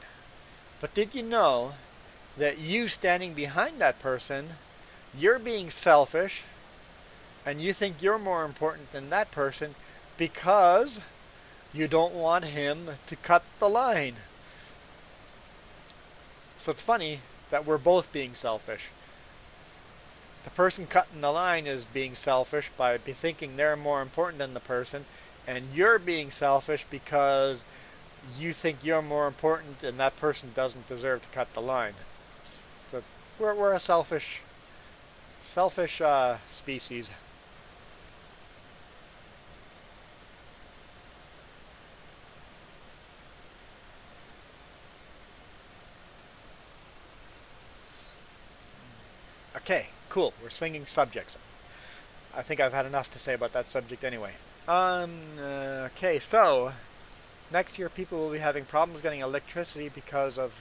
Speaker 1: But did you know that you standing behind that person, you're being selfish, and you think you're more important than that person because you don't want him to cut the line. So it's funny that we're both being selfish. The person cutting the line is being selfish by thinking they're more important than the person, and you're being selfish because you think you're more important and that person doesn't deserve to cut the line. So we're a selfish species. Okay, cool. We're swinging subjects. I think I've had enough to say about that subject anyway. Okay, so next year people will be having problems getting electricity because of...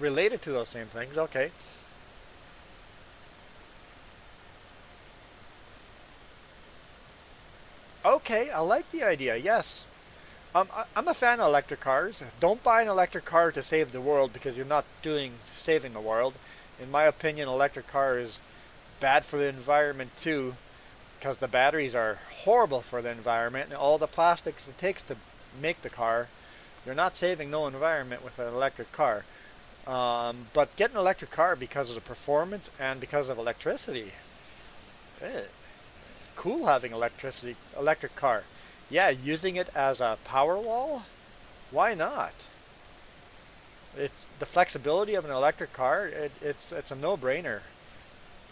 Speaker 1: related to those same things. Okay. Okay, I like the idea. Yes. I'm a fan of electric cars. Don't buy an electric car to save the world, because you're not saving the world. In my opinion, electric car is bad for the environment too, because the batteries are horrible for the environment, and all the plastics it takes to make the car. You're not saving no environment with an electric car. But get an electric car because of the performance and because of electricity. It's cool having electric car. Yeah, using it as a power wall? Why not? It's the flexibility of an electric car. It's a no-brainer.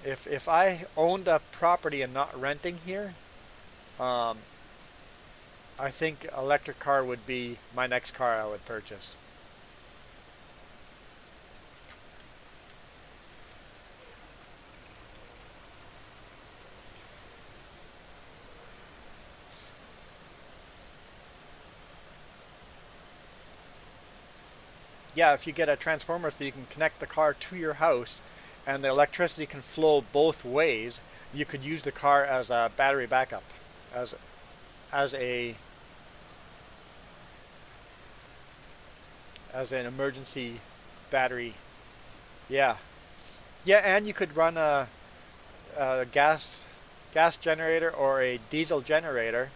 Speaker 1: If I owned a property and not renting here, um, I think electric car would be my next car I would purchase. Yeah, if you get a transformer so you can connect the car to your house and the electricity can flow both ways, you could use the car as a battery backup, as as a as an emergency battery. Yeah. Yeah, and you could run a gas generator or a diesel generator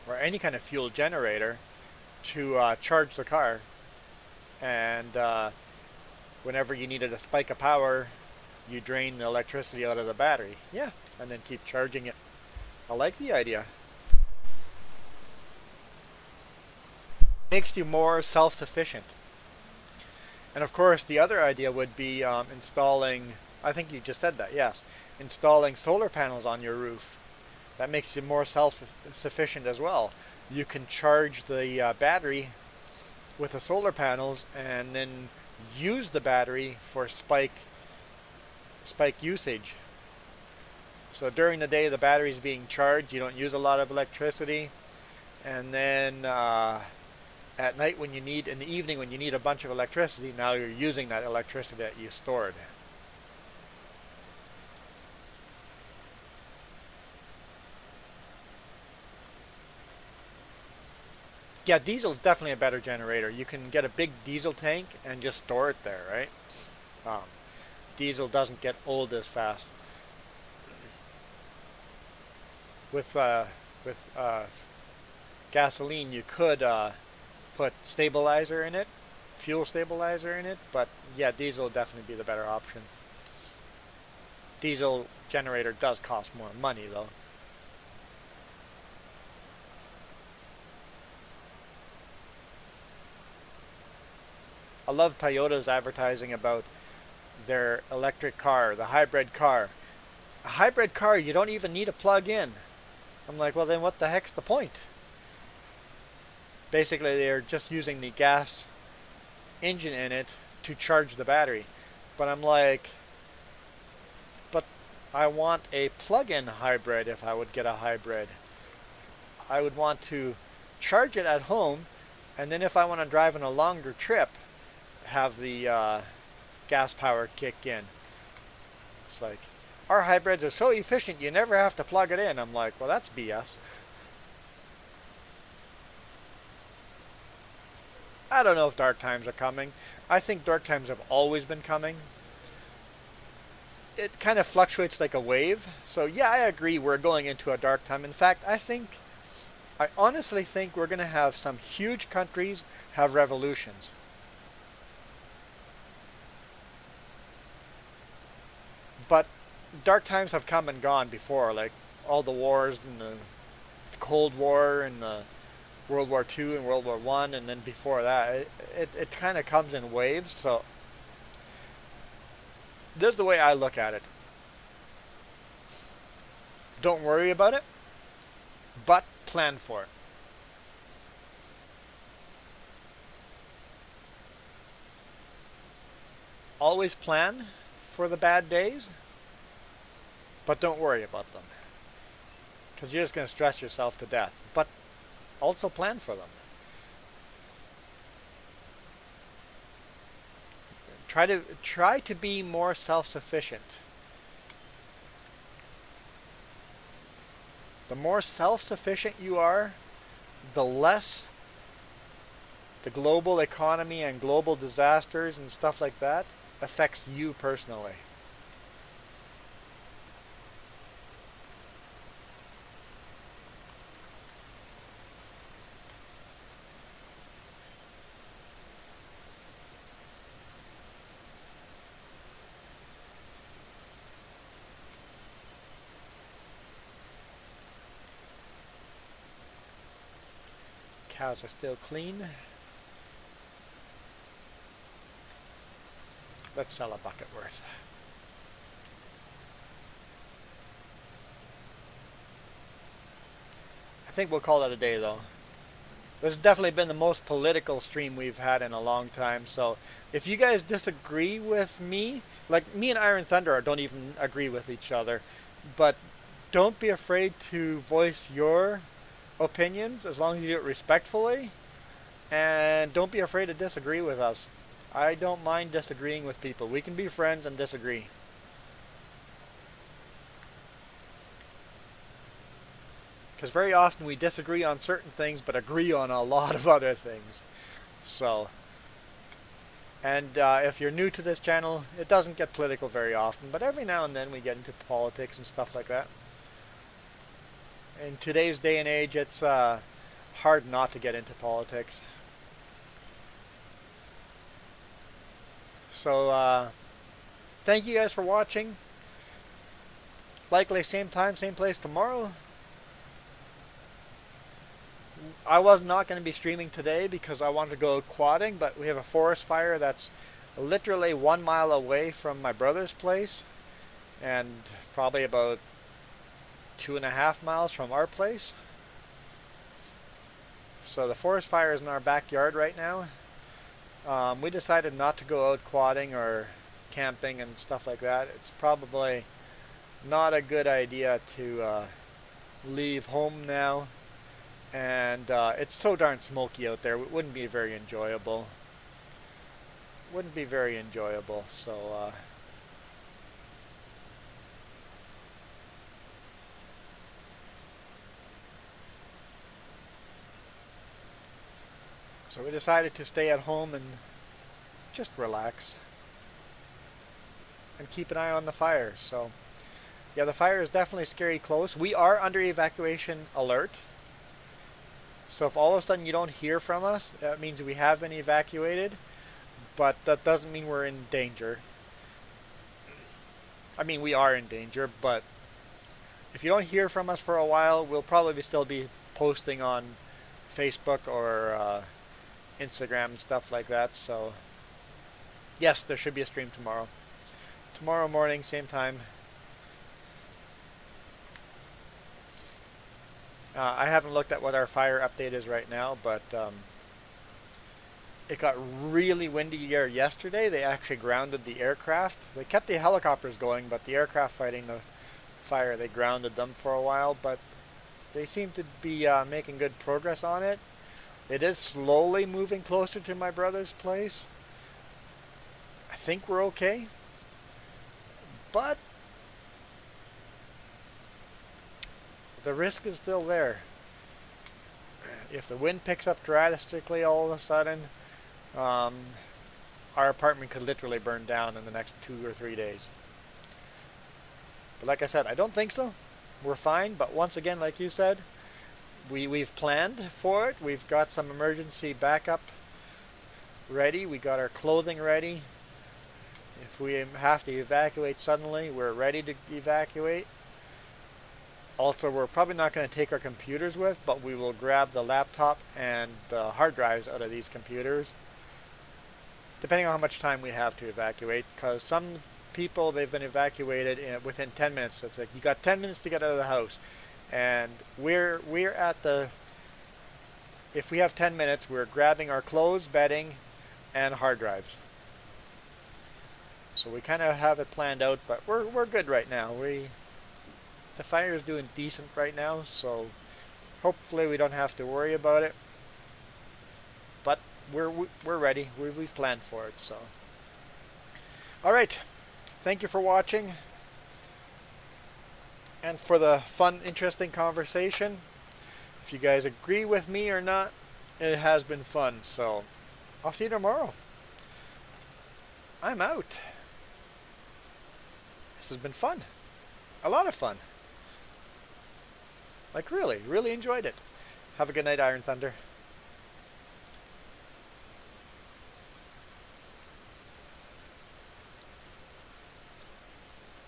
Speaker 1: or any kind of fuel generator to charge the car. And whenever you needed a spike of power, you drain the electricity out of the battery. Yeah, and then keep charging it. I like the idea. Makes you more self-sufficient. And of course, the other idea would be installing, I think you just said that, yes, installing solar panels on your roof. That makes you more self-sufficient as well. You can charge the battery with the solar panels and then use the battery for spike usage. So during the day the battery is being charged, you don't use a lot of electricity, and then at night when you need, in the evening when you need a bunch of electricity, now you're using that electricity that you stored. Yeah, diesel is definitely a better generator. You can get a big diesel tank and just store it there, right? Um, Diesel doesn't get old as fast. With gasoline, you could put stabilizer in it, fuel stabilizer in it, but yeah, diesel would definitely be the better option. Diesel generator does cost more money though. I love Toyota's advertising about their electric car, the hybrid car. A hybrid car, you don't even need a plug-in. I'm like, well then what the heck's the point? Basically, they're just using the gas engine in it to charge the battery. But I'm like, but I want a plug-in hybrid if I would get a hybrid. I would want to charge it at home, and then if I want to drive on a longer trip, have the gas power kick in. It's like, our hybrids are so efficient you never have to plug it in. I'm like, well, that's BS. I don't know if dark times are coming. I think dark times have always been coming. It kind of fluctuates like a wave. So yeah, I agree we're going into a dark time. In fact, I honestly think we're going to have some huge countries have revolutions. But dark times have come and gone before, like all the wars and the Cold War and the World War II and World War One, and then before that, it kind of comes in waves. So this is the way I look at it. Don't worry about it, but plan for it. Always plan for the bad days, but don't worry about them, because you're just going to stress yourself to death. But also plan for them. Try to be more self-sufficient. The more self-sufficient you are, the less the global economy and global disasters and stuff like that affects you personally. Cows are still clean. Let's sell a bucket worth. I think we'll call it a day though. This has definitely been the most political stream we've had in a long time. So if you guys disagree with me, like me and Iron Thunder don't even agree with each other, but don't be afraid to voice your opinions as long as you do it respectfully, and don't be afraid to disagree with us. I don't mind disagreeing with people. We can be friends and disagree. Because very often we disagree on certain things but agree on a lot of other things. So, and if you're new to this channel, it doesn't get political very often, but every now and then we get into politics and stuff like that. In today's day and age, it's hard not to get into politics. So, thank you guys for watching. Likely same time, same place tomorrow. I was not going to be streaming today because I wanted to go quadding, but we have a forest fire that's literally 1 mile away from my brother's place and probably about 2.5 miles from our place. So the forest fire is in our backyard right now. We decided not to go out quadding or camping and stuff like that. It's probably not a good idea to leave home now. And it's so darn smoky out there, it wouldn't be very enjoyable. Wouldn't be very enjoyable, so so we decided to stay at home and just relax and keep an eye on the fire. So yeah, the fire is definitely scary close. We are under evacuation alert. So if all of a sudden you don't hear from us, that means we have been evacuated, but that doesn't mean we're in danger. I mean, we are in danger, but if you don't hear from us for a while, we'll probably still be posting on Facebook or Instagram and stuff like that. So yes, there should be a stream tomorrow. Tomorrow morning, same time. I haven't looked at what our fire update is right now, but it got really windy here yesterday. They actually grounded the aircraft. They kept the helicopters going, but the aircraft fighting the fire, they grounded them for a while, but they seem to be making good progress on it. It is slowly moving closer to my brother's place. I think we're okay, but the risk is still there. If the wind picks up drastically all of a sudden, our apartment could literally burn down in the next 2 or 3 days. But like I said, I don't think so. We're fine, but once again, like you said, we've planned for it. We've got some emergency backup ready. We got our clothing ready. If we have to evacuate suddenly, we're ready to evacuate. Also, we're probably not going to take our computers with, but we will grab the laptop and the hard drives out of these computers, depending on how much time we have to evacuate, because some people, they've been evacuated within 10 minutes. It's like, you got 10 minutes to get out of the house. And we're at the, if we have 10 minutes, we're grabbing our clothes, bedding, and hard drives. So we kind of have it planned out, but we're good right now. The fire is doing decent right now, so hopefully we don't have to worry about it. But we're ready. We've planned for it. So, all right. Thank you for watching and for the fun, interesting conversation. If you guys agree with me or not, it has been fun. So, I'll see you tomorrow. I'm out. This has been fun. A lot of fun. Like really, really enjoyed it. Have a good night, Iron Thunder.